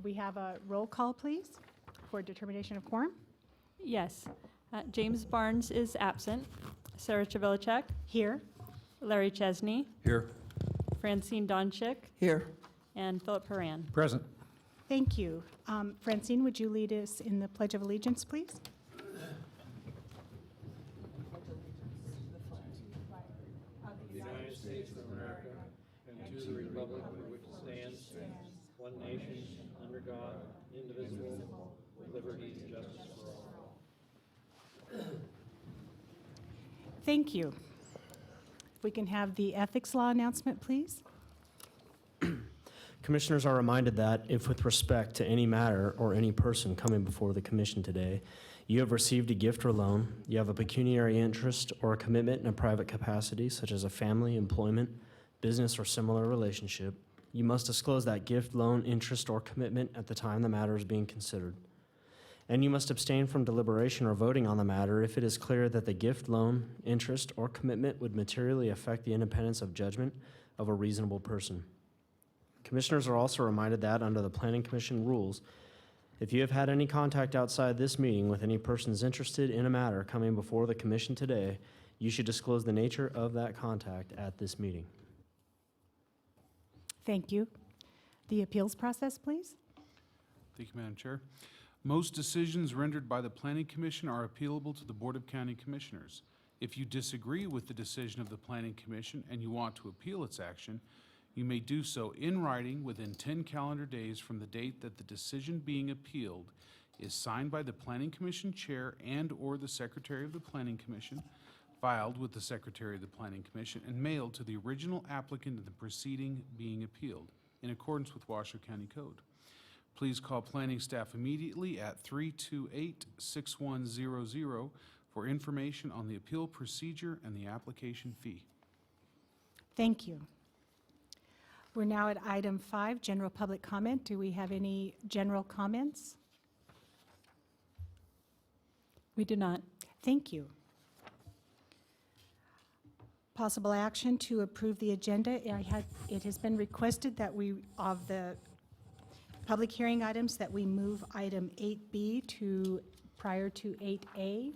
we have a roll call, please, for determination of quorum? Yes. James Barnes is absent. Sarah Chavelicek, Here. Larry Chesney, Here. Francine Donchik, Here. and Philip Haran. Present. Thank you. Francine, would you lead us in the Pledge of Allegiance, please? United States of America, and to the republic for which it stands, one nation, under God, indivisible, with liberty and justice for all. Thank you. If we can have the ethics law announcement, please. Commissioners are reminded that if with respect to any matter or any person coming before the commission today, you have received a gift or loan, you have a pecuniary interest or a commitment in a private capacity, such as a family, employment, business, or similar relationship, you must disclose that gift, loan, interest, or commitment at the time the matter is being considered. And you must abstain from deliberation or voting on the matter if it is clear that the gift, loan, interest, or commitment would materially affect the independence of judgment of a reasonable person. Commissioners are also reminded that under the Planning Commission rules, if you have had any contact outside this meeting with any persons interested in a matter coming before the commission today, you should disclose the nature of that contact at this meeting. Thank you. The appeals process, please. Thank you, Madam Chair. Most decisions rendered by the Planning Commission are appealable to the Board of County Commissioners. If you disagree with the decision of the Planning Commission and you want to appeal its action, you may do so in writing within 10 calendar days from the date that the decision being appealed is signed by the Planning Commission Chair and/or the Secretary of the Planning Commission, filed with the Secretary of the Planning Commission, and mailed to the original applicant in the proceeding being appealed, in accordance with Washoe County Code. Please call planning staff immediately at 328-6100 for information on the appeal procedure and the application fee. Thank you. We're now at item 5, general public comment. Do we have any general comments? We do not. Thank you. Possible action to approve the agenda. It has been requested that of the public hearing items, that we move item 8B to prior to 8A.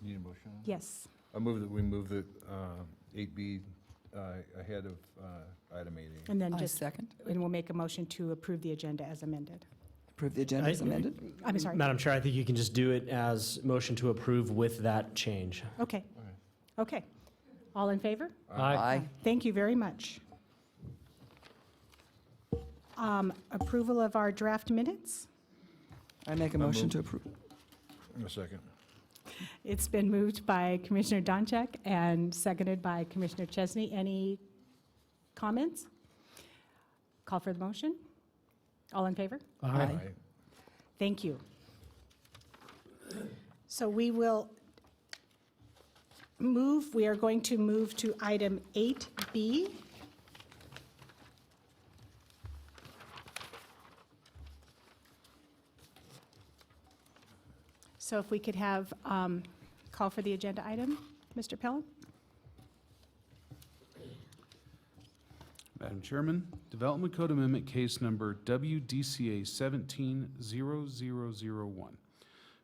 Need a motion? Yes. I move that we move the 8B ahead of item 8A. And then I just, second. and we'll make a motion to approve the agenda as amended. Approve the agenda as amended. I'm sorry. Madam Chair, I think you can just do it as motion to approve with that change. Okay. Okay. All in favor? Aye. Thank you very much. Approval of our draft minutes. I make a I motion move. to approve. A second. It's been moved by Commissioner Donchak and seconded by Commissioner Chesney. Any comments? Call for the motion. All in favor? Aye. Thank you. So we will move, we are going to move to item 8B. So if we could have call for the agenda item, Mr. Pellin? Madam Chairman, Development Code Amendment Case Number WDCA 17-0001.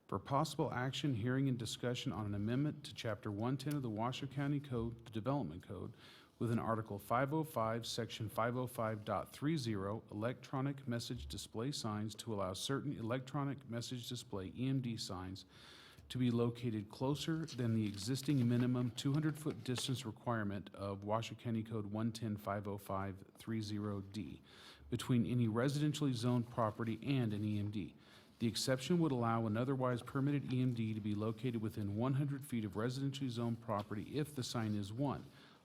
For possible action, hearing, and discussion on an amendment to Chapter 110 of the Washoe County Code, the Development Code, within Article 505, Section 505.30, electronic message display signs to allow certain electronic message display EMD signs to be located closer than the existing minimum 200-foot distance requirement of Washoe County Code 110-505.30D between any residentially zoned property and an EMD. The exception would allow an otherwise permitted EMD to be located within 100 feet of residentially zoned property if the sign is 1,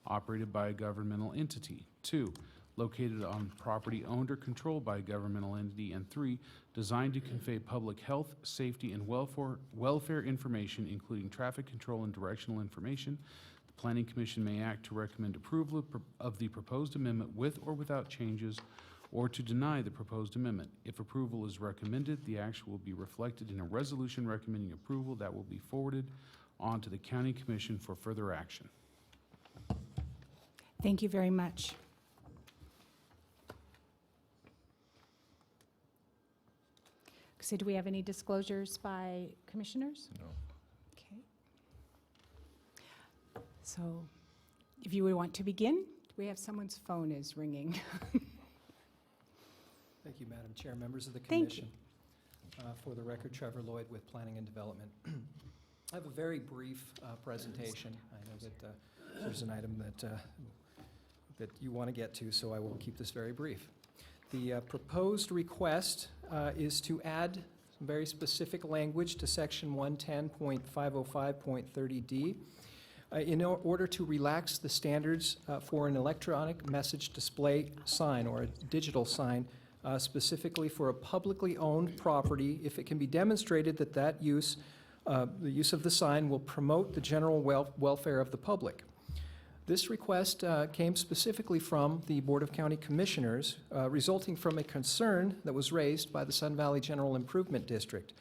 operated by a governmental entity, 2, located on property owned or controlled by a governmental entity, and 3, designed to convey public health, safety, and welfare information, including traffic control and directional information. The Planning Commission may act to recommend approval of the proposed amendment with or without changes, or to deny the proposed amendment. If approval is recommended, the action will be reflected in a resolution recommending approval that will be forwarded on to the County Commission for further action. Thank you very much. So do we have any disclosures by commissioners? No. Okay. So if you would want to begin, we have someone's phone is ringing. Thank you, Madam Chair, members of the Thank you. commission. For the record, Trevor Lloyd with Planning and Development. I have a very brief presentation. I know that there's an item that you want to get to, so I will keep this very brief. The proposed request is to add some very specific language to section 110.505.30D in order to relax the standards for an electronic message display sign or a digital sign, specifically for a publicly owned property, if it can be demonstrated that the use of the sign will promote the general welfare of the public. This request came specifically from the Board of County Commissioners, resulting from a concern that was raised by the Sun Valley General Improvement District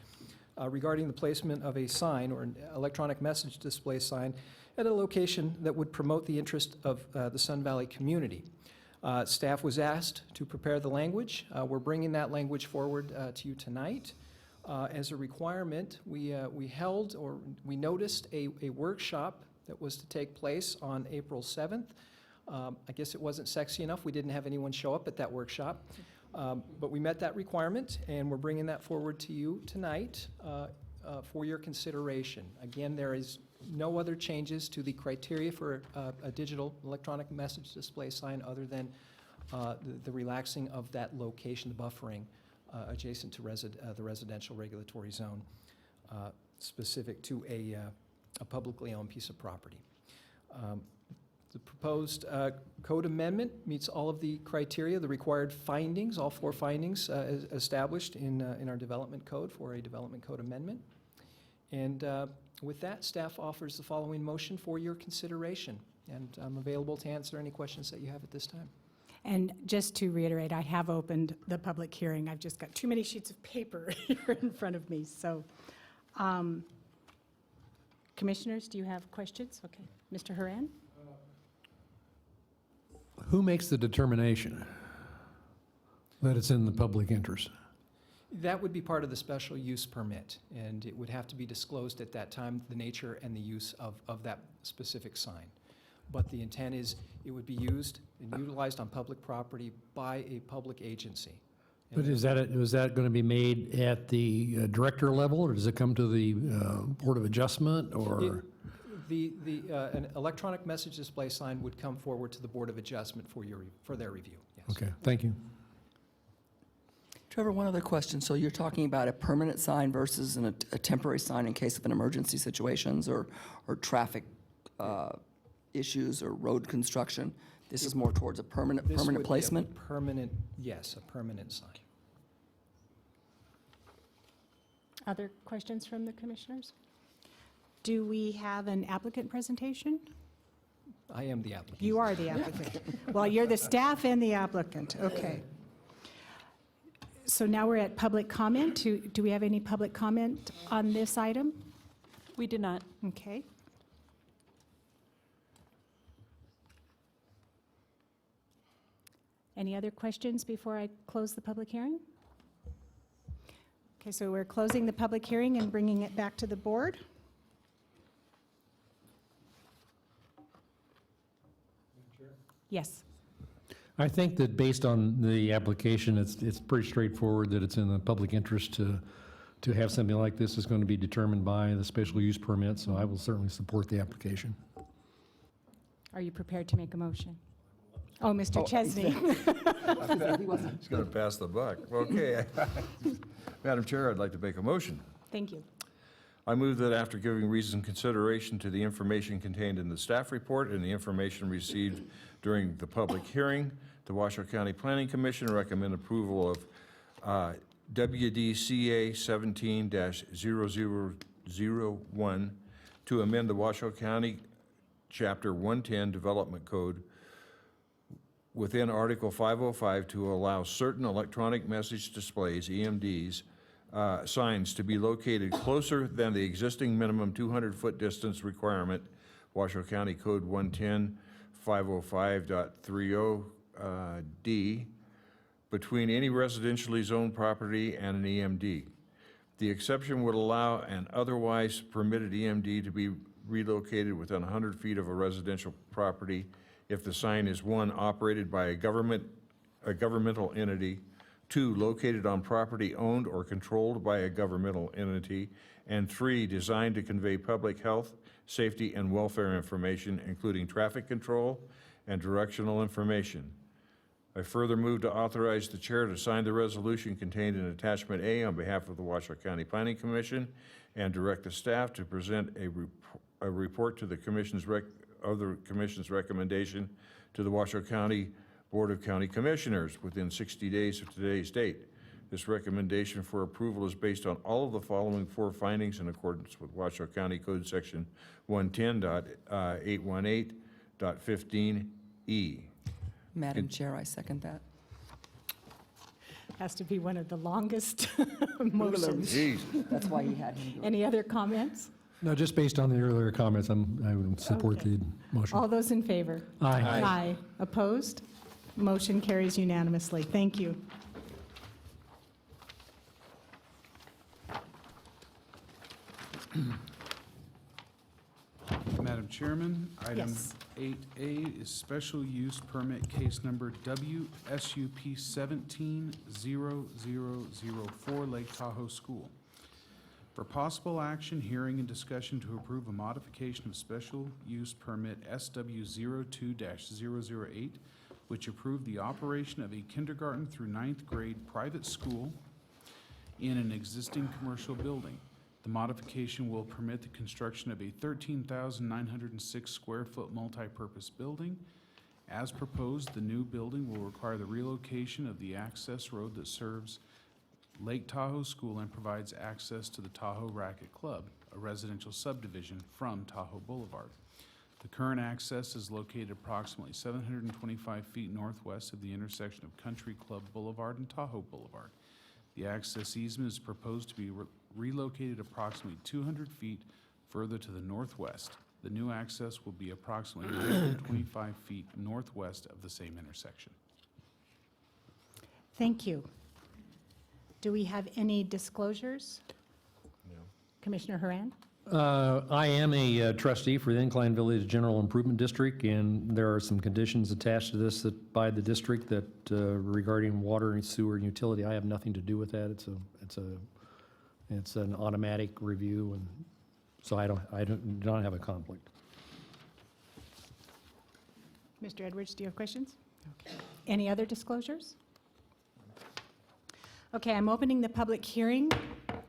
regarding the placement of a sign or an electronic message display sign at a location that would promote the interest of the Sun Valley community. Staff was asked to prepare the language. We're bringing that language forward to you tonight. As a requirement, we noticed a workshop that was to take place on April 7th. I guess it wasn't sexy enough. We didn't have anyone show up at that workshop. But we met that requirement, and we're bringing that forward to you tonight for your consideration. Again, there is no other changes to the criteria for a digital electronic message display sign other than the relaxing of that location, the buffering adjacent to the residential regulatory zone, specific to a publicly owned piece of property. The proposed code amendment meets all of the criteria, the required findings, all 4 findings established in our development code for a development code amendment. And with that, staff offers the following motion for your consideration. And I'm available to answer any questions that you have at this time. And just to reiterate, I have opened the public hearing. I've just got too many sheets of paper here in front of me. So, commissioners, do you have questions? Okay. Mr. Haran? Who makes the determination that it's in the public interest? That would be part of the special use permit, and it would have to be disclosed at that time, the nature and the use of that specific sign. But the intent is it would be used and utilized on public property by a public agency. But is that going to be made at the director level, or does it come to the Board of Adjustment, or? An electronic message display sign would come forward to the Board of Adjustment for their review, yes. Okay, thank you. Trevor, one other question. So you're talking about a permanent sign versus a temporary sign in case of an emergency situations or traffic issues or road construction. This is more towards a permanent This would be a placement? Yes, a permanent sign. Other questions from the commissioners? Do we have an applicant presentation? I am the applicant. You are the applicant. Well, you're the staff and the applicant. Okay. So now we're at public comment. Do we have any public comment on this item? We do not. Okay. Any other questions before I close the public hearing? Okay, so we're closing the public hearing and bringing it back to the board. Yes. I think that based on the application, it's pretty straightforward that it's in the public interest to have something like this is going to be determined by the special use permit, so I will certainly support the application. Are you prepared to make a motion? Oh, Mr. Chesney. He's going to pass the buck. Okay. Madam Chair, I'd like to make a motion. Thank you. I move that after giving reasoned consideration to the information contained in the staff report and the information received during the public hearing, the Washoe County Planning Commission recommend approval of WDCA 17-0001 to amend the Washoe County Chapter 110 Development Code within Article 505 to allow certain electronic message displays, EMDs, signs to be located closer than the existing minimum 200-foot distance requirement, Washoe County Code 110-505.30D, between any residentially zoned property and an EMD. The exception would allow an otherwise permitted EMD to be relocated within 100 feet of a residential property if the sign is, one, operated by a governmental entity, two, located on property owned or controlled by a governmental entity, and three, designed to convey public health, safety, and welfare information, including traffic control and directional information. I further move to authorize the chair to sign the resolution contained in Attachment A on behalf of the Washoe County Planning Commission and direct the staff to present a report to the commission's recommendation to the Washoe County Board of County Commissioners within 60 days of today's date. This recommendation for approval is based on all of the following four findings in accordance with Washoe County Code Section 110.818.15E. Madam Chair, I second that. Has to be one of the longest motions. Jeez. That's why he had him do it. Any other comments? No, just based on the earlier comments, I would support Okay. the motion. All those in favor? Aye. Aye. Opposed? Motion carries unanimously. Thank you. Madam Chairman, item Yes. 8A is special use permit case number WSUP 170004 Lake Tahoe School. For possible action, hearing and discussion to approve a modification of special use permit SW02-008, which approved the operation of a kindergarten through ninth grade private school in an existing commercial building. The modification will permit the construction of a 13,906 square foot multipurpose building. As proposed, the new building will require the relocation of the access road that serves Lake Tahoe School and provides access to the Tahoe Racket Club, a residential subdivision from Tahoe Boulevard. The current access is located approximately 725 feet northwest of the intersection of Country Club Boulevard and Tahoe Boulevard. The access easement is proposed to be relocated approximately 200 feet further to the northwest. The new access will be approximately 125 feet northwest of the same intersection. Thank you. Do we have any disclosures? No. Commissioner Haran? I am a trustee for the Incline Village General Improvement District, and there are some conditions attached to this that by the district that regarding water and sewer and utility. I have nothing to do with that. It's an automatic review, and so I do not have a conflict. Mr. Edwards, do you have questions? Okay. Any other disclosures? Okay, I'm opening the public hearing,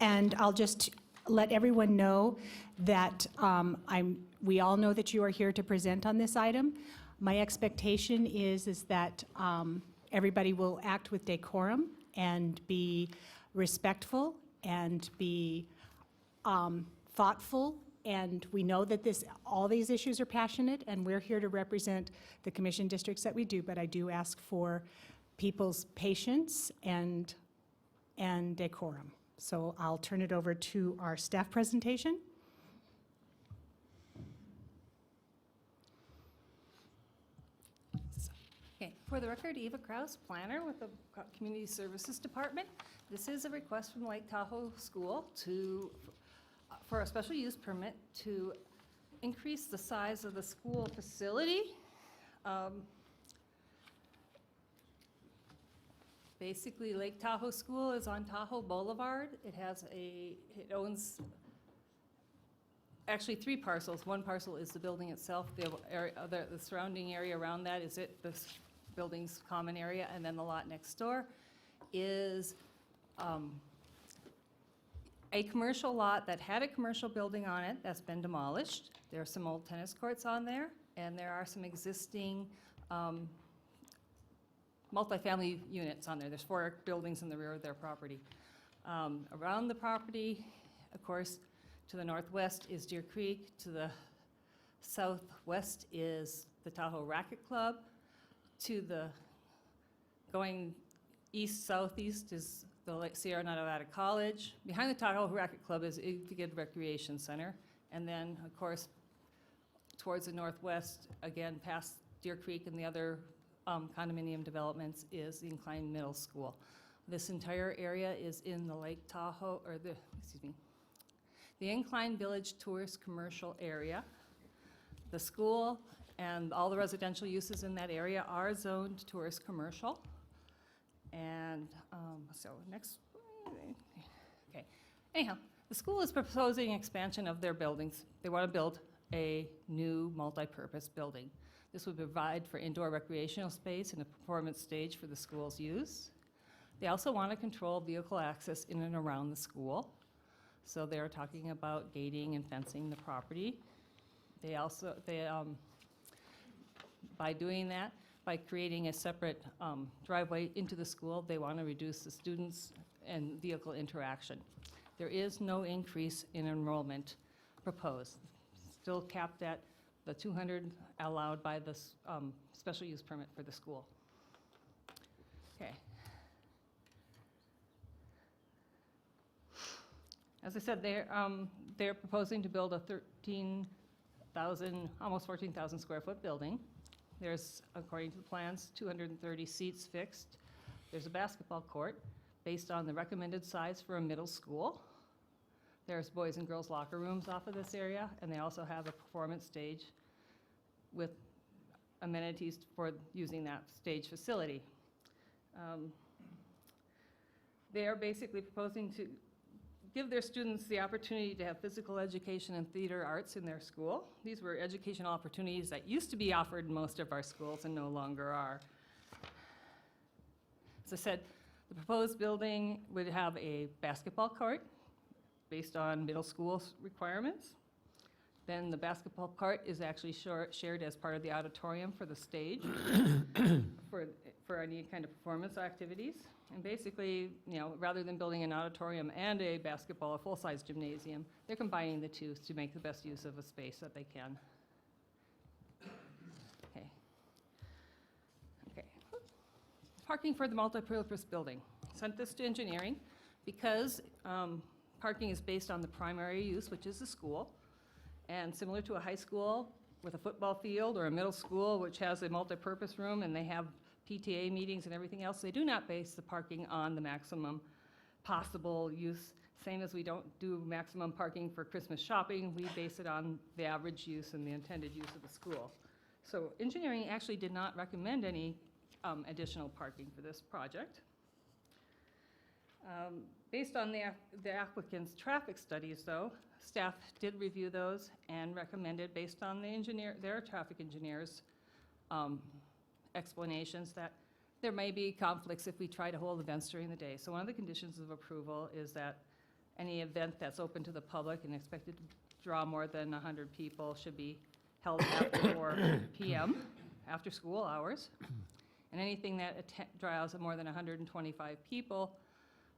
and I'll just let everyone know that we all know that you are here to present on this item. My expectation is that everybody will act with decorum and be respectful and be thoughtful. And we know that all these issues are passionate, and we're here to represent the commission districts that we do, but I do ask for people's patience and decorum. So I'll turn it over to our staff presentation. Okay, for the record, Eva Kraus, planner with the Community Services Department. This is a request from Lake Tahoe School for a special use permit to increase the size of the school facility. Basically, Lake Tahoe School is on Tahoe Boulevard. It owns actually 3 parcels. One parcel is the building itself. The surrounding area around that is the building's common area, and then the lot next door is a commercial lot that had a commercial building on it that's been demolished. There are some old tennis courts on there, and there are some existing multifamily units on there. There's 4 buildings in the rear of their property. Around the property, of course, to the northwest is Deer Creek. To the southwest is the Tahoe Racket Club. Going east-southeast is the Sierra Nevada College. Behind the Tahoe Racket Club is Igvid Recreation Center. And then, of course, towards the northwest, again, past Deer Creek and the other condominium developments is the Incline Middle School. This entire area is in the Lake Tahoe, or the Incline Village Tourist Commercial Area. The school and all the residential uses in that area are zoned tourist commercial. And so next, okay. Anyhow, the school is proposing expansion of their buildings. They want to build a new multi-purpose building. This would provide for indoor recreational space and a performance stage for the school's use. They also want to control vehicle access in and around the school. So they're talking about gating and fencing the property. They also, by doing that, by creating a separate driveway into the school, they want to reduce the students and vehicle interaction. There is no increase in enrollment proposed. Still capped at the 200 allowed by the special use permit for the school. Okay. As I said, they're proposing to build a 13,000, almost 14,000 square foot building. There's, according to the plans, 230 seats fixed. There's a basketball court based on the recommended size for a middle school. There's boys and girls locker rooms off of this area, and they also have a performance stage with amenities for using that stage facility. They are basically proposing to give their students the opportunity to have physical education and theater arts in their school. These were educational opportunities that used to be offered in most of our schools and no longer are. As I said, the proposed building would have a basketball court based on middle school requirements. Then the basketball court is actually shared as part of the auditorium for the stage for any kind of performance activities. And basically, you know, rather than building an auditorium and a basketball, a full-size gymnasium, they're combining the two to make the best use of a space that they can. Okay. Okay. Parking for the multipurpose building. Sent this to engineering because parking is based on the primary use, which is the school. And similar to a high school with a football field or a middle school, which has a multipurpose room and they have PTA meetings and everything else, they do not base the parking on the maximum possible use. Same as we don't do maximum parking for Christmas shopping, we base it on the average use and the intended use of the school. So engineering actually did not recommend any additional parking for this project. Based on the applicant's traffic studies, though, staff did review those and recommended, based on their traffic engineers' explanations, that there may be conflicts if we try to hold events during the day. So one of the conditions of approval is that any event that's open to the public and expected to draw more than 100 people should be held after 4 p.m., after school hours. And anything that draws more than 125 people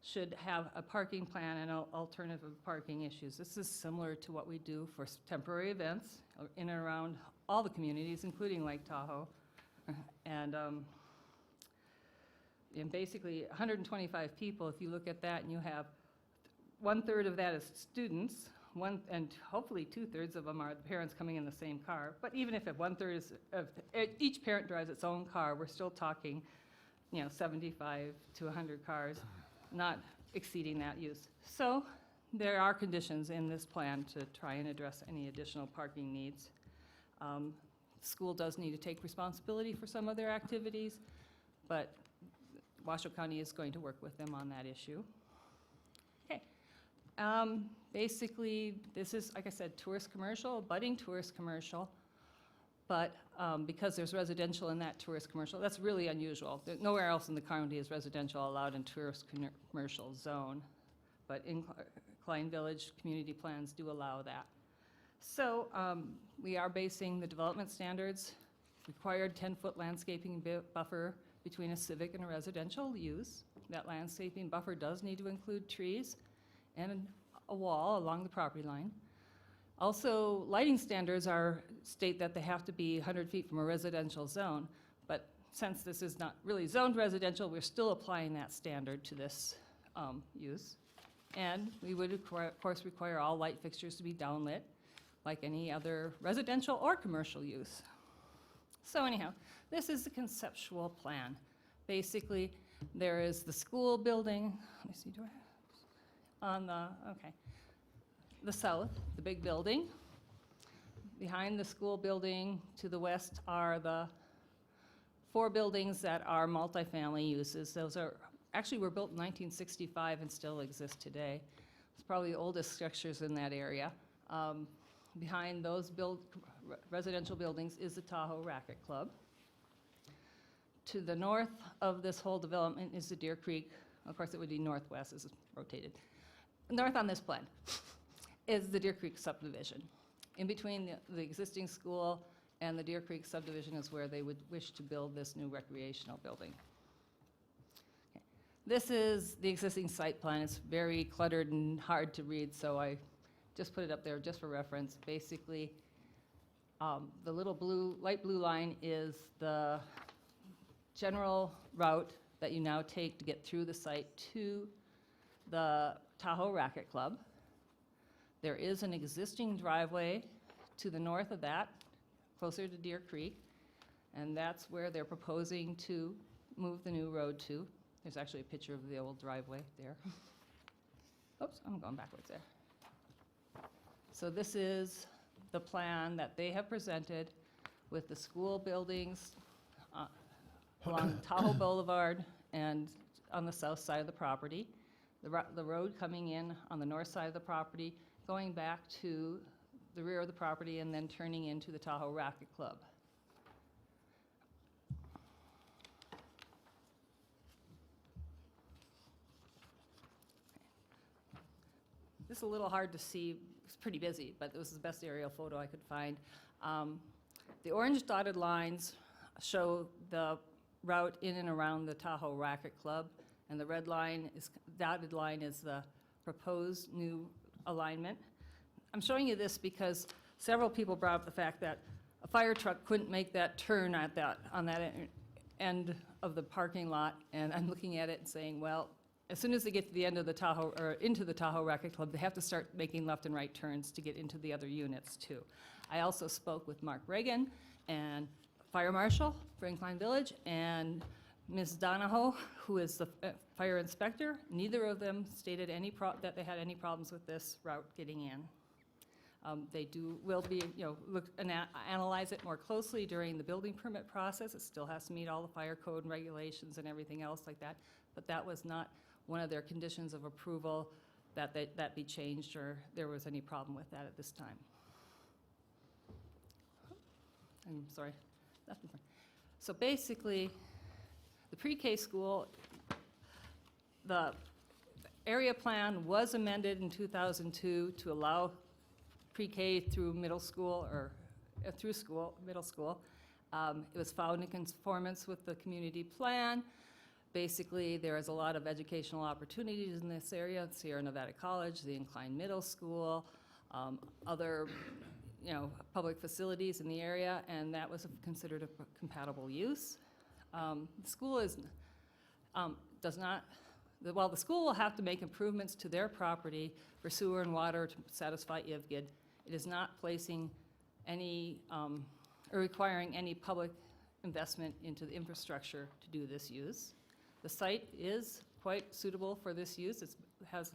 should have a parking plan and alternative parking issues. This is similar to what we do for temporary events in and around all the communities, including Lake Tahoe. And basically 125 people, if you look at that and you have 1/3 of that is students, and hopefully 2/3 of them are the parents coming in the same car. But even if 1/3 is, each parent drives its own car, we're still talking, 75 to 100 cars, not exceeding that use. So there are conditions in this plan to try and address any additional parking needs. School does need to take responsibility for some of their activities, but Washoe County is going to work with them on that issue. Okay. Basically, this is, like I said, tourist commercial, budding tourist commercial, but because there's residential in that tourist commercial, that's really unusual. Nowhere else in the county is residential allowed in tourist commercial zone, but in Klein Village, community plans do allow that. So we are basing the development standards, required 10-foot landscaping buffer between a civic and a residential use. That landscaping buffer does need to include trees and a wall along the property line. Also, lighting standards state that they have to be 100 feet from a residential zone, but since this is not really zoned residential, we're still applying that standard to this use. And we would, of course, require all light fixtures to be downlit, like any other residential or commercial use. So anyhow, this is the conceptual plan. Basically, There is the school building, let me see, do I have, on the, okay. The south, the big building. Behind the school building to the west are the 4 buildings that are multifamily uses. Those are, actually were built in 1965 and still exist today. It's probably the oldest structures in that area. Behind those residential buildings is the Tahoe Racket Club. To the north of this whole development is the Deer Creek. Of course, it would be northwest, this is rotated. North on this plan is the Deer Creek subdivision. In between the existing school and the Deer Creek subdivision is where they would wish to build this new recreational building. Okay. This is the existing site plan. It's very cluttered and hard to read, so I just put it up there just for reference. Basically, the little blue, light blue line is the general route that you now take to get through the site to the Tahoe Racket Club. There is an existing driveway to the north of that, closer to Deer Creek, and that's where they're proposing to move the new road to. There's actually a picture of the old driveway there. Oops, I'm going backwards there. So this is the plan that they have presented with the school buildings along Tahoe Boulevard and on the south side of the property. The road coming in on the north side of the property, going back to the rear of the property and then turning into the Tahoe Racket Club. This is a little hard to see. It's pretty busy, but this is the best aerial photo I could find. The orange dotted lines show the route in and around the Tahoe Racket Club, and the red line is, dotted line is the proposed new alignment. I'm showing you this because several people brought up the fact that a fire truck couldn't make that turn at that, on that end of the parking lot, and I'm looking at it and saying, well, as soon as they get to the end of the Tahoe, or into the Tahoe Racket Club, they have to start making left and right turns to get into the other units too. I also spoke with Mark Reagan and Fire Marshal for Incline Village and Ms. Donahoe, who is the fire inspector. Neither of them stated that they had any problems with this route getting in. They will be, look and analyze it more closely during the building permit process. It still has to meet all the fire code and regulations and everything else like that. But that was not one of their conditions of approval, that that be changed or there was any problem with that at this time. I'm sorry. So basically, the pre-K school, the area plan was amended in 2002 to allow pre-K through middle school, or through middle school. It was found in conformance with the community plan. Basically, there is a lot of educational opportunities in this area, Sierra Nevada College, the Incline Middle School, other public facilities in the area, and that was considered a compatible use. The school while the school will have to make improvements to their property for sewer and water to satisfy IVGID, it is not placing any, or requiring any public investment into the infrastructure to do this use. The site is quite suitable for this use. It has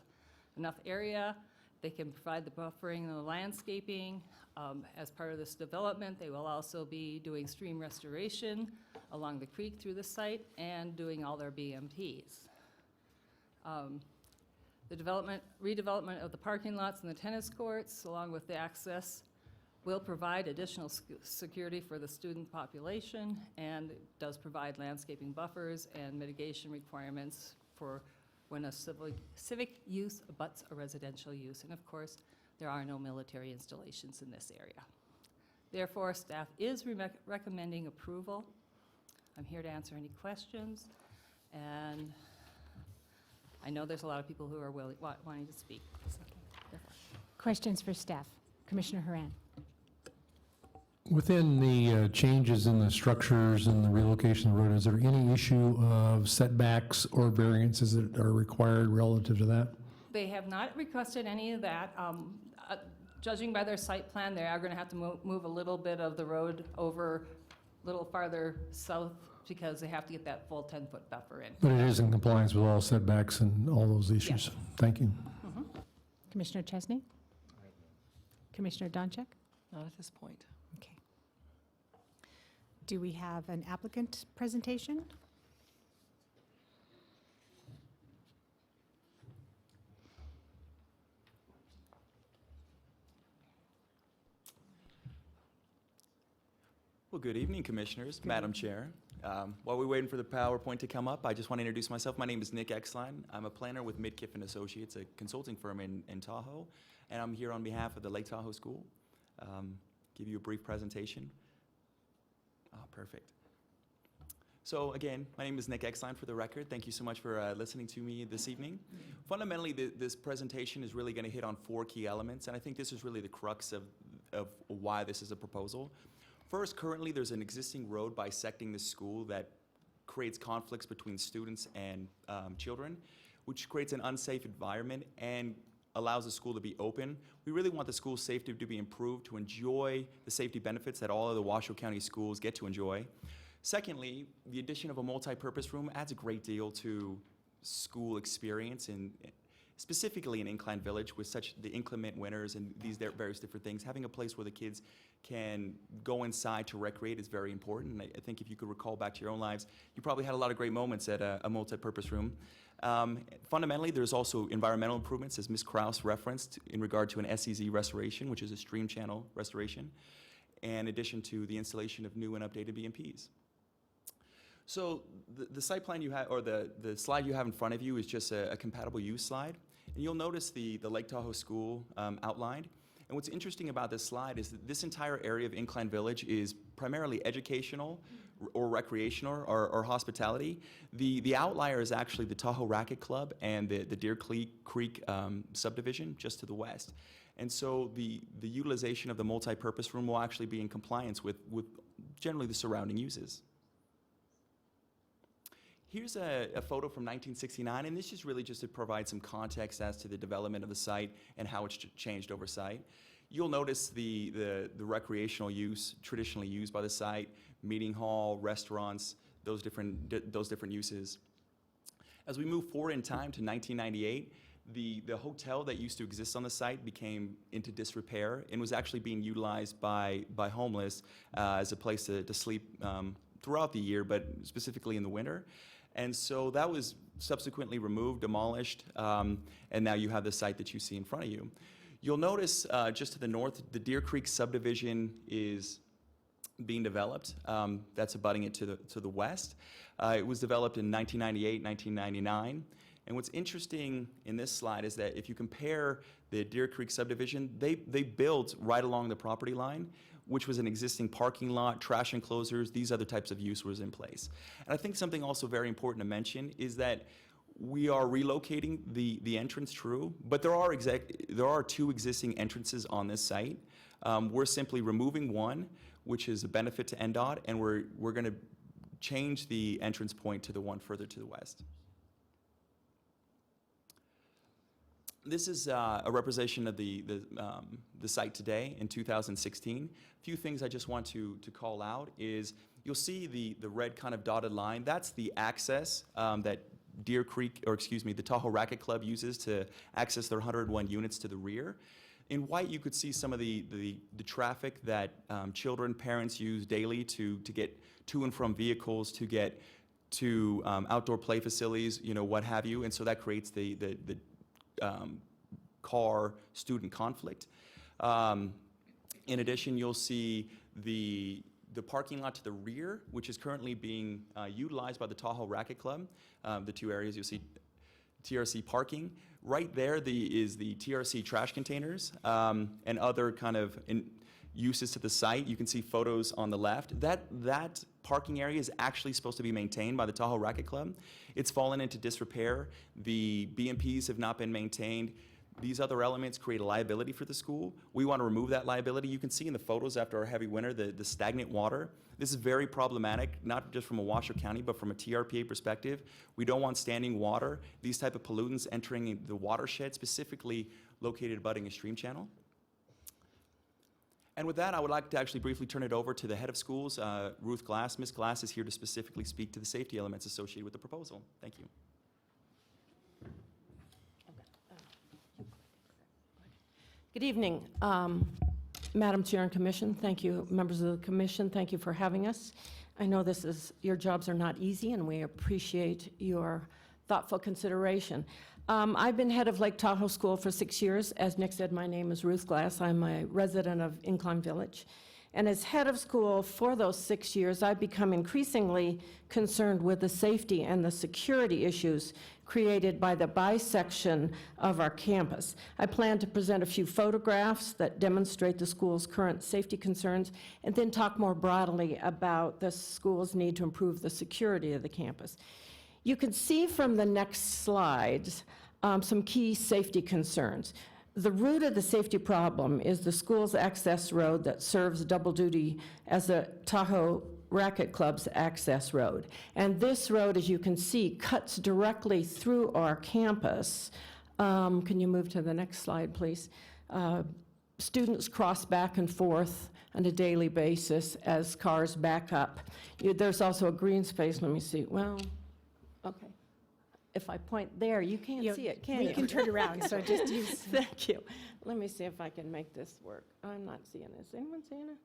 enough area. They can provide the buffering and the landscaping. As part of this development, they will also be doing stream restoration along the creek through the site and doing all their BMPs. The redevelopment of the parking lots and the tennis courts, along with the access, will provide additional security for the student population, and it does provide landscaping buffers and mitigation requirements for when a civic use abuts a residential use. And of course, there are no military installations in this area. Therefore, staff is recommending approval. I'm here to answer any questions, and I know there's a lot of people who are wanting to speak. So, therefore. Questions for staff? Commissioner Haran. Within the changes in the structures and the relocation of the road, is there any issue of setbacks or variances that are required relative to that? They have not requested any of that. Judging by their site plan, they are going to have to move a little bit of the road over a little farther south because they have to get that full 10-foot buffer in. But it is in compliance with all setbacks and all those issues. Yes. Thank you. Commissioner Chesney? Commissioner Doncheck? Not at this point. Okay. Do we have an applicant presentation? Well, good evening, Commissioners, Madam Chair. While we're waiting for the PowerPoint to come up, I just want to introduce myself. My name is Nick Exline. I'm a planner with Midkiff and Associates, a consulting firm in Tahoe, and I'm here on behalf of the Lake Tahoe School. Give you a brief presentation. Perfect. So again, my name is Nick Exline for the record. Thank you so much for listening to me this evening. Fundamentally, this presentation is really going to hit on 4 key elements, and I think this is really the crux of why this is a proposal. First, currently there's an existing road bisecting the school that creates conflicts between students and children, which creates an unsafe environment and allows the school to be open. We really want the school safety to be improved to enjoy the safety benefits that all of the Washoe County schools get to enjoy. Secondly, the addition of a multi-purpose room adds a great deal to school experience, and specifically in Incline Village with such the inclement winters and these various different things. Having a place where the kids can go inside to recreate is very important. And I think if you could recall back to your own lives, you probably had a lot of great moments at a multi-purpose room. Fundamentally, there's also environmental improvements, as Ms. Kraus referenced, in regard to an SEZ restoration, which is a stream channel restoration, in addition to the installation of new and updated BMPs. So the site plan you have, or the slide you have in front of you is just a compatible use slide. And you'll notice the Lake Tahoe School outlined. And what's interesting about this slide is that this entire area of Incline Village is primarily educational or recreational or hospitality. The outlier is actually the Tahoe Racquet Club and the Deer Creek subdivision just to the west. And so the utilization of the multi-purpose room will actually be in compliance with generally the surrounding uses. Here's a photo from 1969, and this is really just to provide some context as to the development of the site and how it's changed over site. You'll notice the recreational use traditionally used by the site, meeting hall, restaurants, those different uses. As we move forward in time to 1998, the hotel that used to exist on the site became into disrepair and was actually being utilized by homeless as a place to sleep throughout the year, but specifically in the winter. And so that was subsequently removed, demolished, and now you have the site that you see in front of you. You'll notice just to the north, the Deer Creek subdivision is being developed. That's abutting it to the west. It was developed in 1998, 1999. And what's interesting in this slide is that if you compare the Deer Creek subdivision, they built right along the property line, which was an existing parking lot, trash enclosures, these other types of use was in place. And I think something also very important to mention is that we are relocating the entrance, true, but there are 2 existing entrances on this site. We're simply removing one, which is a benefit to NDOT, and we're going to change the entrance point to the one further to the west. This is a representation of the site today in 2016. A few things I just want to call out is you'll see the red kind of dotted line. That's the access that Deer Creek, or excuse me, the Tahoe Racquet Club uses to access their 101 units to the rear. In white, you could see some of the traffic that children, parents use daily to get to and from vehicles, to get to outdoor play facilities, what have you. And so that creates the car-student conflict. In addition, you'll see the parking lot to the rear, which is currently being utilized by the Tahoe Racquet Club. The 2 areas you'll see TRC parking. Right there is the TRC trash containers and other kind of uses to the site. You can see photos on the left. That parking area is actually supposed to be maintained by the Tahoe Racquet Club. It's fallen into disrepair. The BMPs have not been maintained. These other elements create a liability for the school. We want to remove that liability. You can see in the photos after our heavy winter the stagnant water. This is very problematic, not just from a Washoe County, but from a TRPA perspective. We don't want standing water, these type of pollutants entering the watershed, specifically located abutting a stream channel. And with that, I would like to actually briefly turn it over to the head of schools, Ruth Glass. Ms. Glass is here to specifically speak to the safety elements associated with the proposal. Thank you. Good evening, Madam Chair and Commission. Thank you, members of the Commission. Thank you for having us. I know your jobs are not easy, and we appreciate your thoughtful consideration. I've been head of Lake Tahoe School for 6 years. As Nick said, my name is Ruth Glass. I'm a resident of Incline Village. And as head of school for those 6 years, I've become increasingly concerned with the safety and the security issues created by the bisection of our campus. I plan to present a few photographs that demonstrate the school's current safety concerns, and then talk more broadly about the school's need to improve the security of the campus. You can see from the next slides some key safety concerns. The root of the safety problem is the school's access road that serves double duty as the Tahoe Racket Club's access road. And this road, as you can see, cuts directly through our campus. Can you move to the next slide, please? Students cross back and forth on a daily basis as cars back up. There's also a green space. Let me see. Well, okay. If I point there, you can't see it, can you? You can turn around, so just use. Thank you. Let me see if I can make this work. I'm not seeing it. Is anyone seeing it?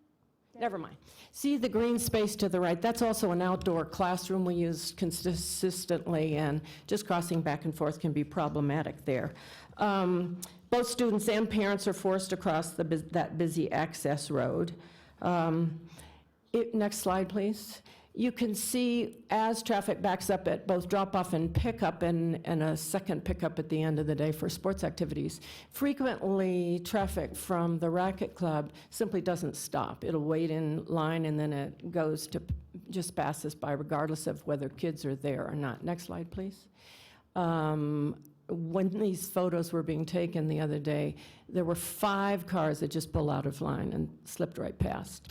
Never mind. See the green space to the right? That's also an outdoor classroom we use consistently, and just crossing back and forth can be problematic there. Both students and parents are forced across that busy access road. Next slide, please. You can see as traffic backs up at both drop-off and pickup, and a second pickup at the end of the day for sports activities, frequently traffic from the Racket Club simply doesn't stop. It'll wait in line, and then it goes to just passes by regardless of whether kids are there or not. Next slide, please. When these photos were being taken the other day, there were 5 cars that just pulled out of line and slipped right past.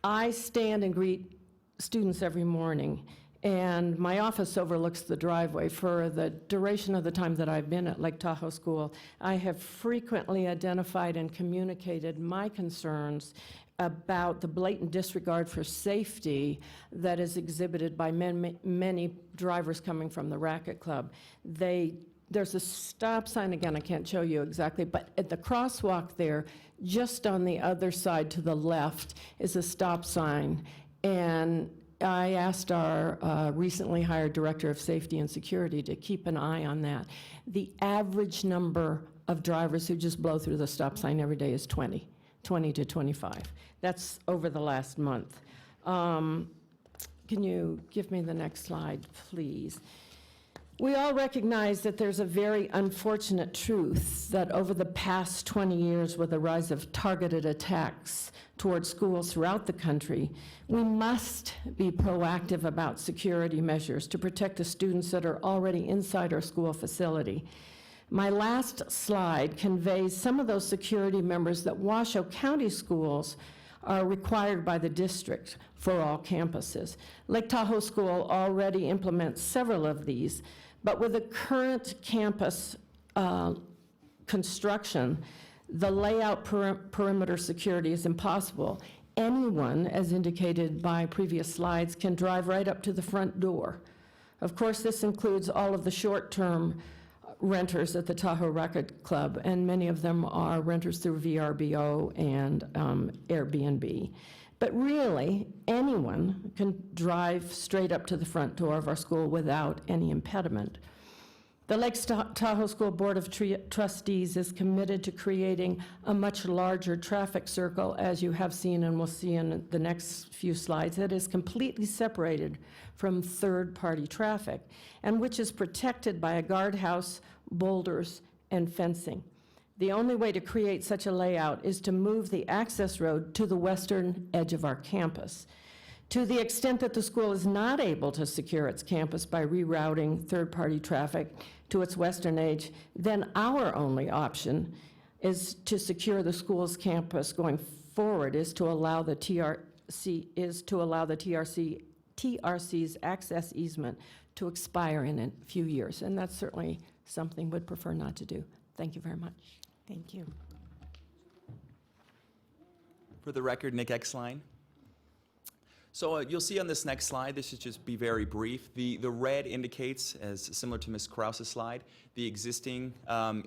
I stand and greet students every morning, and my office overlooks the driveway. For the duration of the time that I've been at Lake Tahoe School, I have frequently identified and communicated my concerns about the blatant disregard for safety that is exhibited by many drivers coming from the Racket Club. There's a stop sign, again, I can't show you exactly, but at the crosswalk there, just on the other side to the left, is a stop sign. And I asked our recently hired Director of Safety and Security to keep an eye on that. The average number of drivers who just blow through the stop sign every day is 20 to 25. That's over the last month. Can you give me the next slide, please? We all recognize that there's a very unfortunate truth that over the past 20 years, with the rise of targeted attacks towards schools throughout the country, we must be proactive about security measures to protect the students that are already inside our school facility. My last slide conveys some of those security measures that Washoe County schools are required by the district for all campuses. Lake Tahoe School already implements several of these, but with the current campus construction, the layout perimeter security is impossible. Anyone, as indicated by previous slides, can drive right up to the front door. Of course, this includes all of the short-term renters at the Tahoe Racket Club, and many of them are renters through VRBO and Airbnb. But really, anyone can drive straight up to the front door of our school without any impediment. The Lake Tahoe School Board of Trustees is committed to creating a much larger traffic circle, as you have seen and will see in the next few slides, that is completely separated from third-party traffic, and which is protected by a guardhouse, boulders, and fencing. The only way to create such a layout is to move the access road to the western edge of our campus. To the extent that the school is not able to secure its campus by rerouting third-party traffic to its western edge, then our only option is to secure the school's campus going forward, is to allow the TRC's access easement to expire in a few years. And that's certainly something we'd prefer not to do. Thank you very much. Thank you. For the record, Nick Exline. So you'll see on this next slide, this should just be very brief. The red indicates, as similar to Ms. Krause's slide, the existing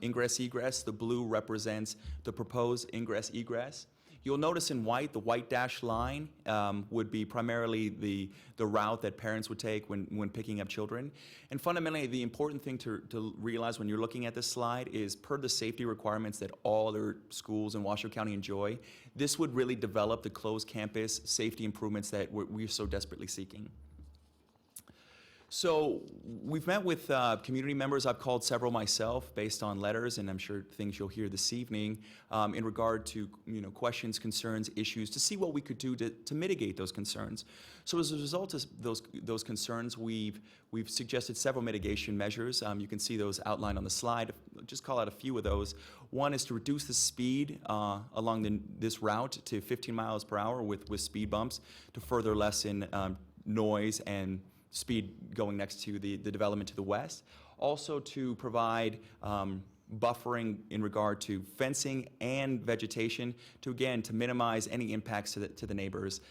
ingress egress. The blue represents the proposed ingress egress. You'll notice in white, the white dashed line would be primarily the route that parents would take when picking up children. And fundamentally, the important thing to realize when you're looking at this slide is per the safety requirements that all other schools in Washoe County enjoy, this would really develop the closed campus safety improvements that we're so desperately seeking. So we've met with community members. I've called several myself based on letters, and I'm sure things you'll hear this evening in regard to questions, concerns, issues, to see what we could do to mitigate those concerns. So as a result of those concerns, we've suggested several mitigation measures. You can see those outlined on the slide. I'll just call out a few of those. One is to reduce the speed along this route to 15 miles per hour with speed bumps to further lessen noise and speed going next to the development to the west. Also to provide buffering in regard to fencing and vegetation to, again, to minimize any impacts to the neighbors.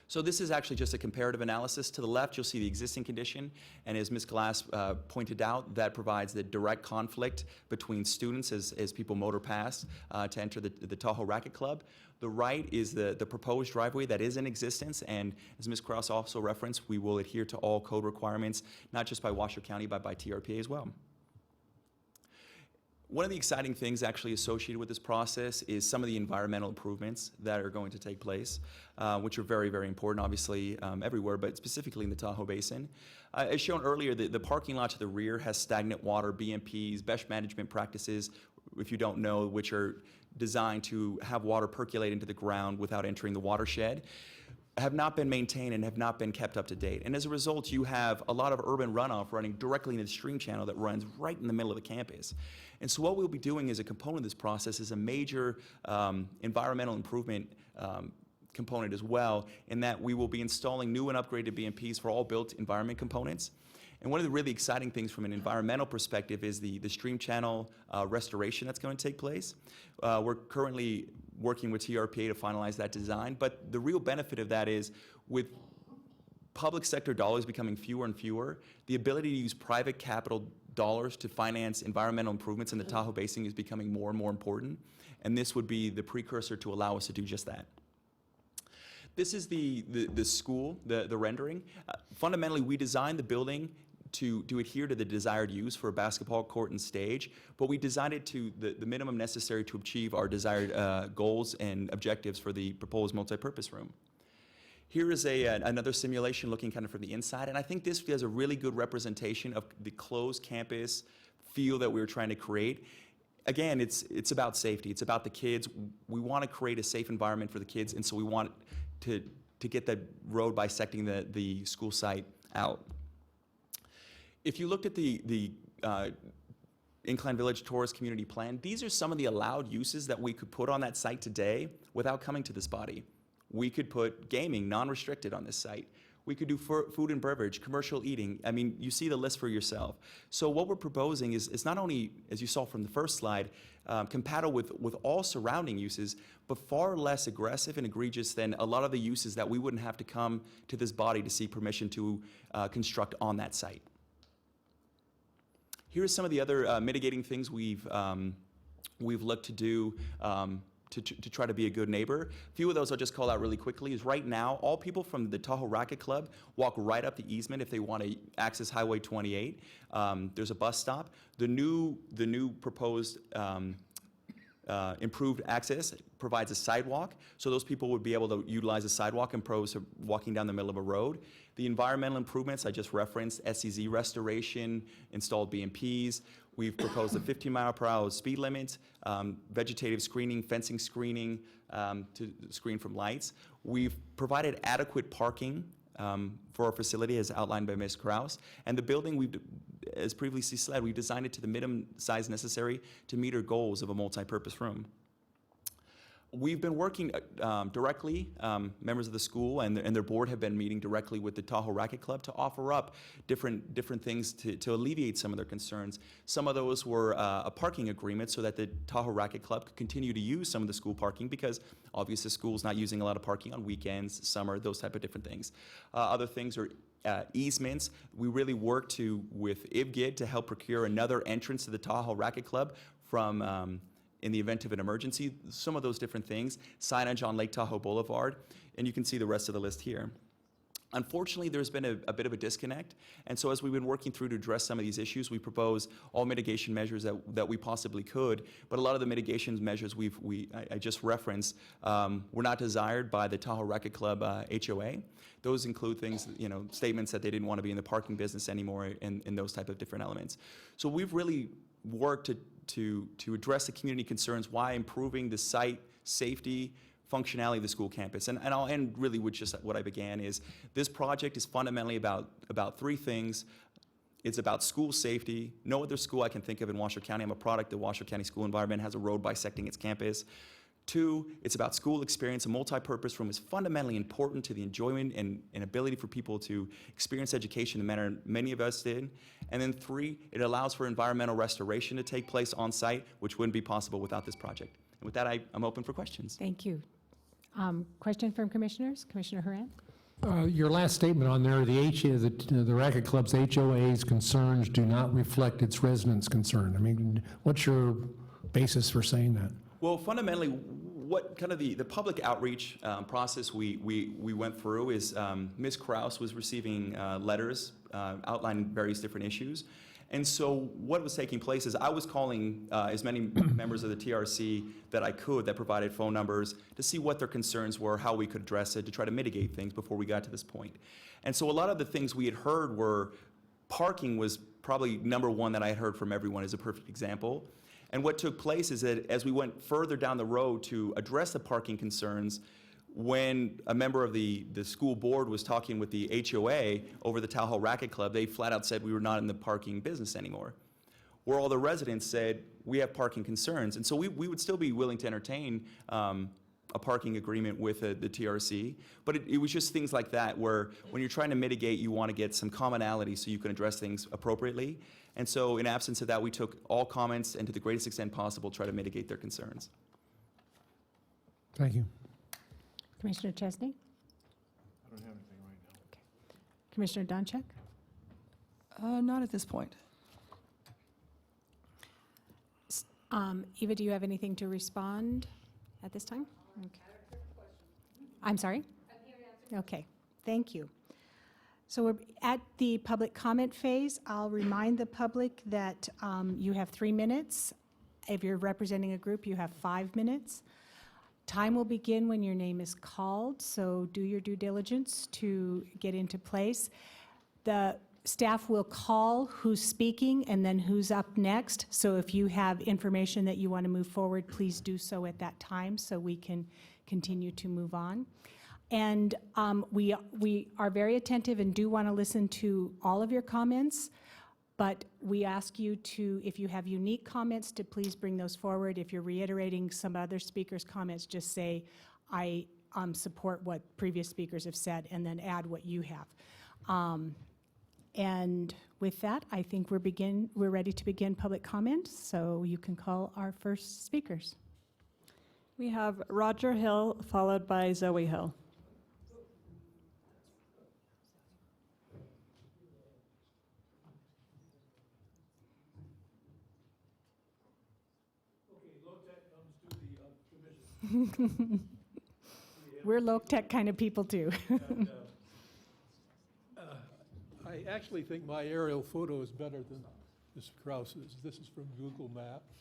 So this is actually just a comparative analysis. To the left, you'll see the existing condition, and as Ms. Glass pointed out, that provides the direct conflict between students as people motor past to enter the Tahoe Racquet Club. The right is the proposed driveway that is in existence, and as Ms. Krause also referenced, we will adhere to all code requirements, not just by Washoe County, but by TRPA as well. One of the exciting things actually associated with this process is some of the environmental improvements that are going to take place, which are very, very important, obviously, everywhere, but specifically in the Tahoe Basin. As shown earlier, the parking lot to the rear has stagnant water, BMPs, best management practices, if you don't know, which are designed to have water percolate into the ground without entering the watershed, have not been maintained and have not been kept up to date. And as a result, you have a lot of urban runoff running directly into the stream channel that runs right in the middle of the campus. And so what we'll be doing as a component of this process is a major environmental improvement component as well, in that we will be installing new and upgraded BMPs for all built environment components. And one of the really exciting things from an environmental perspective is the stream channel restoration that's going to take place. We're currently working with TRPA to finalize that design, but the real benefit of that is with public sector dollars becoming fewer and fewer, the ability to use private capital dollars to finance environmental improvements in the Tahoe Basin is becoming more and more important, and this would be the precursor to allow us to do just that. This is the school, the rendering. Fundamentally, we designed the building to adhere to the desired use for a basketball court and stage, but we designed it to the minimum necessary to achieve our desired goals and objectives for the proposed multipurpose room. Here is another simulation looking kind of from the inside, and I think this gives a really good representation of the closed campus feel that we were trying to create. Again, it's about safety. It's about the kids. We want to create a safe environment for the kids, and so we want to get that road bisecting the school site out. If you looked at the Incline Village Tourist Community Plan, these are some of the allowed uses that we could put on that site today without coming to this body. We could put gaming, non-restricted, on this site. We could do food and beverage, commercial eating. I mean, you see the list for yourself. So what we're proposing is not only, as you saw from the first slide, compatible with all surrounding uses, but far less aggressive and egregious than a lot of the uses that we wouldn't have to come to this body to seek permission to construct on that site. Here are some of the other mitigating things we've looked to do to try to be a good neighbor. A few of those I'll just call out really quickly is right now, all people from the Tahoe Racquet Club walk right up the easement if they want to access Highway 28. There's a bus stop. The new proposed improved access provides a sidewalk, so those people would be able to utilize a sidewalk opposed to walking down the middle of a road. The environmental improvements I just referenced, SCZ restoration, installed BMPs. We've proposed a 15-mile-per-hour speed limit, vegetative screening, fencing screening to screen from lights. We've provided adequate parking for our facility as outlined by Ms. Krause. And the building, as previously said, we designed it to the minimum size necessary to meet our goals of a multi-purpose room. We've been working directly, members of the school and their board have been meeting directly with the Tahoe Racquet Club to offer up different things to alleviate some of their concerns. Some of those were a parking agreement so that the Tahoe Racquet Club could continue to use some of the school parking, because obviously the school's not using a lot of parking on weekends, summer, those type of different things. Other things are easements. We really worked with IVGID to help procure another entrance to the Tahoe Racquet Club from in the event of an emergency, some of those different things, signage on Lake Tahoe Boulevard, and you can see the rest of the list here. Unfortunately, there's been a bit of a disconnect, and so as we've been working through to address some of these issues, we propose all mitigation measures that we possibly could, but a lot of the mitigation measures I just referenced were not desired by the Tahoe Racquet Club HOA. Those include things, statements that they didn't want to be in the parking business anymore and those type of different elements. So we've really worked to address the community concerns while improving the site safety, functionality of the school campus. And I'll end really with just what I began is, this project is fundamentally about three things. It's about school safety. No other school I can think of in Washoe County, I'm a product of Washoe County school environment, has a road bisecting its campus. 2, it's about school experience. A multi-purpose room is fundamentally important to the enjoyment and ability for people to experience education in the manner many of us did. And then 3, it allows for environmental restoration to take place on site, which wouldn't be possible without this project. And with that, I'm open for questions. Thank you. Question from commissioners? Commissioner Haran? Your last statement on there, the Racquet Club's HOA's concerns do not reflect its residents' concern. I mean, what's your basis for saying that? Well, fundamentally, what kind of the public outreach process we went through is Ms. Kraus was receiving letters outlining various different issues. And so what was taking place is I was calling as many members of the TRC that I could that provided phone numbers to see what their concerns were, how we could address it, to try to mitigate things before we got to this point. And so a lot of the things we had heard were parking was probably number one that I had heard from everyone as a perfect example. And what took place is that as we went further down the road to address the parking concerns, when a member of the school board was talking with the HOA over the Tahoe Racquet Club, they flat out said we were not in the parking business anymore. Where all the residents said, we have parking concerns. And so we would still be willing to entertain a parking agreement with the TRC, but it was just things like that where when you're trying to mitigate, you want to get some commonality so you can address things appropriately. And so in absence of that, we took all comments and to the greatest extent possible try to mitigate their concerns. Thank you. Commissioner Chesney? I don't have anything right now. Commissioner Donchek? Not at this point. Eva, do you have anything to respond at this time? Okay. I'm sorry? Okay, thank you. So we're at the public comment phase. I'll remind the public that you have 3 minutes. If you're representing a group, you have 5 minutes. Time will begin when your name is called, so do your due diligence to get into place. The staff will call who's speaking and then who's up next. So if you have information that you want to move forward, please do so at that time so we can continue to move on. And we are very attentive and do want to listen to all of your comments, but we ask you to, if you have unique comments, to please bring those forward. If you're reiterating some other speakers' comments, just say, I support what previous speakers have said, and then add what you have. And with that, I think we're ready to begin public comment, so you can call our first speakers. We have Roger Hill, followed by Zoe Hill. We're low-tech kind of people, too. I actually think my aerial photo is better than Ms. Krause's. This is from Google Maps.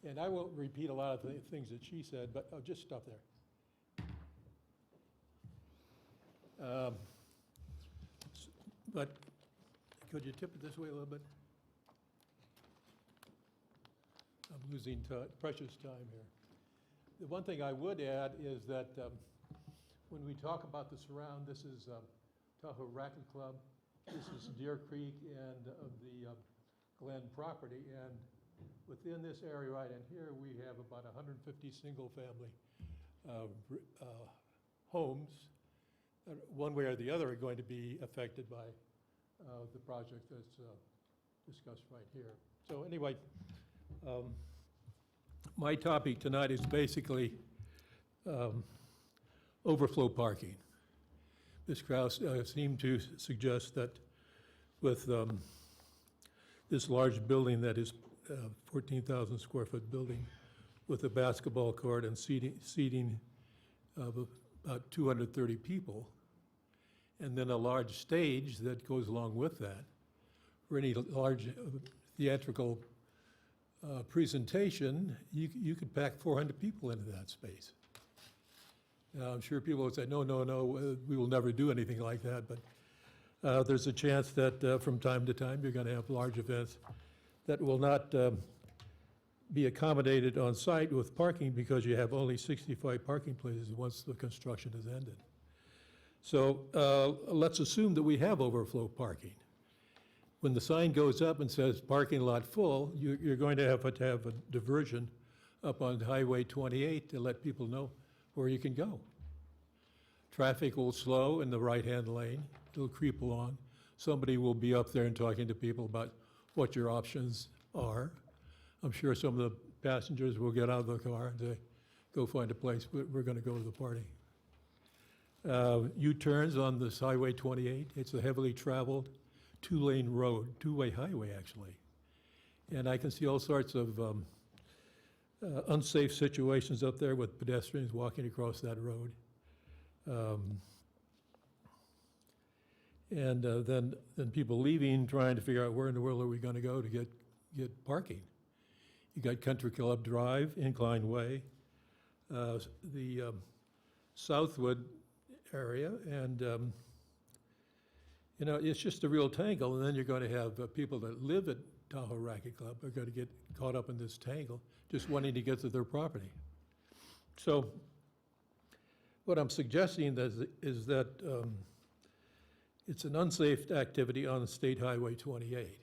And I won't repeat a lot of the things that she said, but I'll just stop there. But could you tip it this way a little bit? I'm losing precious time here. The one thing I would add is that when we talk about the surround, this is Tahoe Racquet Club, this is Deer Creek and the Glen property, and within this area right in here, we have about 150 single-family homes that one way or the other are going to be affected by the project that's discussed right here. So anyway, my topic tonight is basically overflow parking. Ms. Kraus seemed to suggest that with this large building that is 14,000 square foot building with a basketball court and seating of about 230 people, and then a large stage that goes along with that, for any large theatrical presentation, you could pack 400 people into that space. Now, I'm sure people would say, no, we will never do anything like that, but there's a chance that from time to time you're going to have large events that will not be accommodated on site with parking because you have only 65 parking places once the construction is ended. So let's assume that we have overflow parking. When the sign goes up and says parking lot full, you're going to have a diversion up on Highway 28 to let people know where you can go. Traffic will slow in the right-hand lane. It'll creep along. Somebody will be up there and talking to people about what your options are. I'm sure some of the passengers will get out of the car and say, go find a place, we're going to go to the party. U-turns on this Highway 28. It's a heavily traveled two-lane road, two-way highway, actually. And I can see all sorts of unsafe situations up there with pedestrians walking across that road. And then people leaving, trying to figure out where in the world are we going to go to get parking. You got Country Club Drive, Incline Way, the Southwood area, and it's just a real tangle. And then you're going to have people that live at Tahoe Racket Club are going to get caught up in this tangle, just wanting to get to their property. So what I'm suggesting is that it's an unsafe activity on State Highway 28.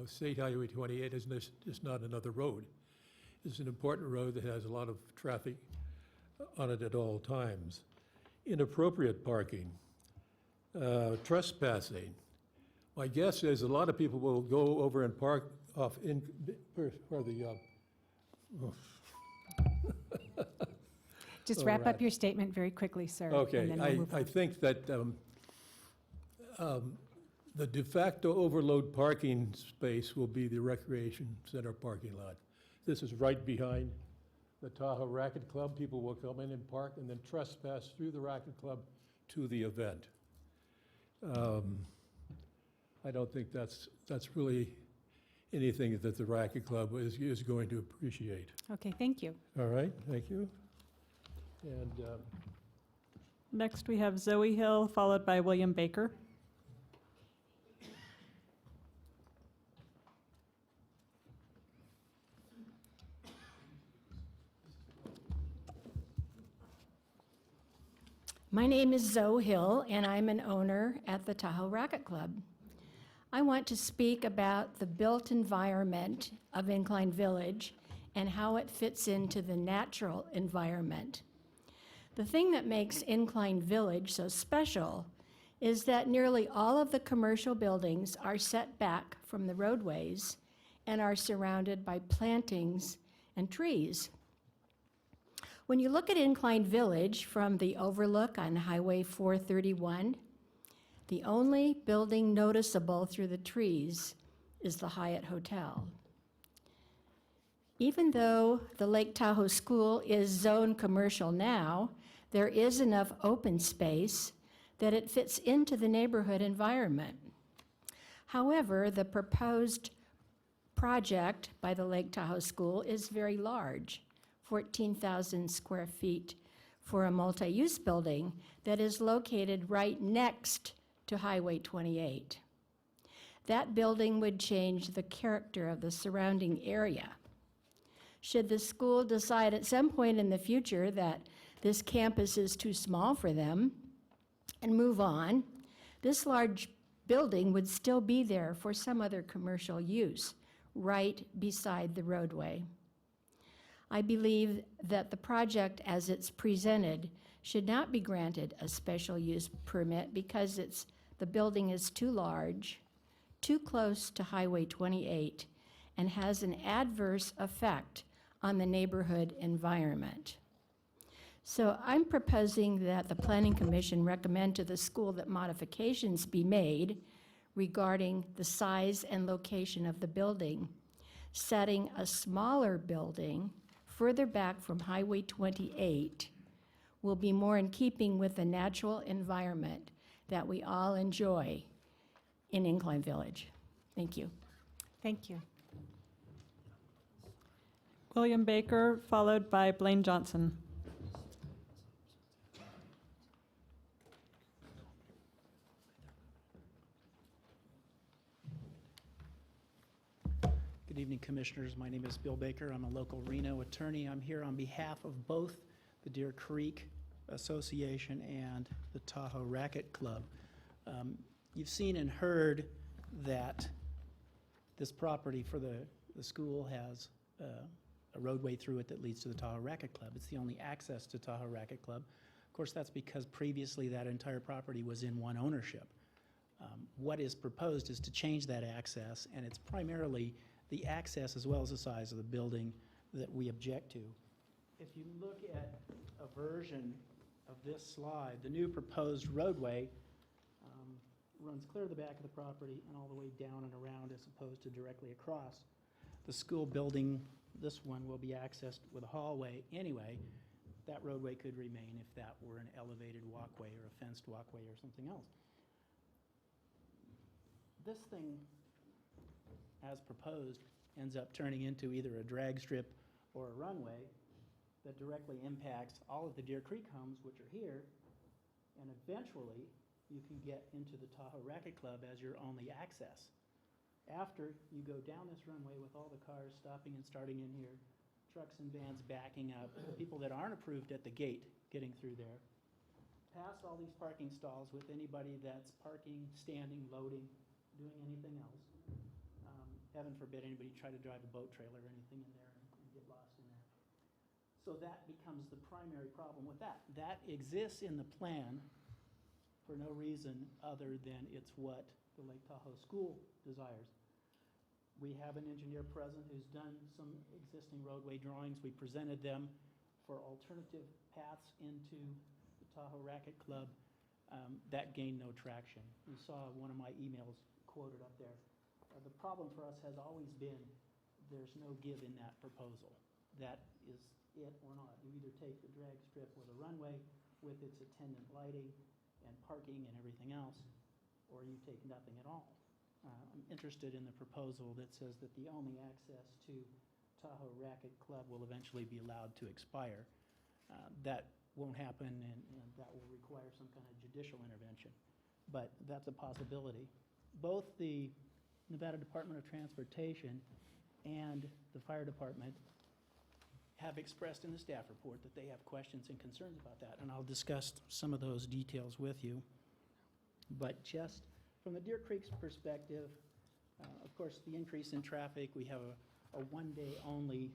State Highway 28 is just not another road. It's an important road that has a lot of traffic on it at all times. Inappropriate parking, trespassing. My guess is a lot of people will go over and park off for the. Just All wrap right. up your statement very quickly, sir. and Okay, then we'll move I on. think that the de facto overload parking space will be the recreation center parking lot. This is right behind the Tahoe Racket Club. People will come in and park and then trespass through the Racket Club to the event. I don't think that's really anything that the Racket Club is going to appreciate. Okay, thank you. All right, thank you. And Next, we have Zoe Hill, followed by William Baker. My name is Zoe Hill, and I'm an owner at the Tahoe Racket Club. I want to speak about the built environment of Incline Village and how it fits into the natural environment. The thing that makes Incline Village so special is that nearly all of the commercial buildings are set back from the roadways and are surrounded by plantings and trees. When you look at Incline Village from the overlook on Highway 431, the only building noticeable through the trees is the Hyatt Hotel. Even though the Lake Tahoe School is zoned commercial now, there is enough open space that it fits into the neighborhood environment. However, the proposed project by the Lake Tahoe School is very large, 14,000 square feet for a multi-use building that is located right next to Highway 28. That building would change the character of the surrounding area. Should the school decide at some point in the future that this campus is too small for them and move on, this large building would still be there for some other commercial use right beside the roadway. I believe that the project as it's presented should not be granted a special use permit because the building is too large, too close to Highway 28, and has an adverse effect on the neighborhood environment. So I'm proposing that the Planning Commission recommend to the school that modifications be made regarding the size and location of the building, setting a smaller building further back from Highway 28 will be more in keeping with the natural environment that we all enjoy in Incline Village. Thank you. Thank you. William Baker, followed by Blaine Johnson. Good evening, Commissioners. My name is Bill Baker. I'm a local Reno attorney. I'm here on behalf of both the Deer Creek Association and the Tahoe Racquet Club. You've seen and heard that this property for the school has a roadway through it that leads to the Tahoe Racquet Club. It's the only access to Tahoe Racquet Club. Of course, that's because previously that entire property was in one ownership. What is proposed is to change that access, and it's primarily the access as well as the size of the building that we object to. If you look at a version of this slide, the new proposed roadway runs clear to the back of the property and all the way down and around as opposed to directly across. The school building, this one, will be accessed with a hallway anyway. That roadway could remain if that were an elevated walkway or a fenced walkway or something else. This thing, as proposed, ends up turning into either a drag strip or a runway that directly impacts all of the Deer Creek homes, which are here, and eventually you can get into the Tahoe Racquet Club as your only access. After you go down this runway with all the cars stopping and starting in here, trucks and vans backing up, people that aren't approved at the gate getting through there, past all these parking stalls with anybody that's parking, standing, loading, doing anything else. Heaven forbid anybody try to drive a boat trailer or anything in there and get lost in there. So that becomes the primary problem with that. That exists in the plan for no reason other than it's what the Lake Tahoe School desires. We have an engineer present who's done some existing roadway drawings. We presented them for alternative paths into the Tahoe Racquet Club. That gained no traction. You saw one of my emails quoted up there. The problem for us has always been there's no give in that proposal. That is it or not. You either take the drag strip or the runway with its attendant lighting and parking and everything else, or you take nothing at all. I'm interested in the proposal that says that the only access to Tahoe Racquet Club will eventually be allowed to expire. That won't happen, and that will require some kind of judicial intervention. But that's a possibility. Both the Nevada Department of Transportation and the Fire Department have expressed in the staff report that they have questions and concerns about that, and I'll discuss some of those details with you. But just from the Deer Creek's perspective, of course, the increase in traffic, we have a one-day only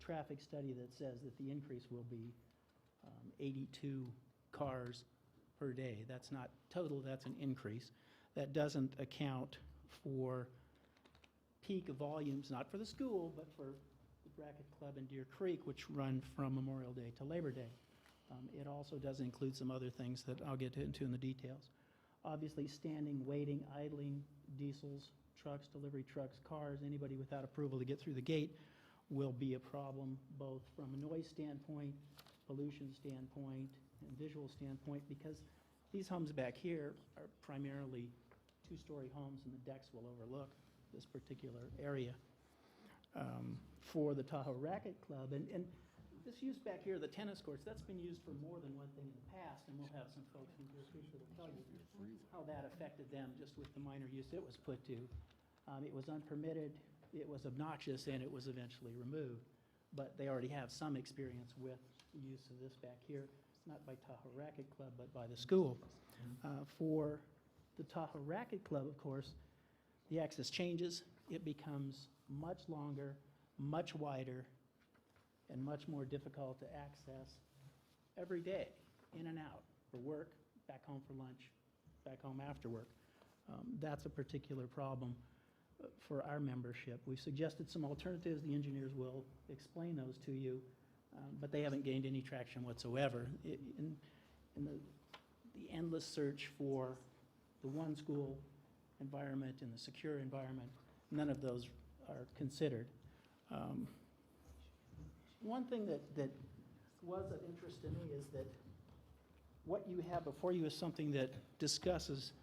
traffic study that says that the increase will be 82 cars per day. That's not total, that's an increase. That doesn't account for peak volumes, not for the school, but for the Racquet Club and Deer Creek, which run from Memorial Day to Labor Day. It also does include some other things that I'll get into in the details. Obviously, standing, waiting, idling, diesels, trucks, delivery trucks, cars, anybody without approval to get through the gate will be a problem, both from a noise standpoint, pollution standpoint, and visual standpoint, because these homes back here are primarily two-story homes, and the decks will overlook this particular area. For the Tahoe Racquet Club, and this use back here, the tennis courts, that's been used for more than one thing in the past, and we'll have some folks from Deer Creek that will tell you how that affected them just with the minor use it was put to. It was unpermitted, it was obnoxious, and it was eventually removed. But they already have some experience with the use of this back here, not by Tahoe Racquet Club, but by the school. For the Tahoe Racquet Club, of course, the access changes. it becomes much longer, much wider, and much more difficult to access every day, in and out, for work, back home for lunch, back home after work. That's a particular problem for our membership. We've suggested some alternatives. The engineers will explain those to you, but they haven't gained any traction whatsoever. In the endless search for the one school environment and the secure environment, none of those are considered. One thing that was of interest to me is that what you have before you is something that discusses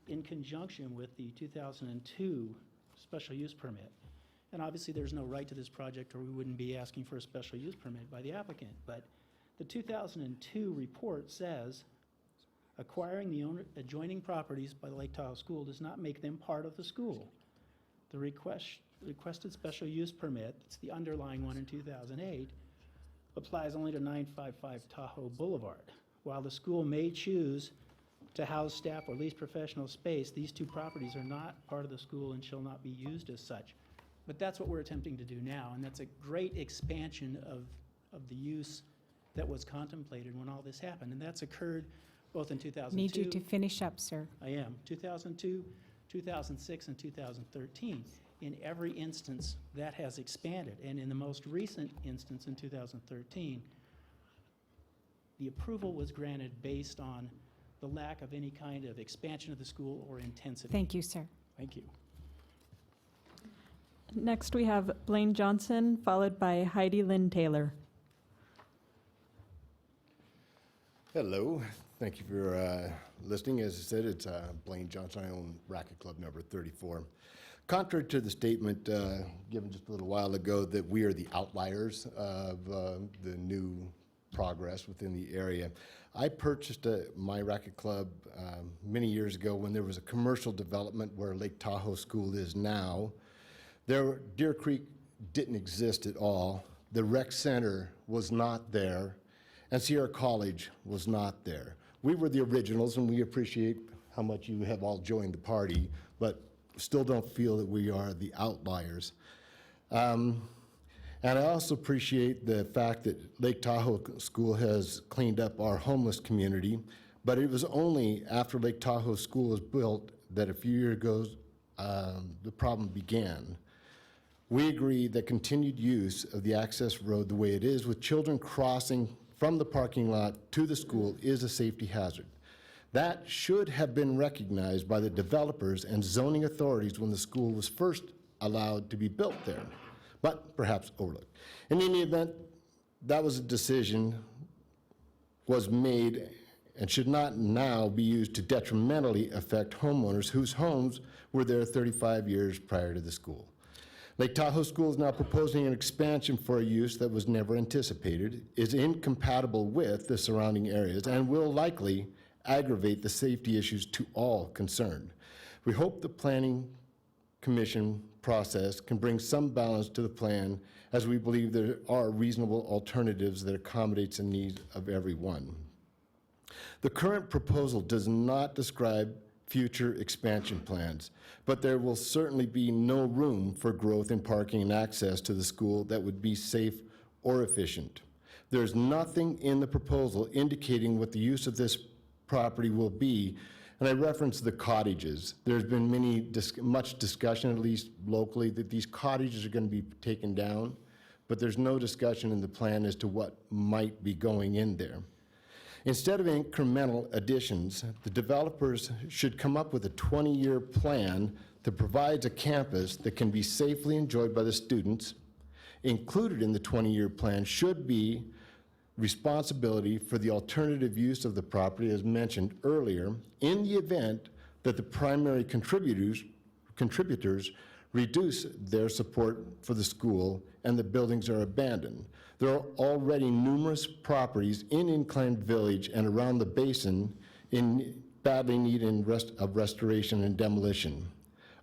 in conjunction with the 2002 special use permit. And obviously, there's no right to this project, or we wouldn't be asking for a special use permit by the applicant. But the 2002 report says, acquiring the adjoining properties by the Lake Tahoe School does not make them part of the school. The requested special use permit, it's the underlying one in 2008, applies only to 955 Tahoe Boulevard. While the school may choose to house staff or lease professional space, these two properties are not part of the school and shall not be used as such. But that's what we're attempting to do now, and that's a great expansion of the use that was contemplated when all this happened. And that's occurred both in 2002. Need you to finish up, sir. I am. 2002, 2006, and 2013. In every instance, that has expanded. And in the most recent instance, in 2013, the approval was granted based on the lack of any kind of expansion of the school or intensity. Thank you, sir. Thank you. Next, we have Blaine Johnson, followed by Heidi Lynn Taylor. Hello. Thank you for listening. As I said, it's Blaine Johnson. I own Racket Club number 34. Contrary to the statement given just a little while ago that we are the outliers of the new progress within the area, I purchased my Racket Club many years ago when there was a commercial development where Lake Tahoe School is now. Deer Creek didn't exist at all. The rec center was not there, and Sierra College was not there. We were the originals, and we appreciate how much you have all joined the party, but still don't feel that we are the outliers. And I also appreciate the fact that Lake Tahoe School has cleaned up our homeless community, but it was only after Lake Tahoe School was built that a few years ago the problem began. We agree that continued use of the access road the way it is, with children crossing from the parking lot to the school, is a safety hazard. That should have been recognized by the developers and zoning authorities when the school was first allowed to be built there, but perhaps overlooked. In any event, that was a decision was made and should not now be used to detrimentally affect homeowners whose homes were there 35 years prior to the school. Lake Tahoe School is now proposing an expansion for a use that was never anticipated, is incompatible with the surrounding areas, and will likely aggravate the safety issues to all concerned. We hope the Planning Commission process can bring some balance to the plan, as we believe there are reasonable alternatives that accommodates the needs of everyone. The current proposal does not describe future expansion plans, but there will certainly be no room for growth in parking and access to the school that would be safe or efficient. There's nothing in the proposal indicating what the use of this property will be, and I referenced the cottages. There's been much discussion, at least locally, that these cottages are going to be taken down, but there's no discussion in the plan as to what might be going in there. Instead of incremental additions, the developers should come up with a 20-year plan that provides a campus that can be safely enjoyed by the students. Included in the 20-year plan should be responsibility for the alternative use of the property, as mentioned earlier, in the event that the primary contributors reduce their support for the school and the buildings are abandoned. There are already numerous properties in Incline Village and around the basin in badly need of restoration and demolition.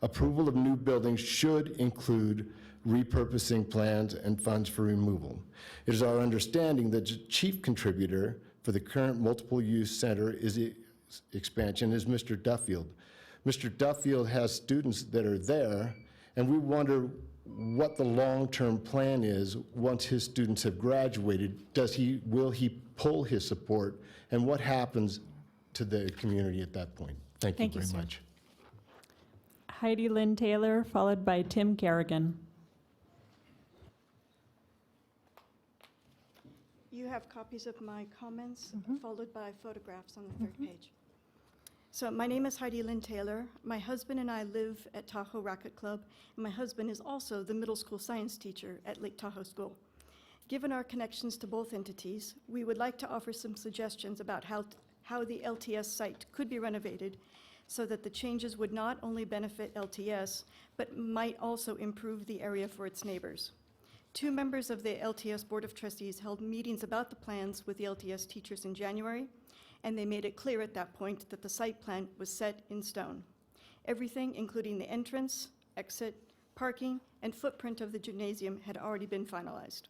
Approval of new buildings should include repurposing plans and funds for removal. It is our understanding that the chief contributor for the current multiple-use center expansion is Mr. Duffield. Mr. Duffield has students that are there, and we wonder what the long-term plan is once his students have graduated. Will he pull his support, and what happens to the community at that point? Thank you very much. Heidi Lynn Taylor, followed by Tim Kerrigan. You have copies of my comments, followed by photographs on the third page. So my name is Heidi Lynn Taylor. My husband and I live at Tahoe Racket Club, and my husband is also the middle school science teacher at Lake Tahoe School. Given our connections to both entities, we would like to offer some suggestions about how the LTS site could be renovated so that the changes would not only benefit LTS, but might also improve the area for its neighbors. 2 members of the LTS Board of Trustees held meetings about the plans with the LTS teachers in January, and they made it clear at that point that the site plan was set in stone. Everything, including the entrance, exit, parking, and footprint of the gymnasium had already been finalized.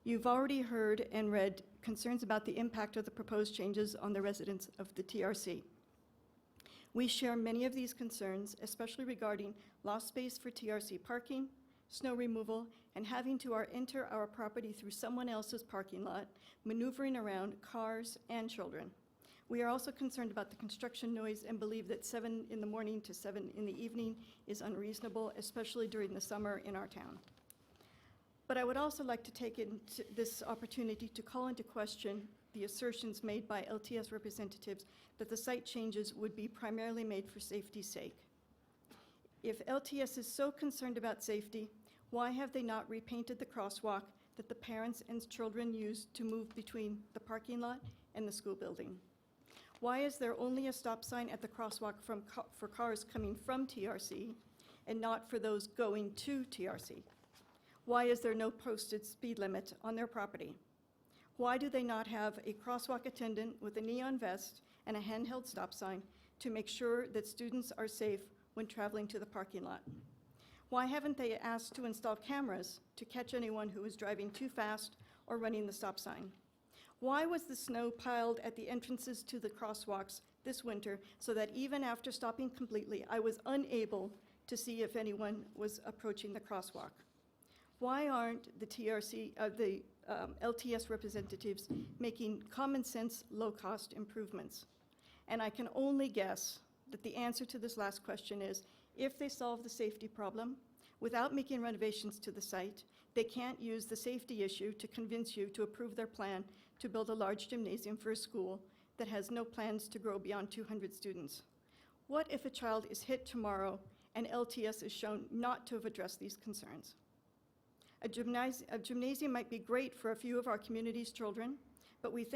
You've already heard and read concerns about the impact of the proposed changes on the residents of the TRC. We share many of these concerns, especially regarding lost space for TRC parking, snow removal, and having to enter our property through someone else's parking lot, maneuvering around cars and children. We are also concerned about the construction noise and believe that 7 in the morning to 7 in the evening is unreasonable, especially during the summer in our town. But I would also like to take this opportunity to call into question the assertions made by LTS representatives that the site changes would be primarily made for safety's sake. If LTS is so concerned about safety, why have they not repainted the crosswalk that the parents and children use to move between the parking lot and the school building? Why is there only a stop sign at the crosswalk for cars coming from TRC and not for those going to TRC? Why is there no posted speed limit on their property? Why do they not have a crosswalk attendant with a neon vest and a handheld stop sign to make sure that students are safe when traveling to the parking lot? Why haven't they asked to install cameras to catch anyone who is driving too fast or running the stop sign? Why was the snow piled at the entrances to the crosswalks this winter so that even after stopping completely, I was unable to see if anyone was approaching the crosswalk? Why aren't the LTS representatives making common sense, low-cost improvements? And I can only guess that the answer to this last question is, if they solve the safety problem without making renovations to the site, they can't use the safety issue to convince you to approve their plan to build a large gymnasium for a school that has no plans to grow beyond 200 students. What if a child is hit tomorrow and LTS is shown not to have addressed these concerns? A gymnasium might be great for a few of our community's children, but we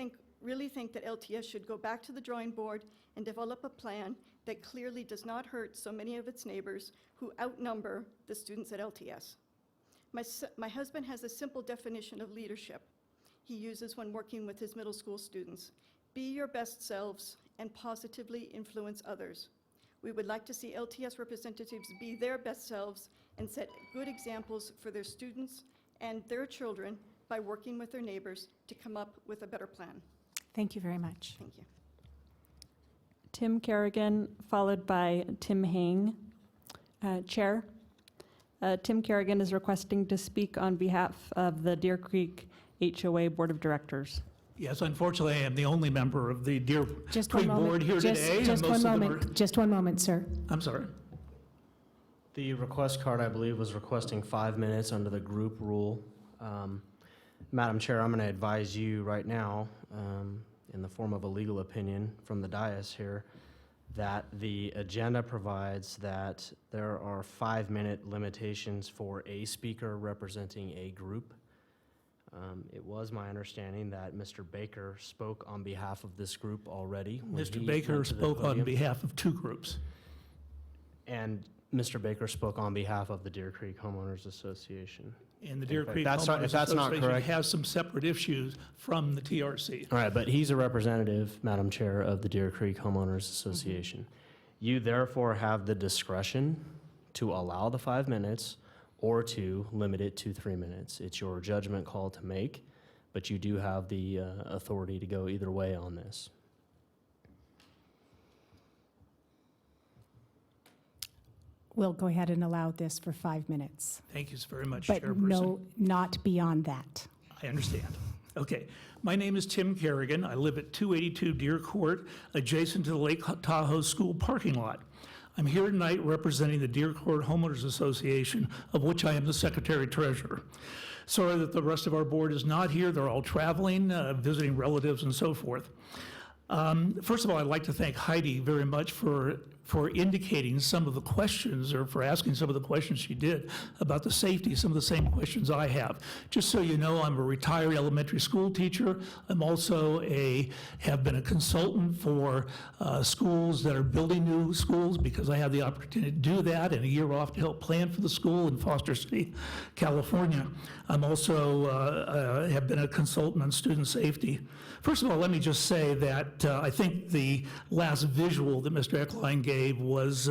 really think that LTS should go back to the drawing board and develop a plan that clearly does not hurt so many of its neighbors who outnumber the students at LTS. My husband has a simple definition of leadership he uses when working with his middle school students. Be your best selves and positively influence others. We would like to see LTS representatives be their best selves and set good examples for their students and their children by working with their neighbors to come up with a better plan. Thank you very much. Thank you. Tim Kerrigan, followed by Tim Hang. Chair, Tim Kerrigan is requesting to speak on behalf of the Deer Creek HOA Board of Directors. Yes, unfortunately, I am the only member of the Deer Creek Board here today. Just one moment, sir. I'm sorry. The request card, I believe, was requesting 5 minutes under the group rule. Madam Chair, I'm going to advise you right now, in the form of a legal opinion from the dais here, that the agenda provides that there are 5-minute limitations for a speaker representing a group. It was my understanding that Mr. Baker spoke on behalf of this group already. Mr. Baker spoke on behalf of 2 groups. And Mr. Baker spoke on behalf of the Deer Creek Homeowners Association. And the Deer Creek If Homeowners that's not Association correct. has some separate issues from the TRC. All right, but he's a representative, Madam Chair, of the Deer Creek Homeowners Association. You therefore have the discretion to allow the 5 minutes or to limit it to 3 minutes. It's your judgment call to make, but you do have the authority to go either way on this. we'll go ahead and allow this for 5 minutes. Thank you very much, But Chairperson. no, not beyond that. I understand. Okay. My name is Tim Kerrigan. I live at 282 Deer Court, adjacent to the Lake Tahoe School parking lot. I'm here tonight representing the Deer Court Homeowners Association, of which I am the Secretary-Treasurer. Sorry that the rest of our board is not here. They're all traveling, visiting relatives and so forth. First of all, I'd like to thank Heidi very much for indicating some of the questions, or for asking some of the questions she did about the safety, some of the same questions I have. Just so you know, I'm a retired elementary school teacher. I'm also have been a consultant for schools that are building new schools, because I have the opportunity to do that, and a year off to help plan for the school in Foster City, California. I'm also have been a consultant on student safety. First of all, let me just say that I think the last visual that Mr. Eckline gave was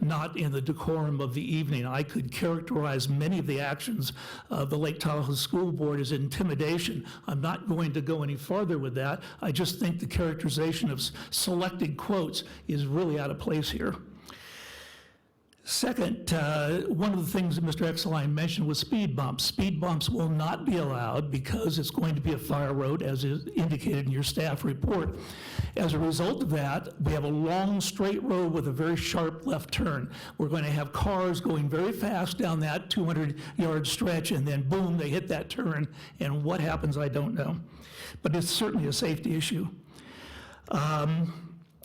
not in the decorum of the evening. I could characterize many of the actions of the Lake Tahoe School Board as intimidation. I'm not going to go any farther with that. I just think the characterization of selected quotes is really out of place here. Second, one of the things that Mr. Eckline mentioned was speed bumps. Speed bumps will not be allowed because it's going to be a fire road, as is indicated in your staff report. As a result of that, we have a long straight road with a very sharp left turn. We're going to have cars going very fast down that 200-yard stretch, and then boom, they hit that turn, and what happens, I don't know. But it's certainly a safety issue.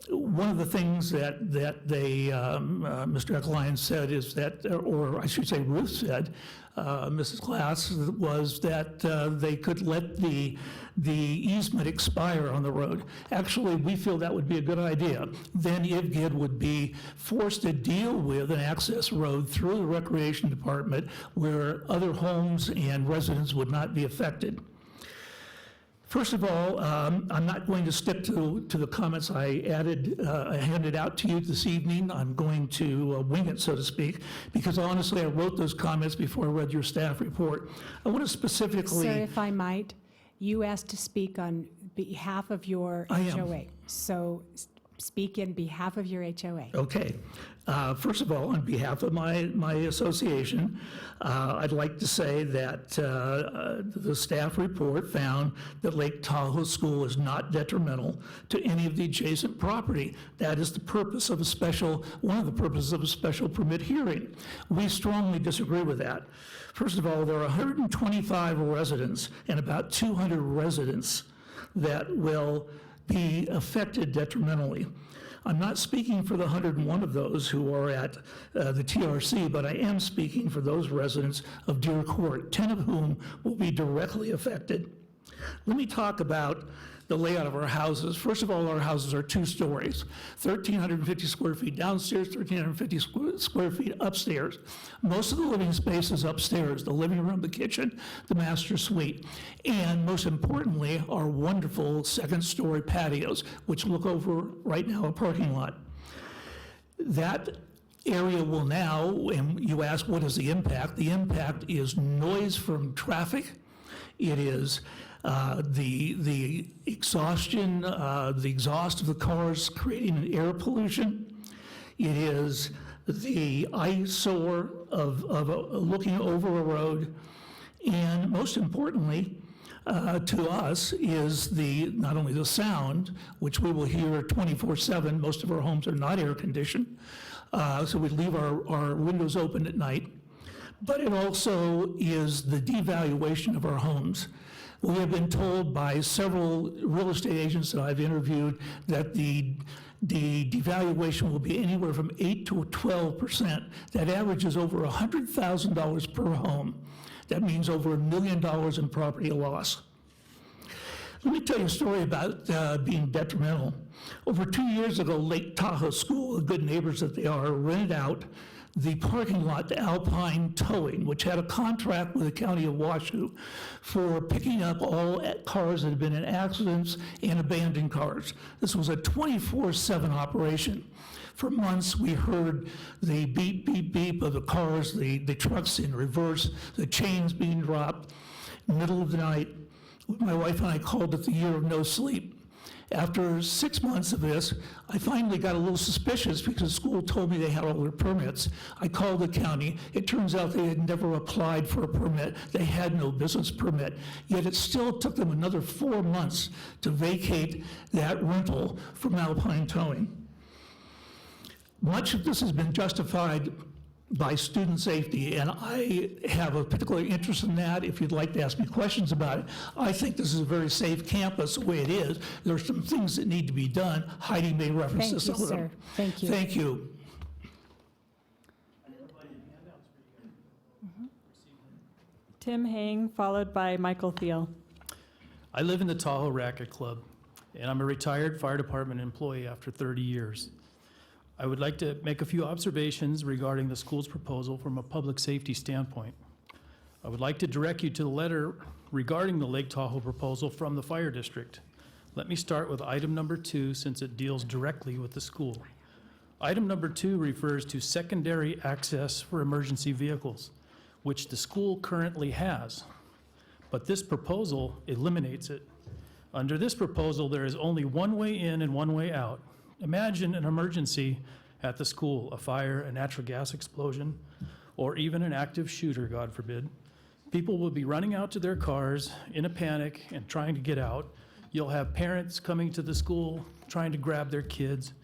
One of the things that Mr. Eckline said is that, or I should say Ruth said, Mrs. Glass, was that they could let the easement expire on the road. Actually, we feel that would be a good idea. Then IVGID would be forced to deal with an access road through the Recreation Department where other homes and residents would not be affected. First of all, I'm not going to stick to the comments I handed out to you this evening. I'm going to wing it, so to speak, because honestly, I wrote those comments before I read your staff report. I want to specifically... Sir, if I might, you asked to speak on behalf of your HOA. So speak in behalf of your HOA. Okay. First of all, on behalf of my association, I'd like to say that the staff report found that Lake Tahoe School is not detrimental to any of the adjacent property. That is the purpose of one of the purposes of a special permit hearing. We strongly disagree with that. First of all, there are 125 residents and about 200 residents that will be affected detrimentally. I'm not speaking for the 101 of those who are at the TRC, but I am speaking for those residents of Deer Court, 10 of whom will be directly affected. Let me talk about the layout of our houses. First of all, our houses are 2 stories, 1,350 square feet downstairs, 1,350 square feet upstairs. Most of the living space is upstairs, the living room, the kitchen, the master suite, and most importantly, our wonderful second-story patios, which look over right now a parking lot. That area will now, and you ask what is the impact? The impact is noise from traffic. It is the exhaustion, the exhaust of the cars creating an air pollution. It is the eyesore of looking over a road. And most importantly, to us is not only the sound, which we will hear 24/7. Most of our homes are not air conditioned, so we leave our windows open at night. But it also is the devaluation of our homes. We have been told by several real estate agents that I've interviewed that the devaluation will be anywhere from 8 to 12%. That averages over $100,000 per home. That means over $1 million in property loss. Let me tell you a story about being detrimental. Over 2 years ago, Lake Tahoe School, the good neighbors that they are, rented out the parking lot to Alpine Towing, which had a contract with the county of Washoe for picking up all cars that had been in accidents and abandoned cars. This was a 24/7 operation. For months, we heard the beep, beep, beep of the cars, the trucks in reverse, the chains being dropped. Middle of the night, my wife and I called it the year of no sleep. After 6 months of this, I finally got a little suspicious because the school told me they had all their permits. I called the county. It turns out they had never applied for a permit. They had no business permit. Yet it still took them another 4 months to vacate that rental from Alpine Towing. Much of this has been justified by student safety, and I have a particular interest in that. If you'd like to ask me questions about it, I think this is a very safe campus the way it is. There are some things that need to be done. Heidi may reference Thank to you, some of them. sir. Thank you. Thank you. Tim Hang, followed by Michael Thiel. I live in the Tahoe Racket Club, and I'm a retired fire department employee after 30 years. I would like to make a few observations regarding the school's proposal from a public safety standpoint. I would like to direct you to the letter regarding the Lake Tahoe proposal from the fire district. Let me start with item number 2, since it deals directly with the school. Item number 2 refers to secondary access for emergency vehicles, which the school currently has, but this proposal eliminates it. Under this proposal, there is only one way in and one way out. Imagine an emergency at the school, a fire, a natural gas explosion, or even an active shooter, God forbid. People will be running out to their cars in a panic and trying to get out. You'll have parents coming to the school trying to grab their kids.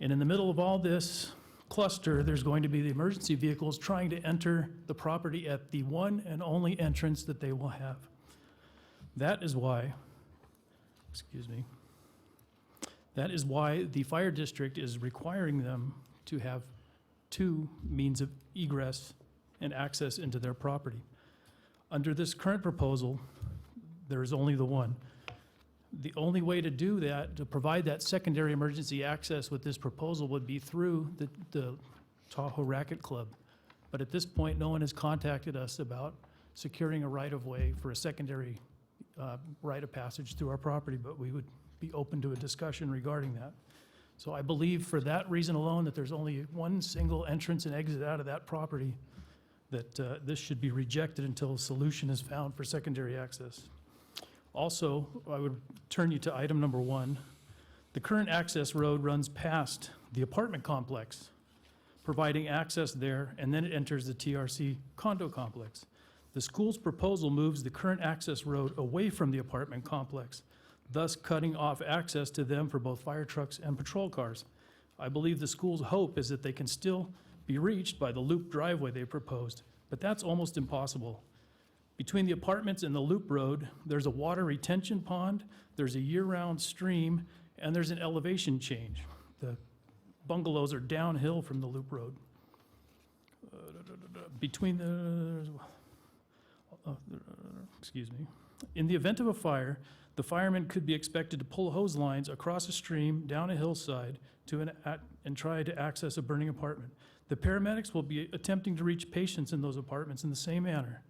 And in the middle of all this cluster, there's going to be the emergency vehicles trying to enter the property at the one and only entrance that they will have. That is why, that is why the fire district is requiring them to have 2 means of egress and access into their property. Under this current proposal, there is only the one. The only way to do that, to provide that secondary emergency access with this proposal, would be through the Tahoe Racket Club. But at this point, no one has contacted us about securing a right-of-way for a secondary rite of passage through our property, but we would be open to a discussion regarding that. So I believe for that reason alone, that there's only one single entrance and exit out of that property, that this should be rejected until a solution is found for secondary access. Also, I would turn you to item number 1. The current access road runs past the apartment complex, providing access there, and then it enters the TRC condo complex. The school's proposal moves the current access road away from the apartment complex, thus cutting off access to them for both fire trucks and patrol cars. I believe the school's hope is that they can still be reached by the loop driveway they proposed, but that's almost impossible. Between the apartments and the loop road, there's a water retention pond, there's a year-round stream, and there's an elevation change. The bungalows are downhill from the loop road. In the event of a fire, the firemen could be expected to pull hose lines across a stream, down a hillside, and try to access a burning apartment. The paramedics will be attempting to reach patients in those apartments in the same manner.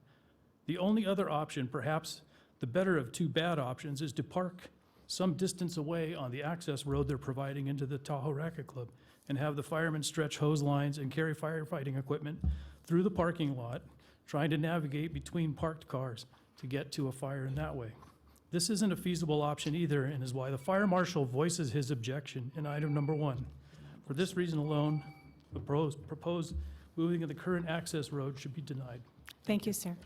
The only other option, perhaps the better of 2 bad options, is to park some distance away on the access road they're providing into the Tahoe Racket Club and have the firemen stretch hose lines and carry firefighting equipment through the parking lot, trying to navigate between parked cars to get to a fire in that way. This isn't a feasible option either, and is why the fire marshal voices his objection in item number 1. For this reason alone, the proposed moving of the current access road should be denied. Thank you, sir.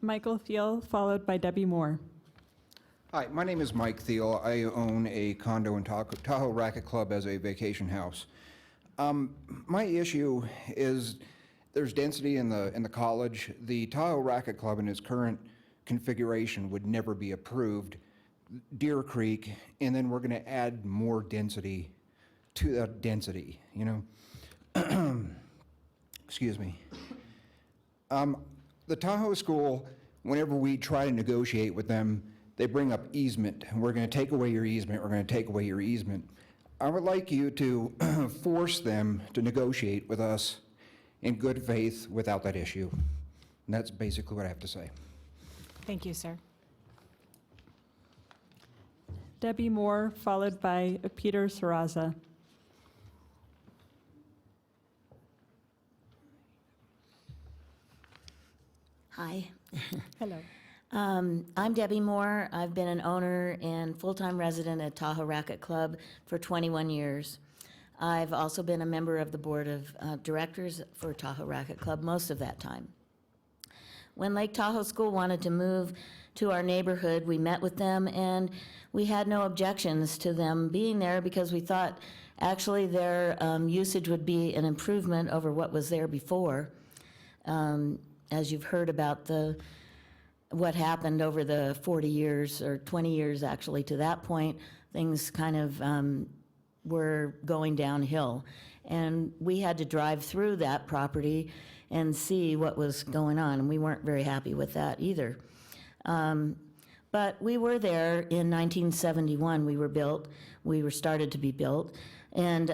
Michael Thiel, followed by Debbie Moore. Hi, my name is Mike Thiel. I own a condo in Tahoe Racket Club as a vacation house. My issue is there's density in the college. The Tahoe Racket Club in its current configuration would never be approved. Deer Creek, and then we're going to add more density to that density, you know? Excuse me. The Tahoe School, whenever we try to negotiate with them, they bring up easement. We're going to take away your easement. We're going to take away your easement. I would like you to force them to negotiate with us in good faith without that issue. And that's basically what I have to say. Thank you, sir. Debbie Moore, followed by Peter Saraza. Hi. Hello. I'm Debbie Moore. I've been an owner and full-time resident at Tahoe Racket Club for 21 years. I've also been a member of the board of directors for Tahoe Racket Club most of that time. When Lake Tahoe School wanted to move to our neighborhood, we met with them, and we had no objections to them being there because we thought actually their usage would be an improvement over what was there before. As you've heard about what happened over the 40 years, or 20 years actually to that point, things kind of were going downhill. And we had to drive through that property and see what was going on, and we weren't very happy with that either. But we were there in 1971. We were started to be built, and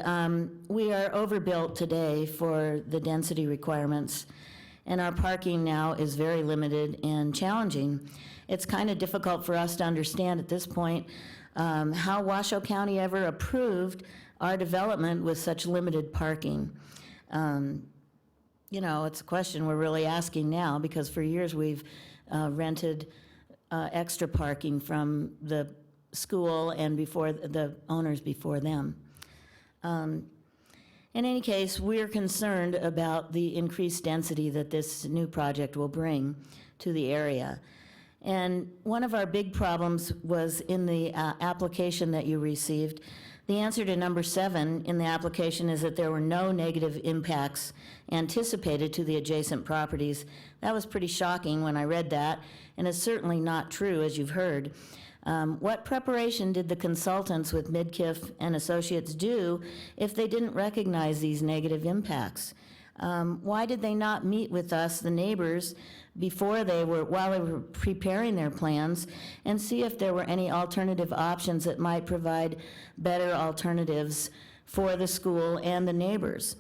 we are overbuilt today for the density requirements, and our parking now is very limited and challenging. It's kind of difficult for us to understand at this point how Washoe County ever approved our development with such limited parking. You know, it's a question we're really asking now, because for years we've rented extra parking from the school and before the owners before them. In any case, we're concerned about the increased density that this new project will bring to the area. And one of our big problems was in the application that you received. The answer to number 7 in the application is that there were no negative impacts anticipated to the adjacent properties. That was pretty shocking when I read that, and it's certainly not true, as you've heard. What preparation did the consultants with Midkiff and Associates do if they didn't recognize these negative impacts? Why did they not meet with us, the neighbors, while they were preparing their plans, and see if there were any alternative options that might provide better alternatives for the school and the neighbors?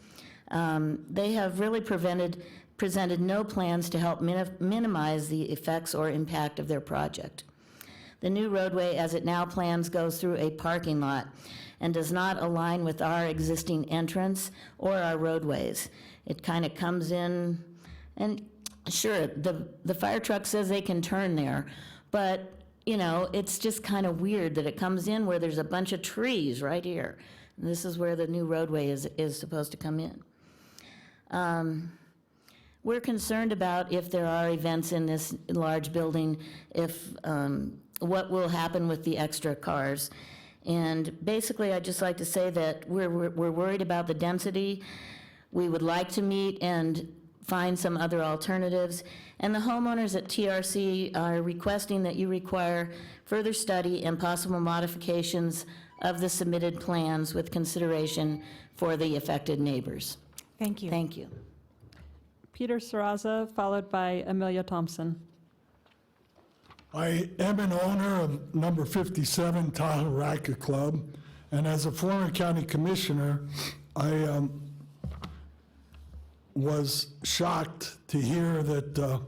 They have really presented no plans to help minimize the effects or impact of their project. The new roadway, as it now plans, goes through a parking lot and does not align with our existing entrance or our roadways. It kind of comes in, and sure, the fire truck says they can turn there, but, you know, it's just kind of weird that it comes in where there's a bunch of trees right here. And this is where the new roadway is supposed to come in. We're concerned about if there are events in this large building, what will happen with the extra cars. And basically, I'd just like to say that we're worried about the density. We would like to meet and find some other alternatives. And the homeowners at TRC are requesting that you require further study and possible modifications of the submitted plans with consideration for the affected neighbors. Thank you. Thank you. Peter Saraza, followed by Amelia Thompson. I am an owner of number 57 Tahoe Racket Club, and as a former county commissioner, I was shocked to hear that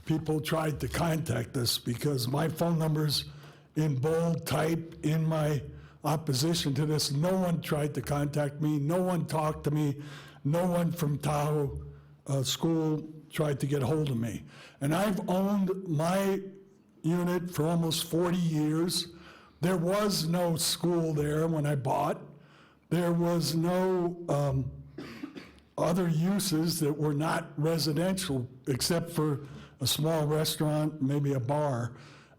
people tried to contact us, because my phone number's in bold type in my opposition to this. No one tried to contact me, no one talked to me, no one from Tahoe School tried to get hold of me. And I've owned my unit for almost 40 years. There was no school there when I bought. There was no other uses that were not residential, except for a small restaurant, maybe a bar.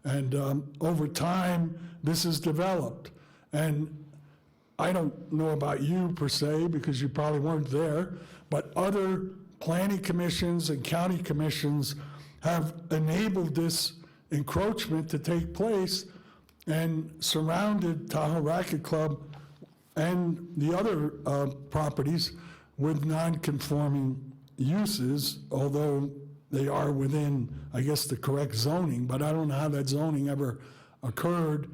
And over time, this has developed. And I don't know about you per se, because you probably weren't there, but other planning commissions and county commissions have enabled this encroachment to take place and surrounded Tahoe Racket Club and the other properties with non-conforming uses, although they are within, I guess, the correct zoning, but I don't know how that zoning ever occurred.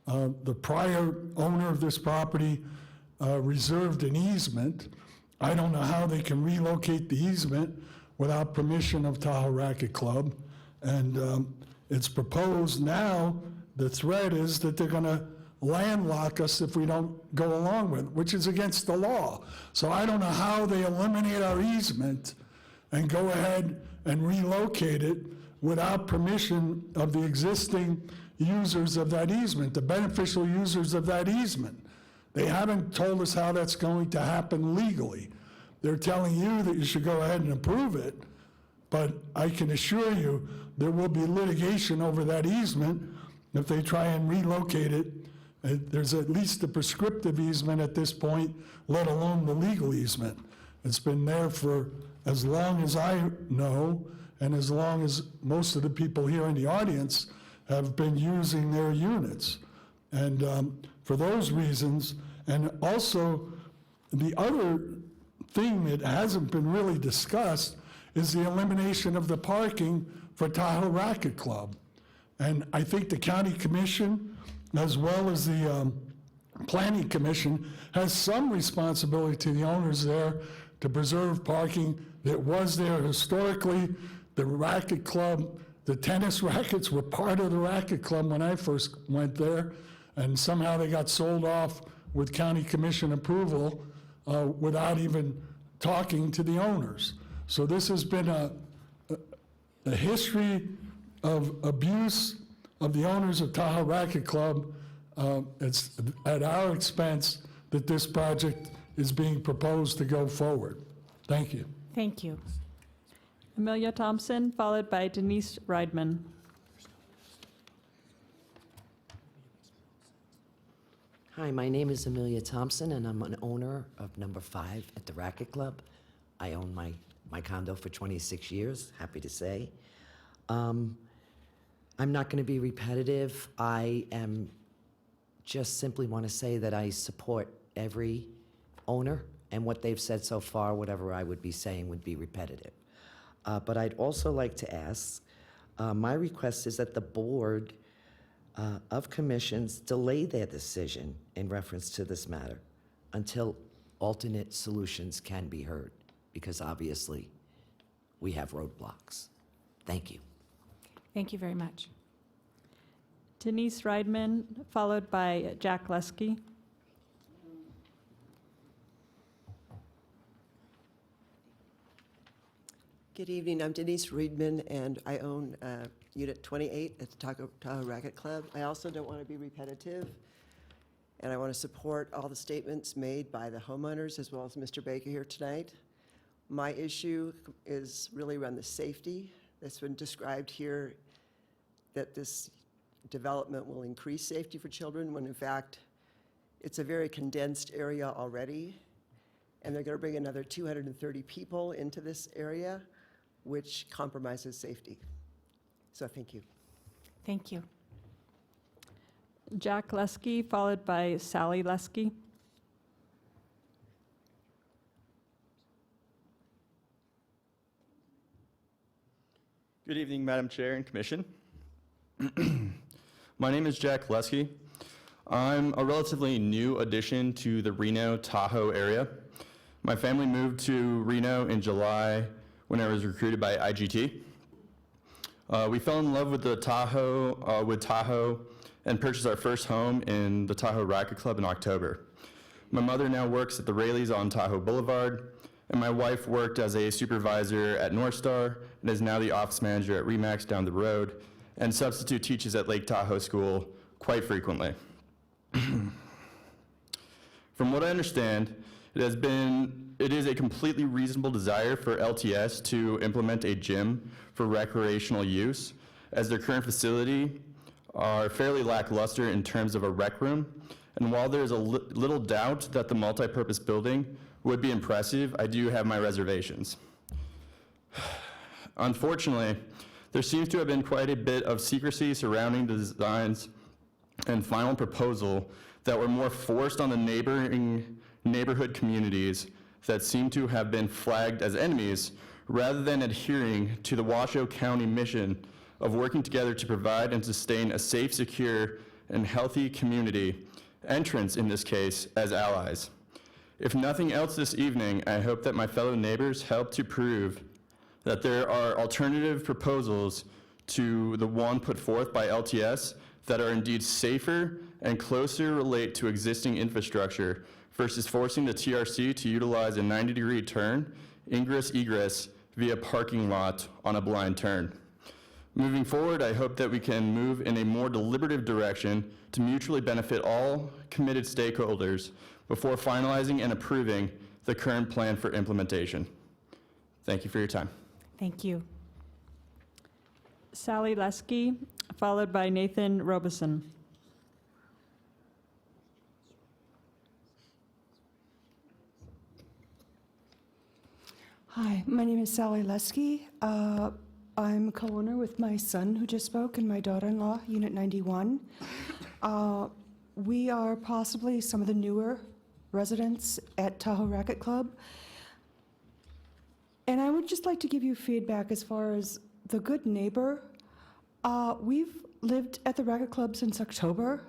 The prior owner of this property reserved an easement. I don't know how they can relocate the easement without permission of Tahoe Racket Club. And it's proposed now, the threat is that they're gonna landlock us if we don't go along with it, which is against the law. So I don't know how they eliminate our easement and go ahead and relocate it without permission of the existing users of that easement, the beneficial users of that easement. They haven't told us how that's going to happen legally. They're telling you that you should go ahead and approve it, but I can assure you there will be litigation over that easement if they try and relocate it. There's at least a prescriptive easement at this point, let alone the legal easement. It's been there for as long as I know, and as long as most of the people here in the audience have been using their units. And for those reasons, and also the other thing that hasn't been really discussed is the elimination of the parking for Tahoe Racket Club. And I think the county commission, as well as the planning commission, has some responsibility to the owners there to preserve parking that was there historically. The racket club, the tennis rackets were part of the racket club when I first went there, and somehow they got sold off with county commission approval without even talking to the owners. So this has been a history of abuse of the owners of Tahoe Racket Club. It's at our expense that this project is being proposed to go forward. Thank you. Thank you. Amelia Thompson, followed by Denise Riedman. Hi, my name is Amelia Thompson, and I'm an owner of number 5 at the Racket Club. I own my condo for 26 years, happy to say. I'm not going to be repetitive. I am just simply want to say that I support every owner, and what they've said so far, whatever I would be saying would be repetitive. But I'd also like to ask, my request is that the Board of Commissions delay their decision in reference to this matter until alternate solutions can be heard, because obviously we have roadblocks. Thank you. Thank you very much. Denise Riedman, followed by Jack Lesky. Good evening, I'm Denise Riedman, and I own Unit 28 at the Tahoe Racket Club. I also don't want to be repetitive, and I want to support all the statements made by the homeowners as well as Mr. Baker here tonight. My issue is really around the safety that's been described here, that this development will increase safety for children, when in fact it's a very condensed area already, and they're going to bring another 230 people into this area, which compromises safety. So thank you. Thank you. Jack Lesky, followed by Sally Lesky. Good evening, Madam Chair and Commission. My name is Jack Lesky. I'm a relatively new addition to the Reno, Tahoe area. My family moved to Reno in July when I was recruited by IGT. We fell in love with Tahoe and purchased our first home in the Tahoe Racket Club in October. My mother now works at the Rayleighs on Tahoe Boulevard, and my wife worked as a supervisor at North Star and is now the office manager at RE/MAX down the road, and substitute teaches at Lake Tahoe School quite frequently. From what I understand, it is a completely reasonable desire for LTS to implement a gym for recreational use, as their current facility are fairly lackluster in terms of a rec room. And while there is a little doubt that the multi-purpose building would be impressive, I do have my reservations. Unfortunately, there seems to have been quite a bit of secrecy surrounding the designs and final proposal that were more forced on the neighborhood communities that seem to have been flagged as enemies, rather than adhering to the Washoe County mission of working together to provide and sustain a safe, secure, and healthy community, entrants in this case as allies. If nothing else this evening, I hope that my fellow neighbors help to prove that there are alternative proposals to the one put forth by LTS that are indeed safer and closer relate to existing infrastructure versus forcing the TRC to utilize a 90-degree turn, ingress-egress via parking lot on a blind turn. Moving forward, I hope that we can move in a more deliberative direction to mutually benefit all committed stakeholders before finalizing and approving the current plan for implementation. Thank you for your time. Thank you. Sally Leske, followed by Nathan Robeson. Hi, my name is Sally Leske. I'm a co-owner with my son who just spoke and my daughter-in-law, Unit 91. We are possibly some of the newer residents at Tahoe Racket Club. And I would just like to give you feedback as far as the good neighbor. We've lived at the Racket Club since October,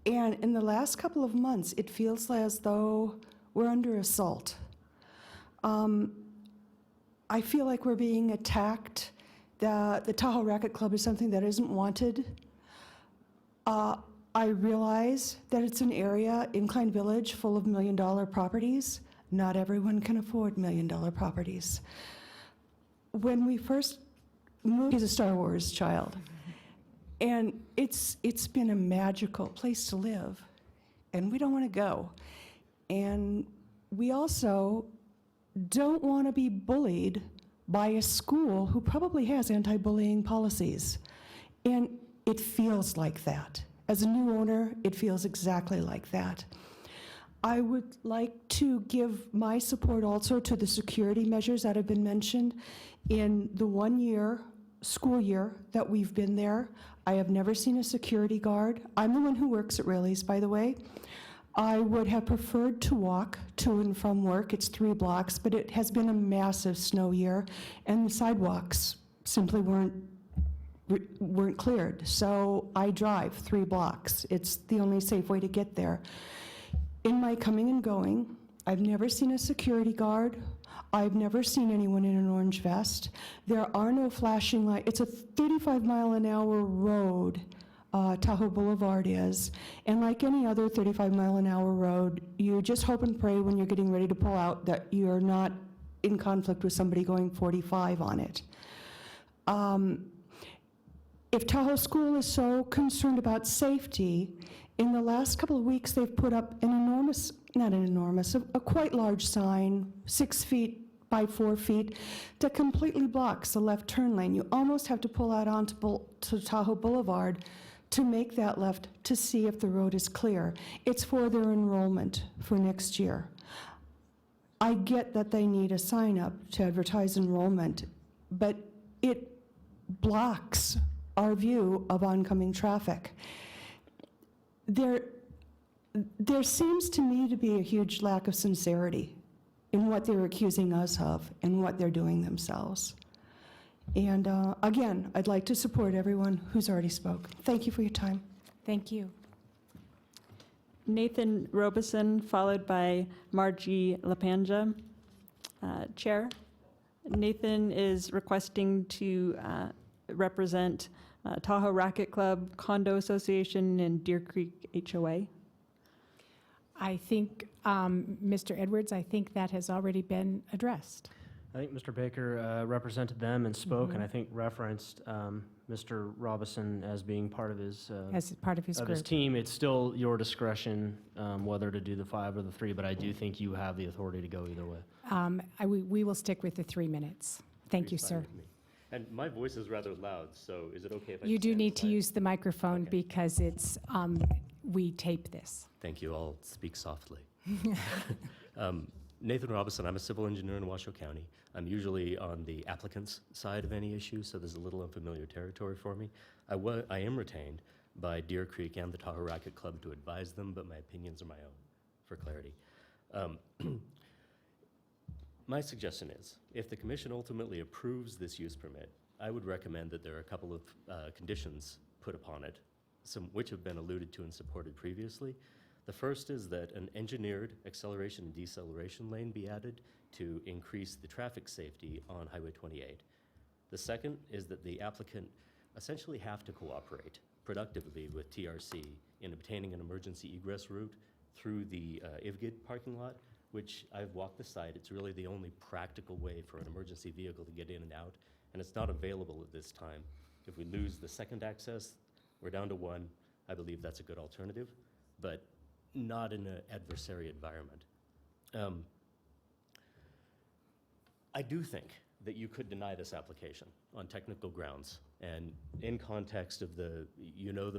and in the last couple of months, it feels as though we're under assault. I feel like we're being attacked. The Tahoe Racket Club is something that isn't wanted. I realize that it's an area, Incline Village, full of million-dollar properties. Not everyone can afford million-dollar properties. When we first moved, he's a Star Wars child. And it's been a magical place to live, and we don't want to go. And we also don't want to be bullied by a school who probably has anti-bullying policies. And it feels like that. As a new owner, it feels exactly like that. I would like to give my support also to the security measures that have been mentioned. In the 1 year, school year that we've been there, I have never seen a security guard. I'm the one who works at Rayleigh's, by the way. I would have preferred to walk to and from work. It's 3 blocks, but it has been a massive snow year, and the sidewalks simply weren't cleared. So I drive 3 blocks. It's the only safe way to get there. In my coming and going, I've never seen a security guard. I've never seen anyone in an orange vest. There are no flashing lights. It's a 35-mile-an-hour road. Tahoe Boulevard is. And like any other 35-mile-an-hour road, you just hope and pray when you're getting ready to pull out that you're not in conflict with somebody going 45 on it. If Tahoe School is so concerned about safety, in the last couple of weeks they've put up a quite large sign, 6 feet by 4 feet, that completely blocks the left turn lane. You almost have to pull out onto Tahoe Boulevard to make that left to see if the road is clear. It's for their enrollment for next year. I get that they need a sign up to advertise enrollment, but it blocks our view of oncoming traffic. There seems to me to be a huge lack of sincerity in what they're accusing us of and what they're doing themselves. And again, I'd like to support everyone who's already spoke. Thank you for your time. Thank you. Nathan Robeson, followed by Margie LaPanja. Chair, Nathan is requesting to represent Tahoe Racket Club, Condo Association, and Deer Creek HOA. I think, Mr. Edwards, I think that has already been addressed. I think Mr. Baker represented them and spoke, and I think referenced Mr. Robison as being part of his As part of his group. team. It's still your discretion whether to do the 5 or the 3, but I do think you have the authority to go either way. We will stick with the 3 minutes. Thank you, sir. And my voice is rather loud, so is it okay if I You just do stand need to aside? use the microphone because it's, we tape this. Thank you. I'll speak softly. Nathan Robison, I'm a civil engineer in Washoe County. I'm usually on the applicant's side of any issue, so there's a little unfamiliar territory for me. I am retained by Deer Creek and the Tahoe Racket Club to advise them, but my opinions are my own, for clarity. My suggestion is, if the commission ultimately approves this use permit, I would recommend that there are a couple of conditions put upon it, some which have been alluded to and supported previously. The first is that an engineered acceleration and deceleration lane be added to increase the traffic safety on Highway 28. The second is that the applicant essentially have to cooperate productively with TRC in obtaining an emergency egress route through the IVGID parking lot, which I've walked the site. It's really the only practical way for an emergency vehicle to get in and out, and it's not available at this time If we lose the second access, we're down to one. I believe that's a good alternative, but not in an adversary environment. I do think that you could deny this application on technical grounds. And in context of the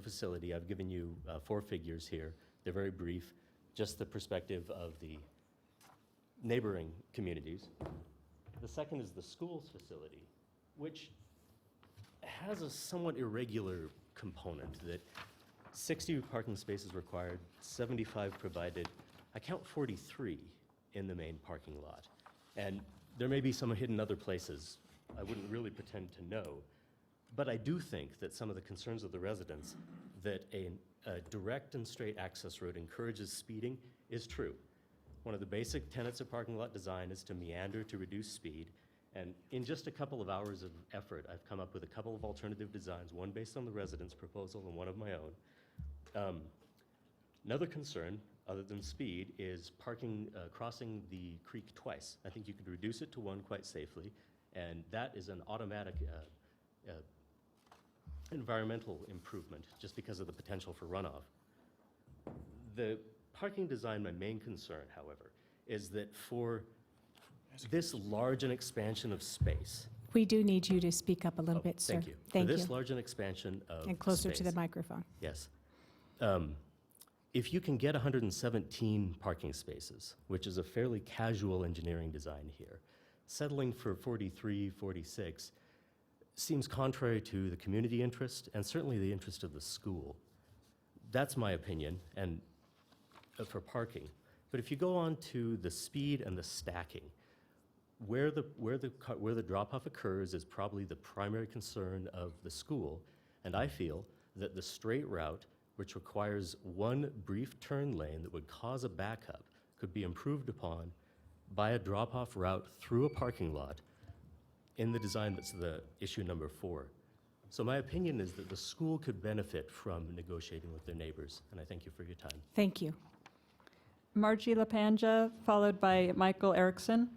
facility, I've given you 4 figures here. They're very brief, just the perspective of the neighboring communities. The second is the school's facility, which has a somewhat irregular component that 60 parking spaces required, 75 provided. I count 43 in the main parking lot. And there may be some hidden other places. I wouldn't really pretend to know. But I do think that some of the concerns of the residents that a direct and straight access road encourages speeding is true. One of the basic tenets of parking lot design is to meander to reduce speed. And in just a couple of hours of effort, I've come up with a couple of alternative designs, one based on the residents' proposal and one of my own. Another concern, other than speed, is parking, crossing the creek twice. I think you could reduce it to one quite safely, and that is an automatic environmental improvement just because of the potential for runoff. The parking design, my main concern, however, is that for this large an expansion of space. We do need you to speak up a little bit, sir. Thank you. Thank For this you. large an expansion of And closer to the space, microphone. yes. If you can get 117 parking spaces, which is a fairly casual engineering design here, settling for 43, 46 seems contrary to the community interest and certainly the interest of the school. That's my opinion and for parking. But if you go on to the speed and the stacking, where the drop-off occurs is probably the primary concern of the school, and I feel that the straight route, which requires one brief turn lane that would cause a backup, could be improved upon by a drop-off route through a parking lot in the design that's the issue number 4. So my opinion is that the school could benefit from negotiating with their neighbors, and I thank you for your time. Thank you. Margie LaPanja, followed by Michael Erickson.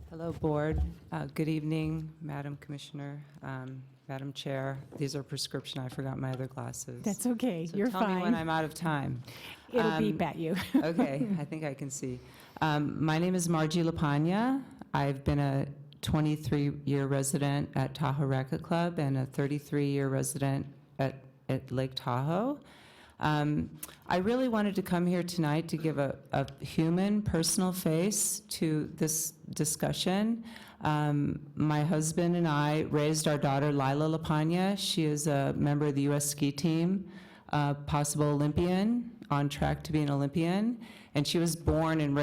Hello, Board. Good evening, Madam Commissioner, Madam Chair. These are prescription. I forgot my other glasses. That's okay. So You're tell fine. me when I'm out of time. It'll beep at you. Okay, I think I can see. My name is Margie LaPanja. I've been a 23-year resident at Tahoe Racquet Club and a 33-year resident at Lake Tahoe. I really wanted to come here tonight to give a human, personal face to this discussion. My husband and I raised our daughter, Lila LaPanja. She is a member of the U.S. ski team, possible Olympian, on track to be an Olympian. And she was born in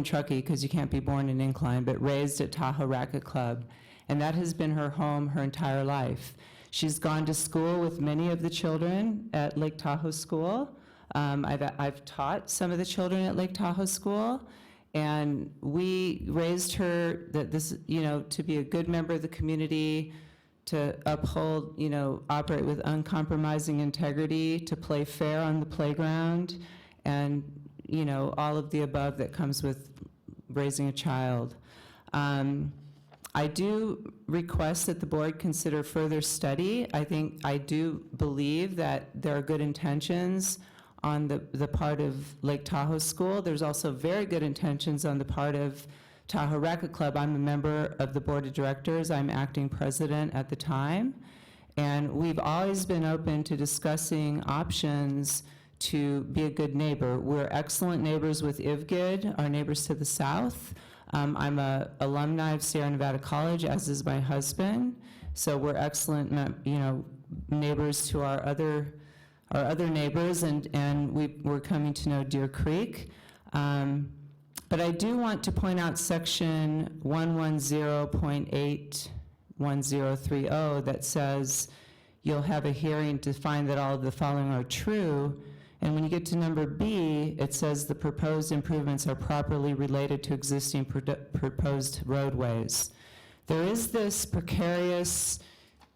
Truckee, because you can't be born in Incline, but raised at Tahoe Racquet Club. And that has been her home her entire life. She's gone to school with many of the children at Lake Tahoe School. I've taught some of the children at Lake Tahoe School, and we raised her to be a good member of the community, to uphold, operate with uncompromising integrity, to play fair on the playground, and all of the above that comes with raising a child. I do request that the board consider further study. I do believe that there are good intentions on the part of Lake Tahoe School. There's also very good intentions on the part of Tahoe Racquet Club. I'm a member of the board of directors. I'm acting president at the time. And we've always been open to discussing options to be a good neighbor. We're excellent neighbors with IVGID, our neighbors to the south. I'm an alumni of Sierra Nevada College, as is my husband. So we're excellent, neighbors to our other neighbors, and we're coming to know Deer Creek. But I do want to point out section 110.81030 that says you'll have a hearing to find that all of the following are true. And when you get to number B, it says the proposed improvements are properly related to existing proposed roadways. There is this precarious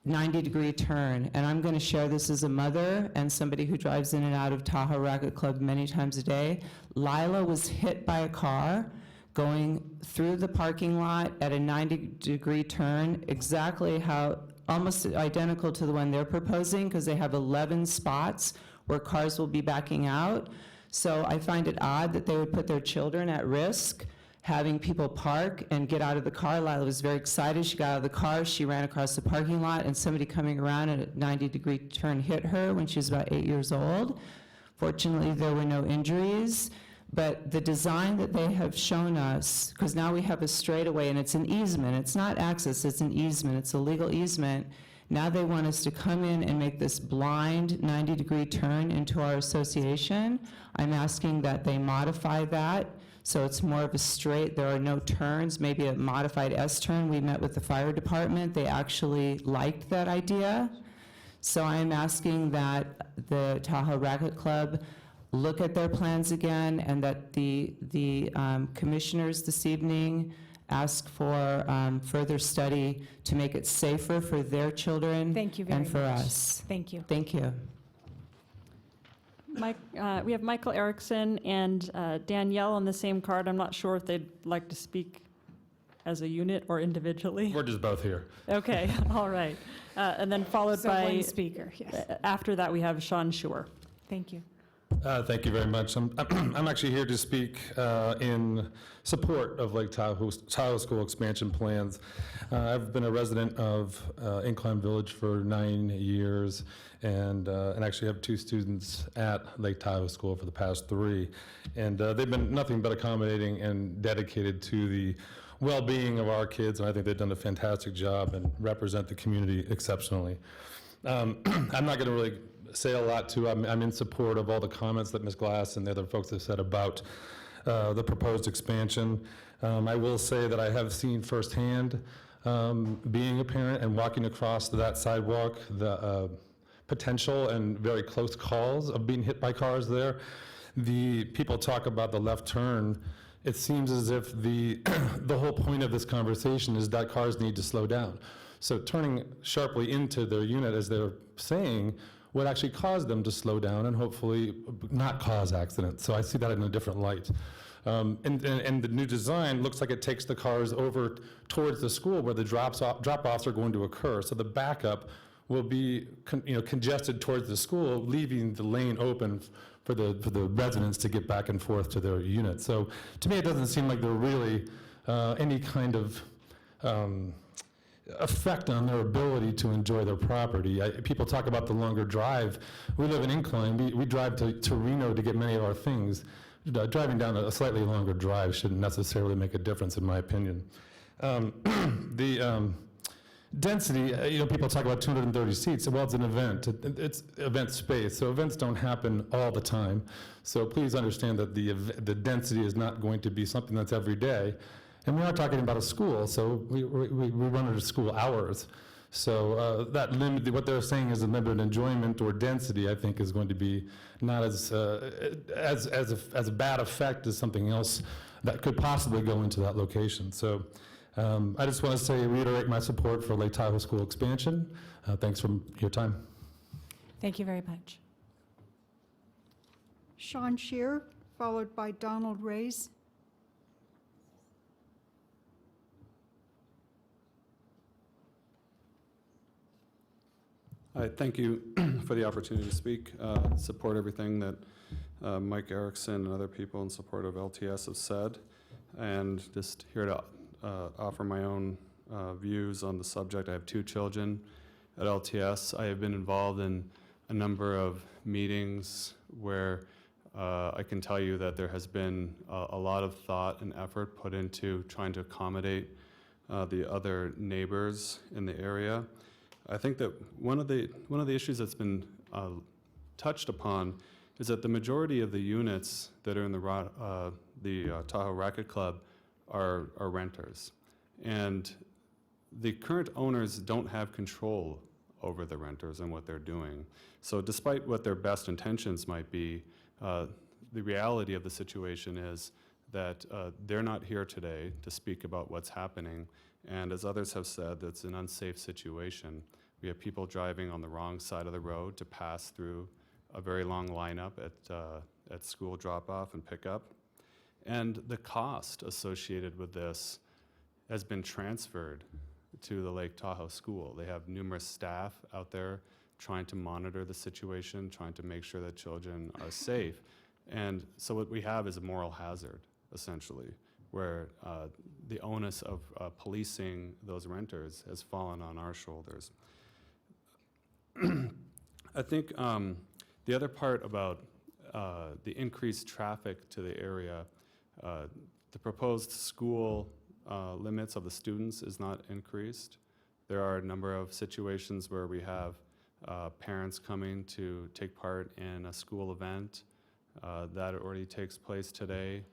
90-degree turn, and I'm going to share this as a mother and somebody who drives in and out of Tahoe Racquet Club many times a day. Lila was hit by a car going through the parking lot at a 90-degree turn, exactly how, almost identical to the one they're proposing, because they have 11 spots where cars will be backing out. So I find it odd that they would put their children at risk, having people park and get out of the car. Lila was very excited. She got out of the car, she ran across the parking lot, and somebody coming around at a 90-degree turn hit her when she was about 8 years old. Fortunately, there were no injuries. But the design that they have shown us, because now we have a straightaway, and it's an easement, it's not access, it's an easement, it's a legal easement. Now they want us to come in and make this blind 90-degree turn into our association. I'm asking that they modify that so it's more of a straight, there are no turns, maybe a modified S-turn. We met with the fire department, they actually liked that idea. So I'm asking that the Tahoe Racquet Club look at their plans again, and that the commissioners this evening ask for further study to make it safer for their children Thank you very and for much. us. Thank you. Thank you. We have Michael Erickson and Danielle on the same card. I'm not sure if they'd like to speak as a unit or individually. We're just both here. Okay, all right. And then followed So by... one speaker, yes. After that, we have Sean Schuer. Thank you. Thank you very much. I'm actually here to speak in support of Lake Tahoe School expansion plans. I've been a resident of Incline Village for 9 years, and actually have 2 students at Lake Tahoe School for the past 3. And they've been nothing but accommodating and dedicated to the well-being of our kids, and I think they've done a fantastic job and represent the community exceptionally. I'm not going to really say a lot to. I'm in support of all the comments that Ms. Glass and the other folks have said about the proposed expansion. I will say that I have seen firsthand, being a parent and walking across that sidewalk, the potential and very close calls of being hit by cars there. The people talk about the left turn. It seems as if the whole point of this conversation is that cars need to slow down. So turning sharply into their unit, as they're saying, would actually cause them to slow down and hopefully not cause accidents. So I see that in a different light. And the new design looks like it takes the cars over towards the school where the drop-offs are going to occur. So the backup will be congested towards the school, leaving the lane open for the residents to get back and forth to their unit. So to me, it doesn't seem like there really any kind of effect on their ability to enjoy their property. People talk about the longer drive. We live in Incline. We drive to Reno to get many of our things. Driving down a slightly longer drive shouldn't necessarily make a difference, in my opinion. The density, people talk about 230 seats. Well, it's an event. It's event space, so events don't happen all the time. So please understand that the density is not going to be something that's every day. And we are talking about a school, so we run it at school hours. So that limit, what they're saying is a limited enjoyment or density, I think, is going to be not as a bad effect as something else that could possibly go into that location. So I just want to reiterate my support for Lake Tahoe School expansion. Thanks for your time. Thank you very much. Sean Shear, followed by Donald Reyes. Hi, thank you for the opportunity to speak. Support everything that Mike Erickson and other people in support of LTS have said, and just here to offer my own views on the subject. I have 2 children at LTS. I have been involved in a number of meetings where I can tell you that there has been a lot of thought and effort put into trying to accommodate the other neighbors in the area. I think that one of the issues that's been touched upon is that the majority of the units that are in the Tahoe Racquet Club are renters, and the current owners don't have control over the renters and what they're doing. So despite what their best intentions might be, the reality of the situation is that they're not here today to speak about what's happening. And as others have said, it's an unsafe situation. We have people driving on the wrong side of the road to pass through a very long lineup at school drop-off and pickup. And the cost associated with this has been transferred to the Lake Tahoe School. They have numerous staff out there trying to monitor the situation, trying to make sure that children are safe. And so what we have is a moral hazard, essentially, where the onus of policing those renters has fallen on our shoulders. I think the other part about the increased traffic to the area, the proposed school limits of the students is not increased. There are a number of situations where we have parents coming to take part in a school event. That already takes place today.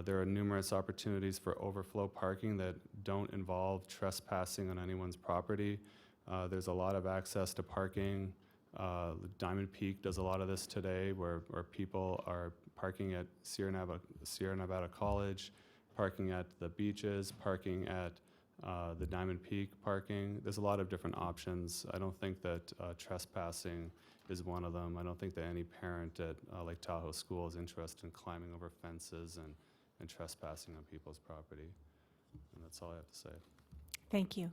There are numerous opportunities for overflow parking that don't involve trespassing on anyone's property. There's a lot of access to parking. Diamond Peak does a lot of this today where people are parking at Sierra Nevada College, parking at the beaches, parking at the Diamond Peak parking. There's a lot of different options. I don't think that trespassing is one of them. I don't think that any parent at Lake Tahoe School is interested in climbing over fences and trespassing on people's property. And that's all I have to say. Thank you.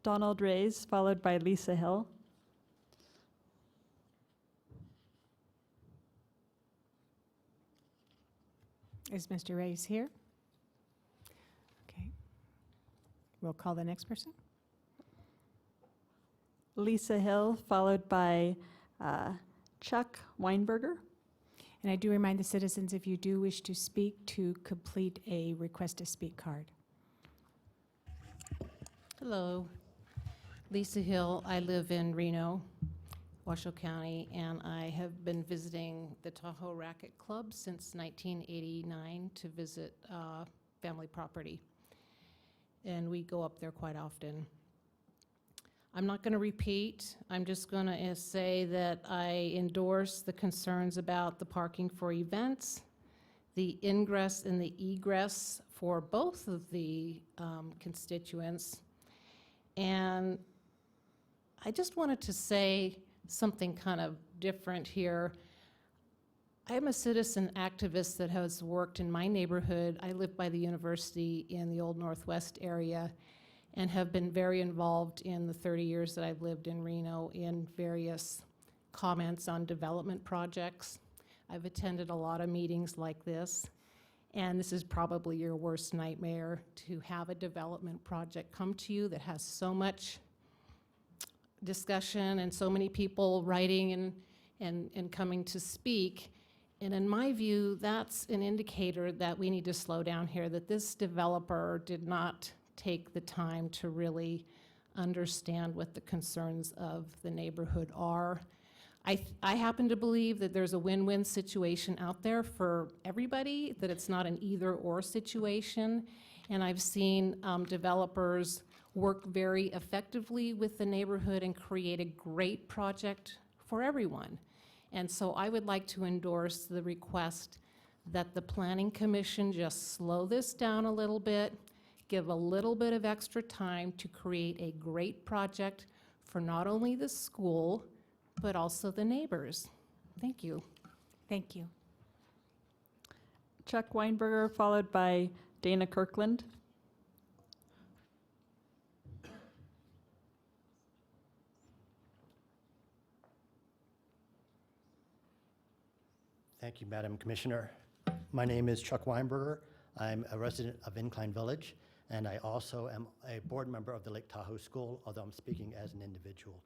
Donald Reyes, followed by Lisa Hill. Is Mr. Reyes here? Okay. We'll call the next person. Lisa Hill, followed by Chuck Weinberger. And I do remind the citizens, if you do wish to speak, to complete a request to speak card. Hello, Lisa Hill. I live in Reno, Washoe County, and I have been visiting the Tahoe Racquet Club since 1989 to visit family property. And we go up there quite often. I'm not going to repeat. I'm just going to say that I endorse the concerns about the parking for events, the ingress and the egress for both of the constituents. And I just wanted to say something kind of different here. I am a citizen activist that has worked in my neighborhood. I live by the university in the Old Northwest area and have been very involved in the 30 years that I've lived in Reno in various comments on development projects. I've attended a lot of meetings like this, and this is probably your worst nightmare, to have a development project come to you that has so much discussion and so many people writing and coming to speak. And in my view, that's an indicator that we need to slow down here, that this developer did not take the time to really understand what the concerns of the neighborhood are. I happen to believe that there's a win-win situation out there for everybody, that it's not an either-or situation. And I've seen developers work very effectively with the neighborhood and create a great project for everyone. And so I would like to endorse the request that the Planning Commission just slow this down a little bit, give a little bit of extra time to create a great project for not only the school, but also the neighbors. Thank you. Thank you. Chuck Weinberger, followed by Dana Kirkland. Thank you, Madam Commissioner. My name is Chuck Weinberger. I'm a resident of Incline Village, and I also am a board member of the Lake Tahoe School, although I'm speaking as an individual.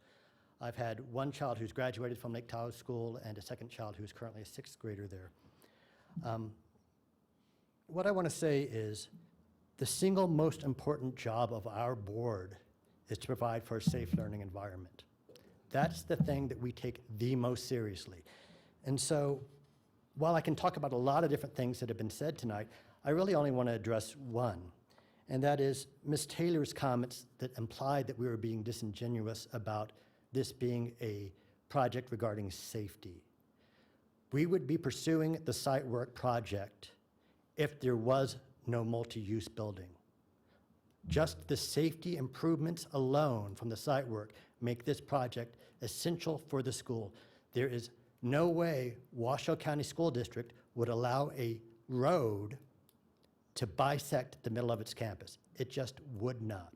I've had one child who's graduated from Lake Tahoe School and a second child who's currently a sixth grader there. What I want to say is the single most important job of our board is to provide for a safe learning environment. That's the thing that we take the most seriously. And so while I can talk about a lot of different things that have been said tonight, I really only want to address one, and that is Ms. Taylor's comments that implied that we were being disingenuous about this being a project regarding safety. We would be pursuing the site work project if there was no multi-use building. Just the safety improvements alone from the site work make this project essential for the school. There is No way Washoe County School District would allow a road to bisect the middle of its campus. It just would not.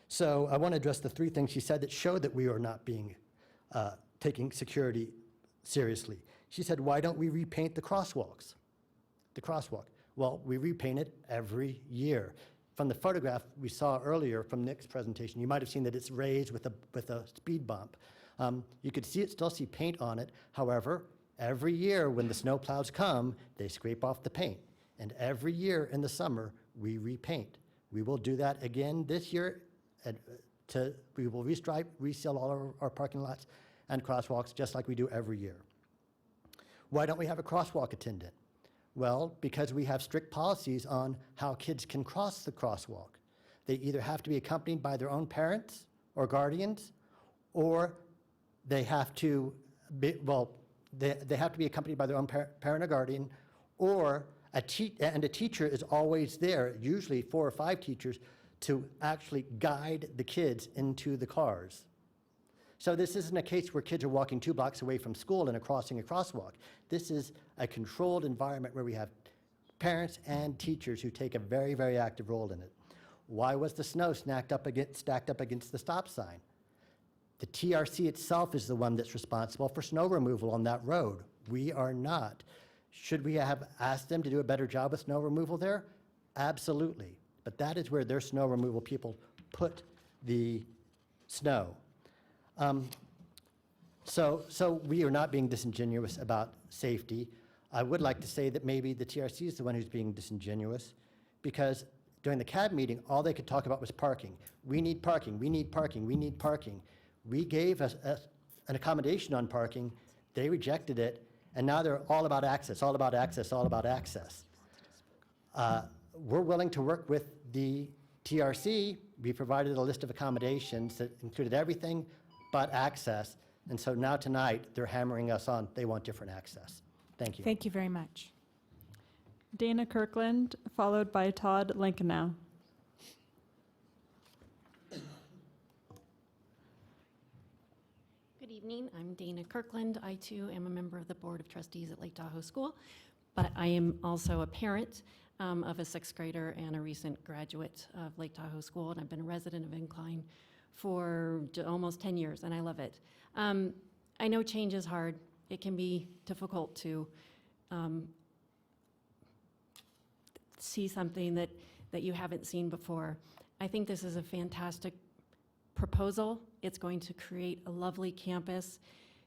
So I want to address the three things she said that show that we are not being, taking security seriously. She said, why don't we repaint the crosswalks? The crosswalk. Well, we repaint it every year. From the photograph we saw earlier from Nick's presentation, you might have seen that it's raised with a speed bump. You could still see paint on it. However, every year when the snow plows come, they scrape off the paint. And every year in the summer, we repaint. We will do that again this year. We will restripe, reseal all our parking lots and crosswalks just like we do every year. Why don't we have a crosswalk attendant? Well, because we have strict policies on how kids can cross the crosswalk. They either have to be accompanied by their own parents or guardians, or they have to be, they have to be accompanied by their own parent or guardian, or a teacher is always there, usually 4 or 5 teachers, to actually guide the kids into the cars. So this isn't a case where kids are walking 2 blocks away from school and are crossing a crosswalk. This is a controlled environment where we have parents and teachers who take a very, very active role in it. Why was the snow stacked up against the stop sign? The TRC itself is the one that's responsible for snow removal on that road. We are not. Should we have asked them to do a better job with snow removal there? Absolutely. But that is where their snow removal people put the snow. So we are not being disingenuous about safety. I would like to say that maybe the TRC is the one who's being disingenuous, because during the CAB meeting, all they could talk about was parking. We need parking, we need parking, we need parking. We gave us an accommodation on parking, they rejected it, and now they're all about access, all about access, all about access. We're willing to work with the TRC. We provided a list of accommodations that included everything but access. And so now tonight, they're hammering us on, they want different access. Thank you. Thank you very much. Dana Kirkland, followed by Todd Lankenau. Good evening. I'm Dana Kirkland. I too am a member of the Board of Trustees at Lake Tahoe School, but I am also a parent of a 6th grader and a recent graduate of Lake Tahoe School, and I've been a resident of Incline for almost 10 years, and I love it. I know change is hard. It can be difficult to see something that you haven't seen before. I think this is a fantastic proposal. It's going to create a lovely campus.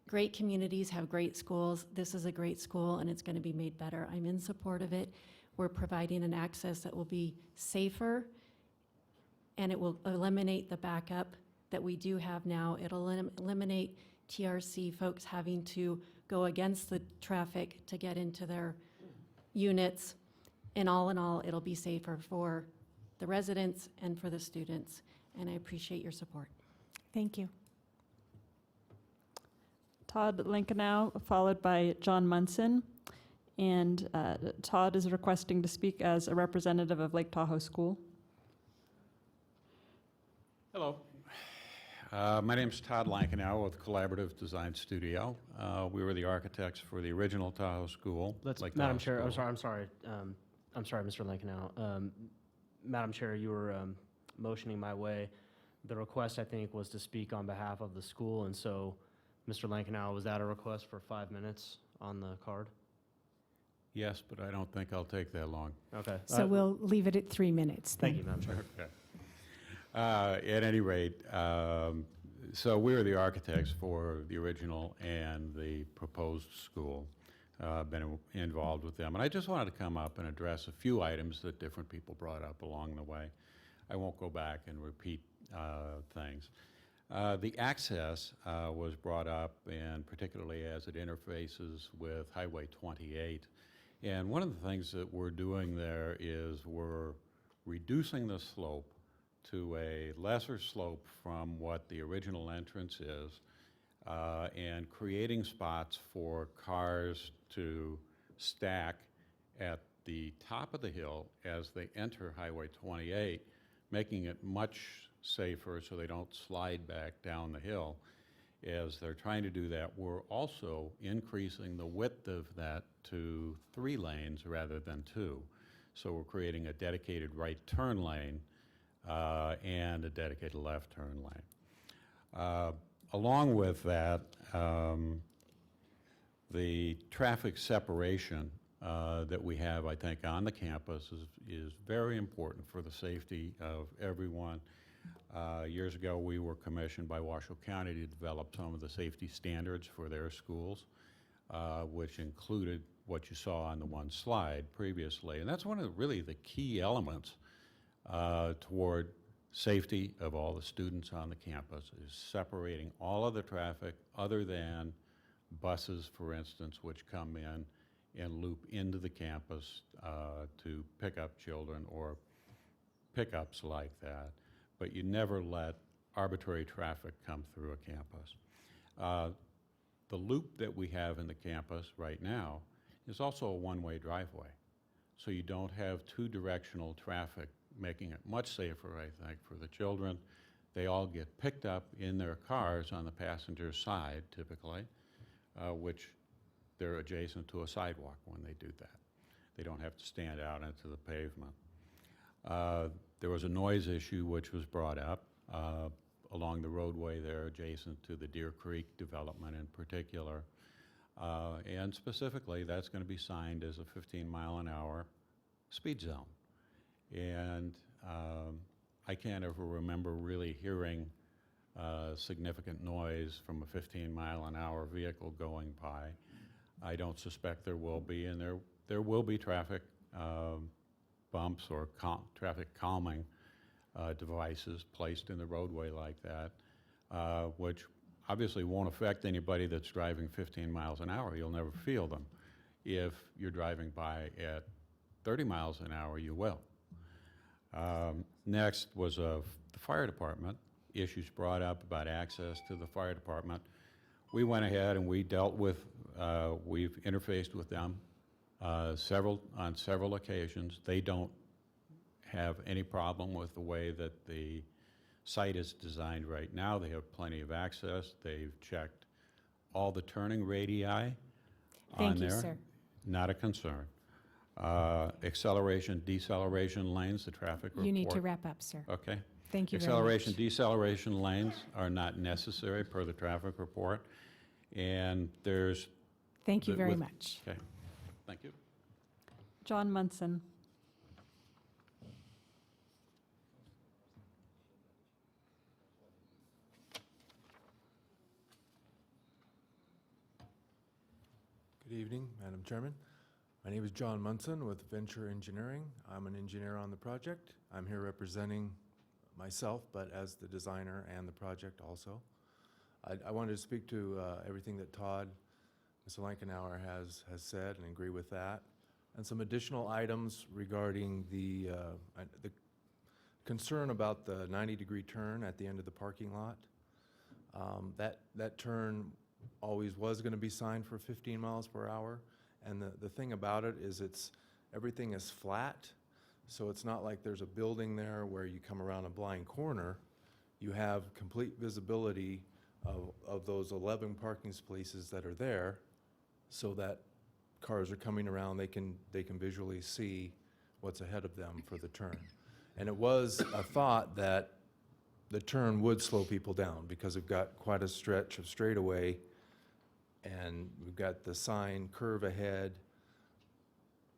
Great communities have great schools. This is a great school, and it's going to be made better. I'm in support of it. We're providing an access that will be safer, and it will eliminate the backup that we do have now. It'll eliminate TRC folks having to go against the traffic to get into their units. And all in all, it'll be safer for the residents and for the students. And I appreciate your support. Thank you. Todd Lankenau, followed by John Munson. And Todd is requesting to speak as a representative of Lake Tahoe School. Hello. My name's Todd Lankenau with Collaborative Design Studio. We were the architects for the original Tahoe School. Madam Chair, I'm sorry, Mr. Lankenau. Madam Chair, you were motioning my way. The request, I think, was to speak on behalf of the school, and so, Mr. Lankenau, was that a request for 5 minutes on the card? Yes, but I don't think I'll take that long. Okay. So we'll leave it at 3 minutes. Thank you, Madam Chair. Okay. At any rate, so we were the architects for the original and the proposed school. Been involved with them. And I just wanted to come up and address a few items that different people brought up along the way. I won't go back and repeat things. The access was brought up, and particularly as it interfaces with Highway 28. And one of the things that we're doing there is we're reducing the slope to a lesser slope from what the original entrance is, and creating spots for cars to stack at the top of the hill as they enter Highway 28, making it much safer so they don't slide back down the hill. as they're trying to do that, we're also increasing the width of that to 3 lanes rather than 2. So we're creating a dedicated right turn lane and a dedicated left turn lane. Along with that, the traffic separation that we have, I think, on the campus is very important for the safety of everyone. Years ago, we were commissioned by Washoe County to develop some of the safety standards for their schools, which included what you saw on the one slide previously. And that's one of really the key elements toward safety of all the students on the campus, is separating all of the traffic other than buses, for instance, which come in and loop into the campus to pick up children or pickups like that. But you never let arbitrary traffic come through a campus. The loop that we have in the campus right now is also a one-way driveway. So you don't have two-directional traffic, making it much safer, I think, for the children. They all get picked up in their cars on the passenger side, typically, which they're adjacent to a sidewalk when they do that. They don't have to stand out into the pavement. There was a noise issue which was brought up along the roadway there adjacent to the Deer Creek development in particular. And specifically, that's going to be signed as a 15-mile-an-hour speed zone. And I can't ever remember really hearing significant noise from a 15-mile-an-hour vehicle going by. I don't suspect there will be, and there will be traffic bumps or traffic calming devices placed in the roadway like that, which obviously won't affect anybody that's driving 15 miles an hour. You'll never feel them. If you're driving by at 30 miles an hour, you will. Next was the fire department. Issues brought up about access to the fire department. We went ahead and we dealt with, we've interfaced with them on several occasions. They don't have any problem with the way that the site is designed right now. They have plenty of access. They've checked all the turning radii on there. Thank you, sir. Not a concern. Acceleration, deceleration lanes, the traffic report. You need to wrap up, sir. Okay. Thank you very Acceleration, much. deceleration lanes are not necessary per the traffic report. And there's... Thank you very much. Okay. Thank you. John Munson. Good evening, Madam Chairman. My name is John Munson with Venture Engineering. I'm an engineer on the project. I'm here representing myself, but as the designer and the project also. I wanted to speak to everything that Todd, Mr. Lankenauer has said and agree with that, and some additional items regarding the concern about the 90-degree turn at the end of the parking lot. That turn always was going to be signed for 15 miles per hour, and the thing about it is everything is flat, so it's not like there's a building there where you come around a blind corner. You have complete visibility of those 11 parking spaces that are there, so that cars are coming around, they can visually see what's ahead of them for the turn. And it was a thought that the turn would slow people down because we've got quite a stretch of straightaway, and we've got the sign curve ahead,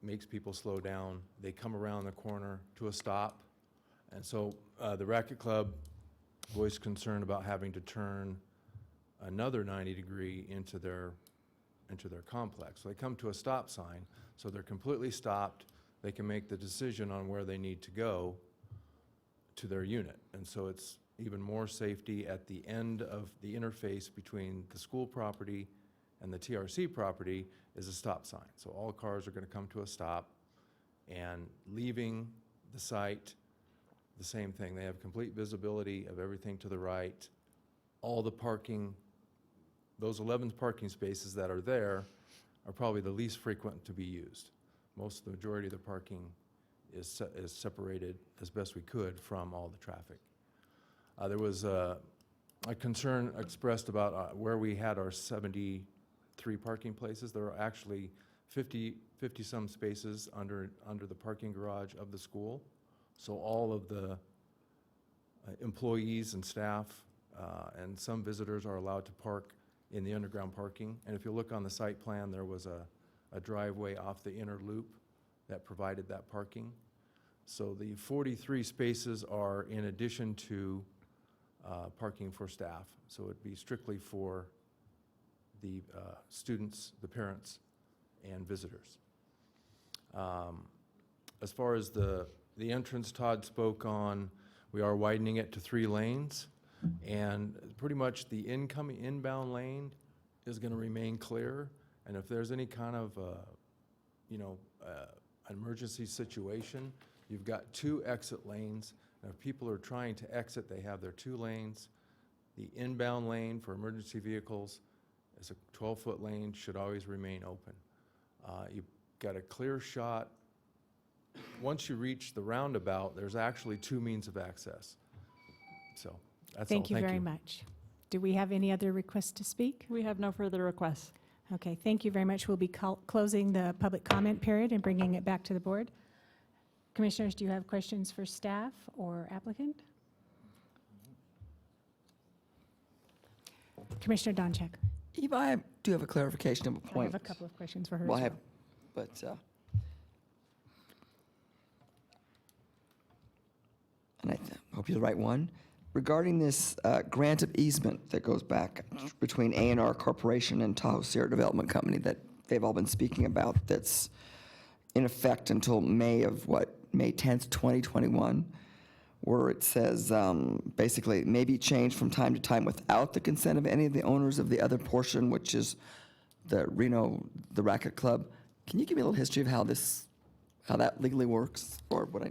makes people slow down. They come around the corner to a stop. And so the Racquet Club voiced concern about having to turn another 90-degree into their complex. So they come to a stop sign, so they're completely stopped. They can make the decision on where they need to go to their unit. And so it's even more safety at the end of the interface between the school property and the TRC property is a stop sign. So all cars are going to come to a stop, and leaving the site, the same thing. They have complete visibility of everything to the right. All the parking, those 11 parking spaces that are there are probably the least frequent to be used. Most of the majority of the parking is separated as best we could from all the traffic. There was a concern expressed about where we had our 73 parking places. There are actually 50-some spaces under the parking garage of the school. So all of the employees and staff and some visitors are allowed to park in the underground parking. And if you look on the site plan, there was a driveway off the inner loop that provided that parking. So the 43 spaces are in addition to parking for staff. So it'd be strictly for the students, the parents, and visitors. As far as the entrance Todd spoke on, we are widening it to 3 lanes, and pretty much the inbound lane is going to remain clear. And if there's any kind of an emergency situation, you've got 2 exit lanes. And if people are trying to exit, they have their 2 lanes. The inbound lane for emergency vehicles is a 12-foot lane, should always remain open. You've got a clear shot. Once you reach the roundabout, there's actually 2 means of access. So that's all. Thank you very much. Do we have any other requests to speak? We have no further requests. Okay, thank you very much. We'll be closing the public comment period and bringing it back to the board. Commissioners, do you have questions for staff or applicant? Commissioner Donchek. Eva, I do have a clarification of a I point. have a couple of questions for her Well, as I have, well. but, and I hope you're the right one. Regarding this grant of easement that goes back between A&R Corporation and Tahoe Sierra Development Company that they've all been speaking about, that's in effect until May 10th, 2021, where it says basically it may be changed from time to time without the consent of any of the owners of the other portion, which is the Racket Club. Can you give me a little history of how that legally works, or what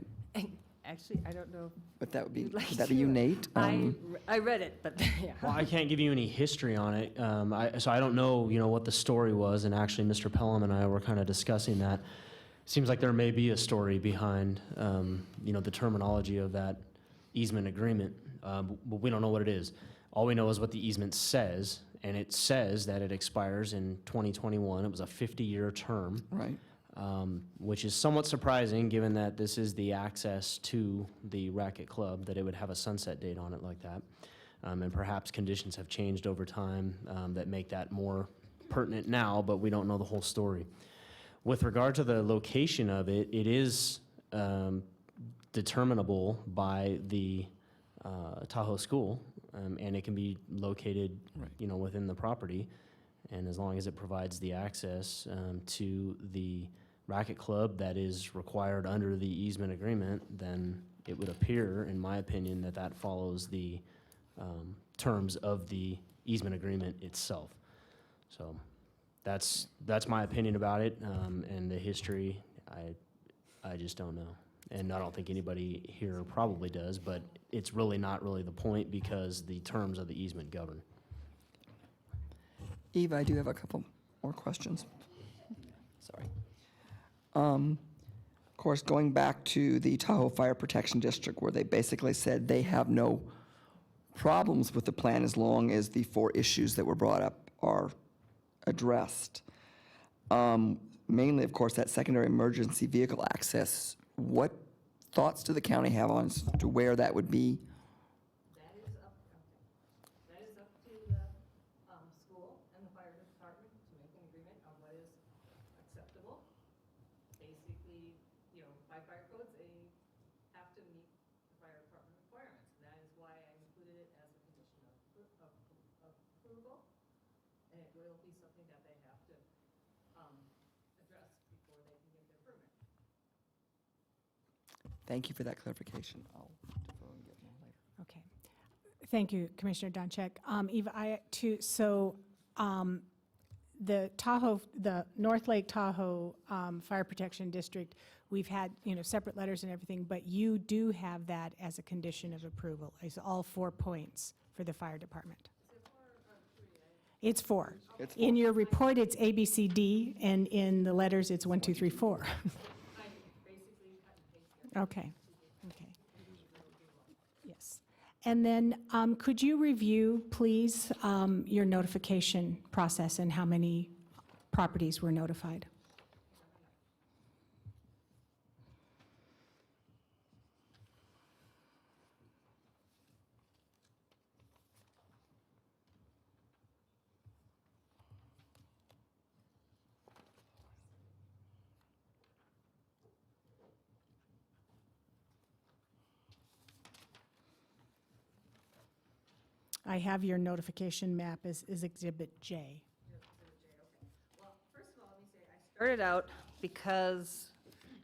Actually, I don't know. But that would be, You'd like would that be to- you, Nate? I read it, but yeah. Well, I can't give you any history on it, so I don't know, what the story was, and actually Mr. Pelham and I were kind of discussing that. Seems like there may be a story behind, the terminology of that easement agreement, but we don't know what it is. All we know is what the easement says, and it says that it expires in 2021. It was a 50-year term. Right. Which is somewhat surprising, given that this is the access to the Racket Club, that it would have a sunset date on it like that. And perhaps conditions have changed over time that make that more pertinent now, but we don't know the whole story. With regard to the location of it, it is determinable by the Tahoe School, and it can be located, within the property. And as long as it provides the access to the Racket Club that is required under the easement agreement, then it would appear, in my opinion, that follows the terms of the easement agreement itself. So that's my opinion about it, and the history, I just don't know. And I don't think anybody here probably does, but it's really not really the point, because the terms of the easement govern. Eva, I do have a couple more questions. Sorry. Of course, going back to the Tahoe Fire Protection District, where they basically said they have no problems with the plan as long as the 4 issues that were brought up are addressed. Mainly, of course, that secondary emergency vehicle access. What thoughts do the county have on as to where that would be? That is up to the school and the fire department to make an agreement on what is acceptable. Basically, by fire codes, they have to meet the fire department requirements. And that is why I included it as a condition of approval. And it will be something that they have to address before they can get their permit. Thank you for that clarification. I'll defer and get more later. Okay. Thank you, Commissioner Donchek. Eva, the North Lake Tahoe Fire Protection District, we've had, separate letters and everything, but you do have that as a condition of approval, is all 4 points for the fire department. It's 4. In your report, it's A, B, C, D, and in the letters, it's 1, 2, 3, 4. Okay. Yes. And then could you review, please, your notification process and how many properties were notified? I have your notification map as Exhibit J. Well, first of all, let me say, I started out because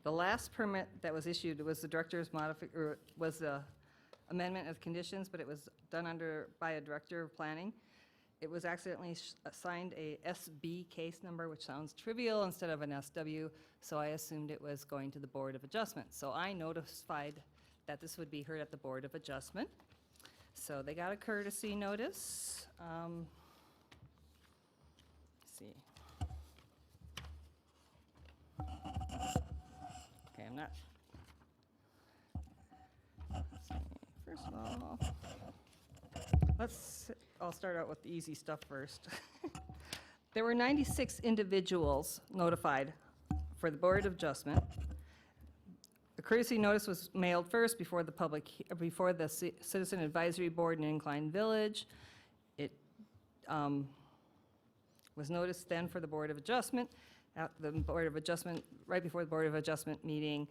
the last permit that was issued was the director's was the amendment of conditions, but it was done by a director of planning. It was accidentally assigned a SB case number, which sounds trivial, instead of an SW, so I assumed it was going to the Board of Adjustment. So I notified that this would be heard at the Board of Adjustment. So they got a courtesy notice. Let's see. Okay, I'm not. Let's see. First of all, I'll start out with the easy stuff first. There were 96 individuals notified for the Board of Adjustment. The courtesy notice was mailed first before the Citizen Advisory Board in Incline Village. It was noticed then for the Board of Adjustment. At the Board of Adjustment, right before the Board of Adjustment meeting,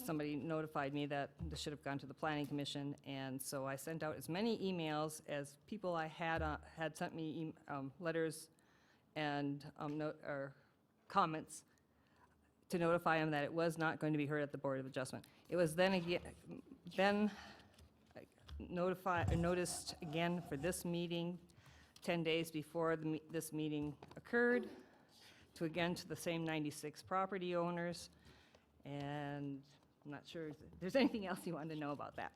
somebody notified me that this should have gone to the Planning Commission, and so I sent out as many emails as people I had sent me letters and comments to notify them that it was not going to be heard at the Board of Adjustment. It was then noticed again for this meeting 10 days before this meeting occurred, to the same 96 property owners. And I'm not sure if there's anything else you wanted to know about that.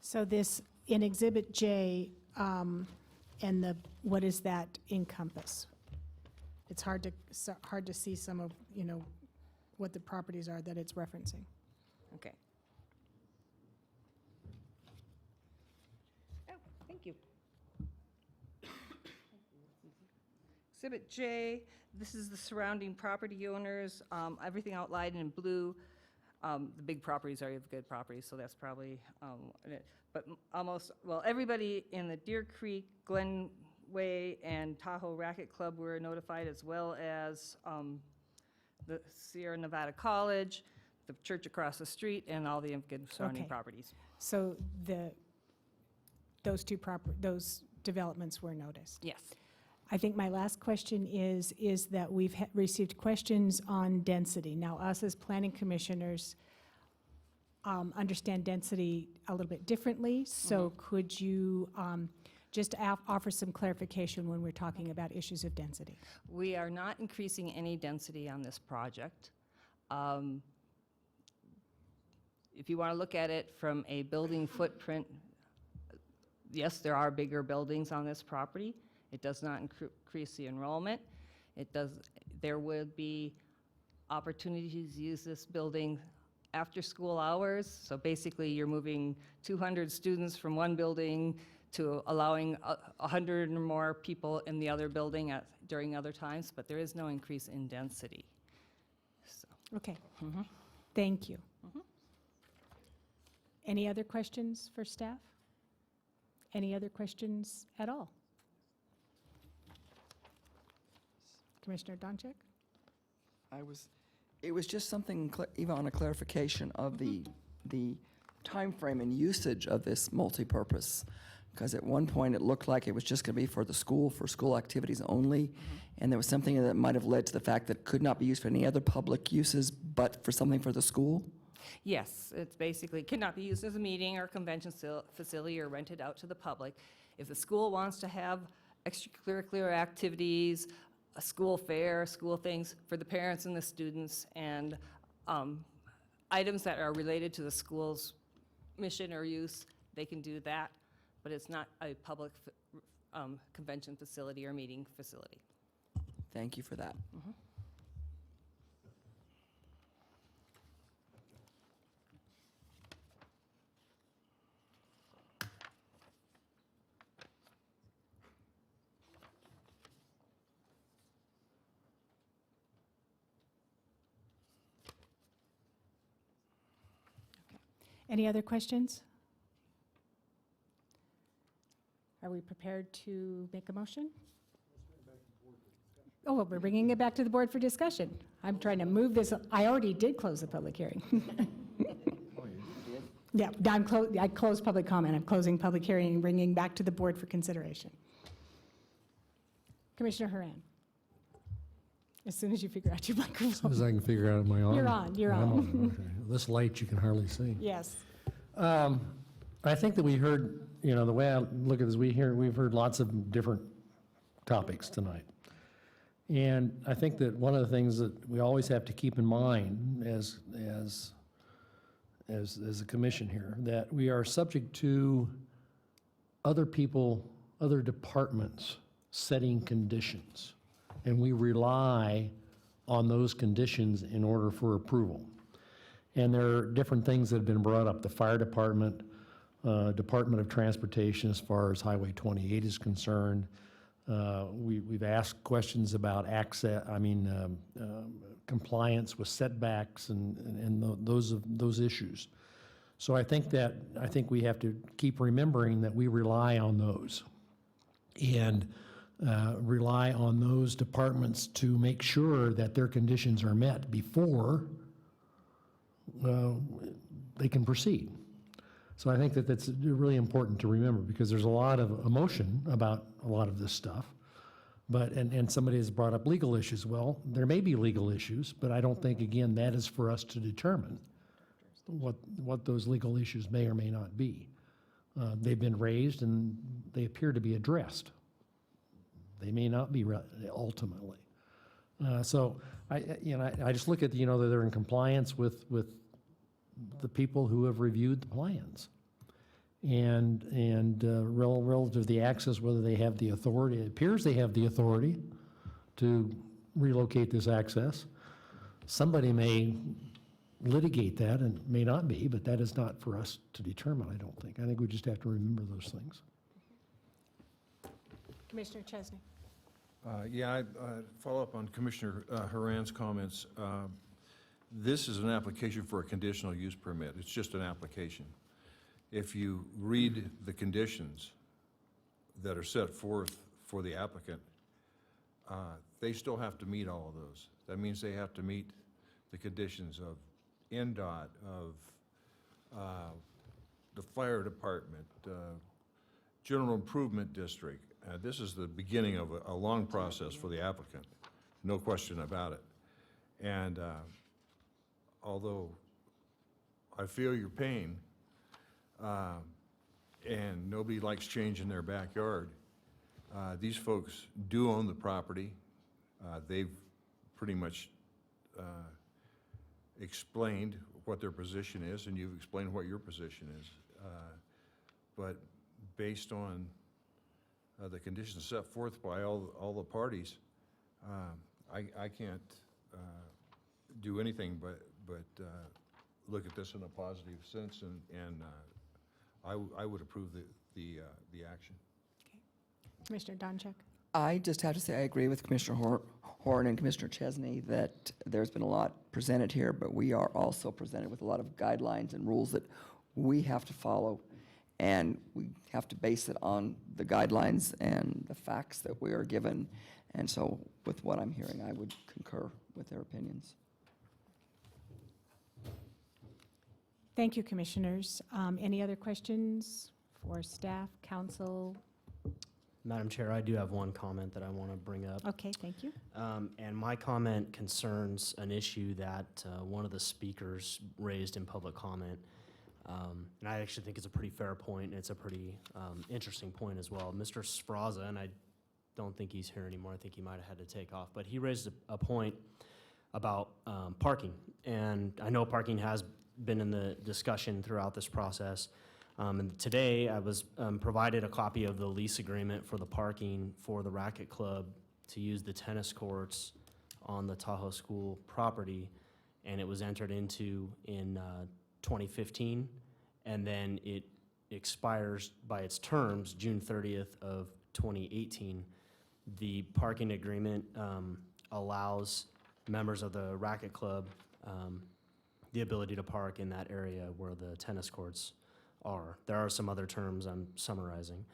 So this, in Exhibit J, and what does that encompass? It's hard to see some of, what the properties are that it's referencing. Okay. Oh, thank you. Exhibit J, this is the surrounding property owners, everything outlined in blue. The big properties are good properties, so that's probably it. But everybody in the Deer Creek, Glenway, and Tahoe Racket Club were notified, as well as the Sierra Nevada College, the church across the street, and all the good surrounding Okay. properties. So those those developments were noticed? Yes. I think my last question is that we've received questions on density. Now, us as planning commissioners understand density a little bit differently, so could you just offer some clarification when we're talking about issues of density? We are not increasing any density on this project. If you want to look at it from a building footprint, yes, there are bigger buildings on this property. It does not increase the enrollment. There would be opportunities to use this building after school hours. So basically, you're moving 200 students from one building to allowing 100 or more people in the other building during other times, but there is no increase in density. So. Okay. Thank you. Any other questions for staff? Any other questions at all? Commissioner Donchik? It was just something, even on a clarification of the timeframe and usage of this multipurpose. Because at one point, it looked like it was just going to be for school activities only. And there was something that might have led to the fact that it could not be used for any other public uses, but for something for the school? Yes, it's basically, cannot be used as a meeting or convention facility or rented out to the public. If the school wants to have extracurricular activities, a school fair, school things for the parents and the students, and items that are related to the school's mission or use, they can do that, but it's not a public convention facility or meeting facility. Thank you for that. Any other questions? Are we prepared to make a motion? Oh, well, we're bringing it back to the board for discussion. I'm trying to move this, I already did close the public hearing. Yeah, I closed public comment. I'm closing public hearing and bringing back to the board for consideration. Commissioner Haran. As soon as you figure out your microphone. As soon as I can figure out, am I on? You're I'm on. Okay. This light you can hardly see. Yes. I think that we heard, the way I look at this, we've heard lots of different topics tonight. And I think that one of the things that we always have to keep in mind as a commission here, that we are subject to other people, other departments setting conditions. And we rely on those conditions in order for approval. And there are different things that have been brought up. The fire department, Department of Transportation as far as Highway 28 is concerned. We've asked questions about compliance with setbacks and those issues. So I think we have to keep remembering that we rely on those and rely on those departments to make sure that their conditions are met before they can proceed. So I think that that's really important to remember, because there's a lot of emotion about a lot of this stuff. But, and somebody has brought up legal issues. Well, there may be legal issues, but I don't think, again, that is for us to determine what those legal issues may or may not be. They've been raised and they appear to be addressed. They may not be ultimately. So I just look at, that they're in compliance with the people who have reviewed the plans. And relative to the access, whether they have the authority, it appears they have the authority to relocate this access. Somebody may litigate that and may not be, but that is not for us to determine, I don't think. I think we just have to remember those things. Commissioner Chesney. I follow up on Commissioner Haran's comments. This is an application for a conditional use permit. It's just an application. If you read the conditions that are set forth for the applicant, they still have to meet all of those. That means they have to meet the conditions of NDOT, of the fire department, general improvement district. This is the beginning of a long process for the applicant, no question about it. And although I feel your pain, and nobody likes change in their backyard, these folks do own the property. They've pretty much explained what their position is, and you've explained what your position is. But based on the conditions set forth by all the parties, I can't do anything but look at this in a positive sense, and I would approve the action. Commissioner Donchak. I just have to say I agree with Commissioner Horn and Commissioner Chesney that there's been a lot presented here, but we are also presented with a lot of guidelines and rules that we have to follow, and we have to base it on the guidelines and the facts that we are given. And so with what I'm hearing, I would concur with their opinions. Thank you, commissioners. Any other questions for staff, council? Madam Chair, I do have one comment that I want to bring up. Okay, thank you. And my comment concerns an issue that one of the speakers raised in public comment. And I actually think it's a pretty fair point, and it's a pretty interesting point as well. Mr. Sfraza, and I don't think he's here anymore, I think he might have had to take off, but he raised a point about parking. And I know parking has been in the discussion throughout this process. And today I was provided a copy of the lease agreement for the parking for the Racquet Club to use the tennis courts on the Tahoe School property, and it was entered into in 2015, and then it expires by its terms June 30th of 2018. The parking agreement allows members of the Racquet Club the ability to park in that area where the tennis courts are. There are some other terms I'm summarizing.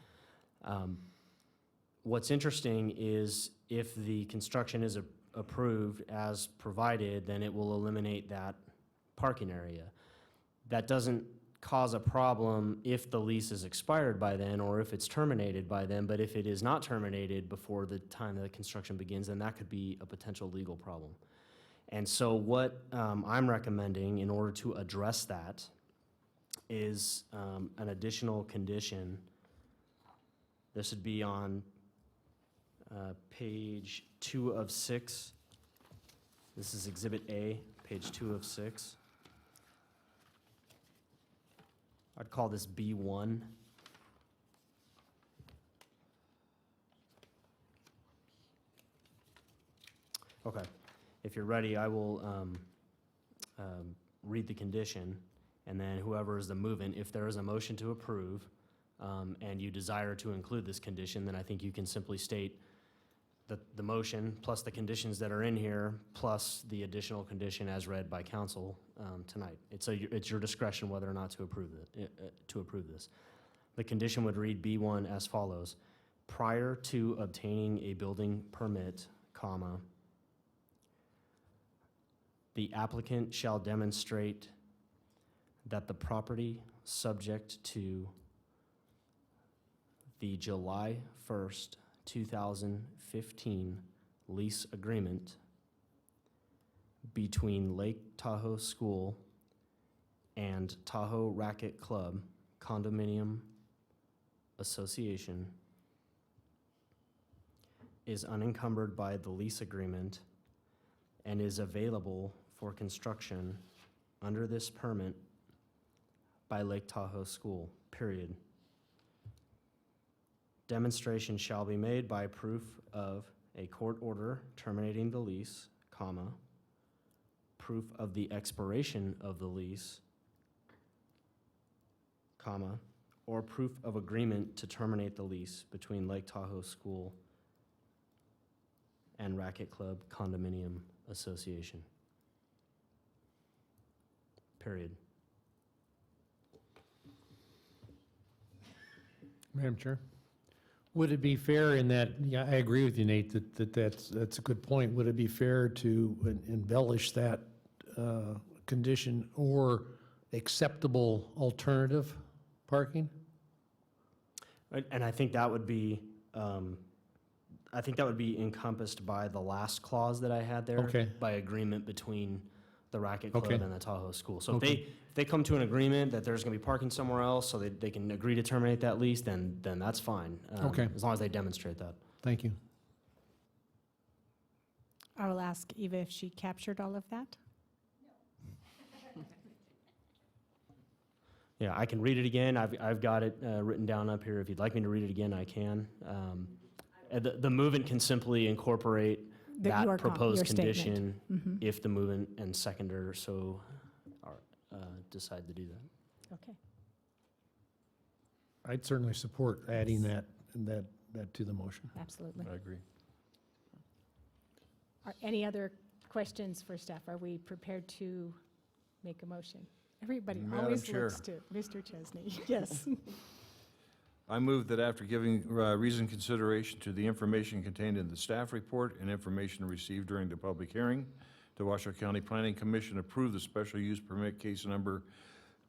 What's interesting is if the construction is approved as provided, then it will eliminate that parking area. That doesn't cause a problem if the lease is expired by then or if it's terminated by then, but if it is not terminated before the time the construction begins, then that could be a potential legal problem. And so what I'm recommending in order to address that is an additional condition. This would be on page 2 of 6. This is Exhibit A, page 2 of 6. I'd call this B1. Okay, if you're ready, I will read the condition, and then whoever is the movant, if there is a motion to approve, and you desire to include this condition, then I think you can simply state the motion plus the conditions that are in here, plus the additional condition as read by council tonight. It's your discretion whether or not to approve this. The condition would read B1 as follows: prior to obtaining a building permit, comma, the applicant shall demonstrate that the property subject to the July 1st, 2015 lease agreement between Lake Tahoe School and Tahoe Racket Club Condominium Association is unencumbered by the lease agreement and is available for construction under this permit by Lake Tahoe School, period. Demonstration shall be made by proof of a court order terminating the lease, comma, proof of the expiration of the lease, comma, or proof of agreement to terminate the lease between Lake Tahoe School and Racket Club Condominium Association. Period. Madam Chair? Would it be fair in that, yeah, I agree with you, Nate, that's a good point. Would it be fair to embellish that condition or acceptable alternative parking? And I think that would be, encompassed by the last clause that I had there. Okay. By agreement between the Racket Club Okay. and the Tahoe School. So Okay. if they come to an agreement that there's gonna be parking somewhere else, so they can agree to terminate that lease, then that's fine. Okay. As long as they demonstrate that. Thank you. I will ask Eva if she captured all of that. Yeah, I can read it again. I've got it written down up here. If you'd like me to read it again, I can. The movant can simply incorporate that Your proposed statement. condition Mhm. if the movant and seconder so decide to do that. Okay. I'd certainly support adding that to the motion. Absolutely. I agree. Any other questions for staff? Are we prepared to make a motion? Everybody Madam always Chair. looks to Mr. Chesney. Yes. I move that after giving reasoned consideration to the information contained in the staff report and information received during the public hearing, the Washoe County Planning Commission approve the special use permit case number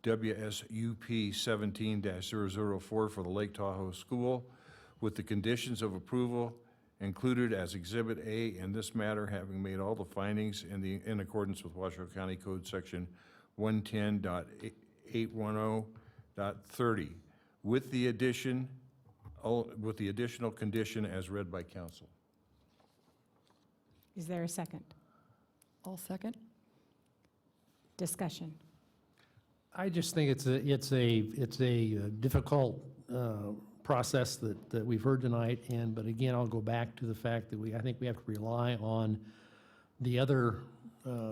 WSUP 17-004 for the Lake Tahoe School with the conditions of approval included as Exhibit A in this matter, having made all the findings in accordance with Washoe County Code Section 110.810.30, with the additional condition as read by council. Is there a second? I'll second. Discussion. I just think it's a difficult process that we've heard tonight, but again, I'll go back to the fact that I think we have to rely on the other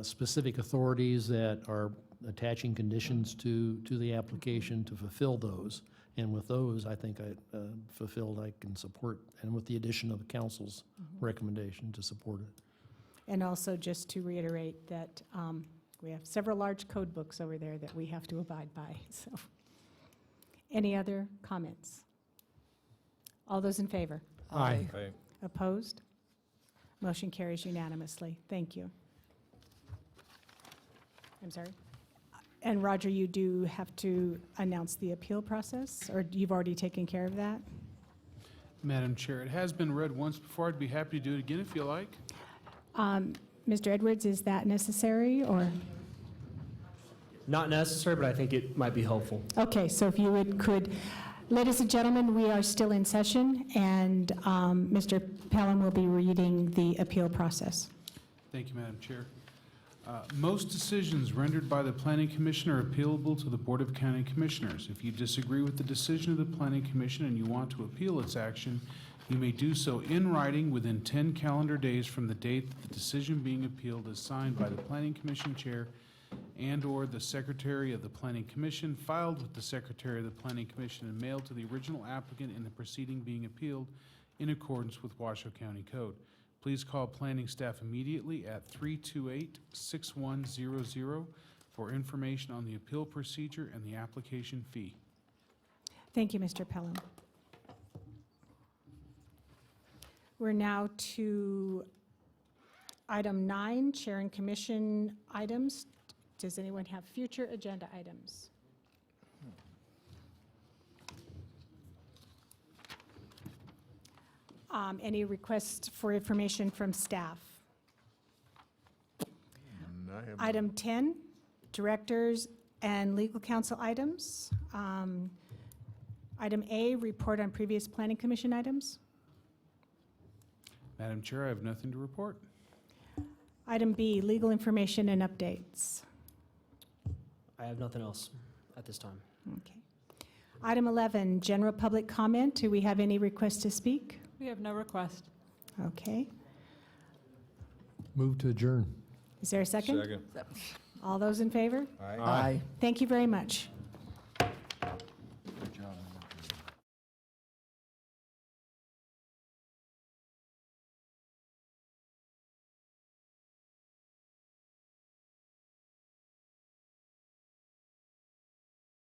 specific authorities that are attaching conditions to the application to fulfill those. And with those, I think I fulfilled, I can support, and with the addition of the council's recommendation to support it. And also just to reiterate that We have several large code books over there that we have to abide by, so. Any other comments? All those in favor? Aye. Opposed? Motion carries unanimously. Thank you. I'm sorry? And Roger, you do have to announce the appeal process, or you've already taken care of that? Madam Chair, it has been read once before. I'd be happy to do it again if you like. Mr. Edwards, is that necessary, or? Not necessary, but I think it might be helpful. Okay, so if you could, ladies and gentlemen, we are still in session, and Mr. Pelham will be reading the appeal process. Thank you, Madam Chair. Most decisions rendered by the Planning Commission are appealable to the Board of County Commissioners. If you disagree with the decision of the Planning Commission and you want to appeal its action, you may do so in writing within 10 calendar days from the date that the decision being appealed is signed by the Planning Commission Chair and/or the Secretary of the Planning Commission, filed with the Secretary of the Planning Commission, and mailed to the original applicant in the proceeding being appealed in accordance with Washoe County Code. Please call planning staff immediately at 328-6100 for information on the appeal procedure and the application fee. Thank you, Mr. Pelham. We're now to item 9, Chair and Commission items. Does anyone have future agenda items? Any requests for information from staff? Item 10, Directors and Legal Counsel items. Item A, report on previous Planning Commission items. Madam Chair, I have nothing to report. Item B, legal information and updates. I have nothing else at this time. Okay. Item 11, general public comment. Do we have any requests to speak? We have no request. Okay. Move to adjourn. Is there a second? Second. All those in favor? Aye. Thank you very much.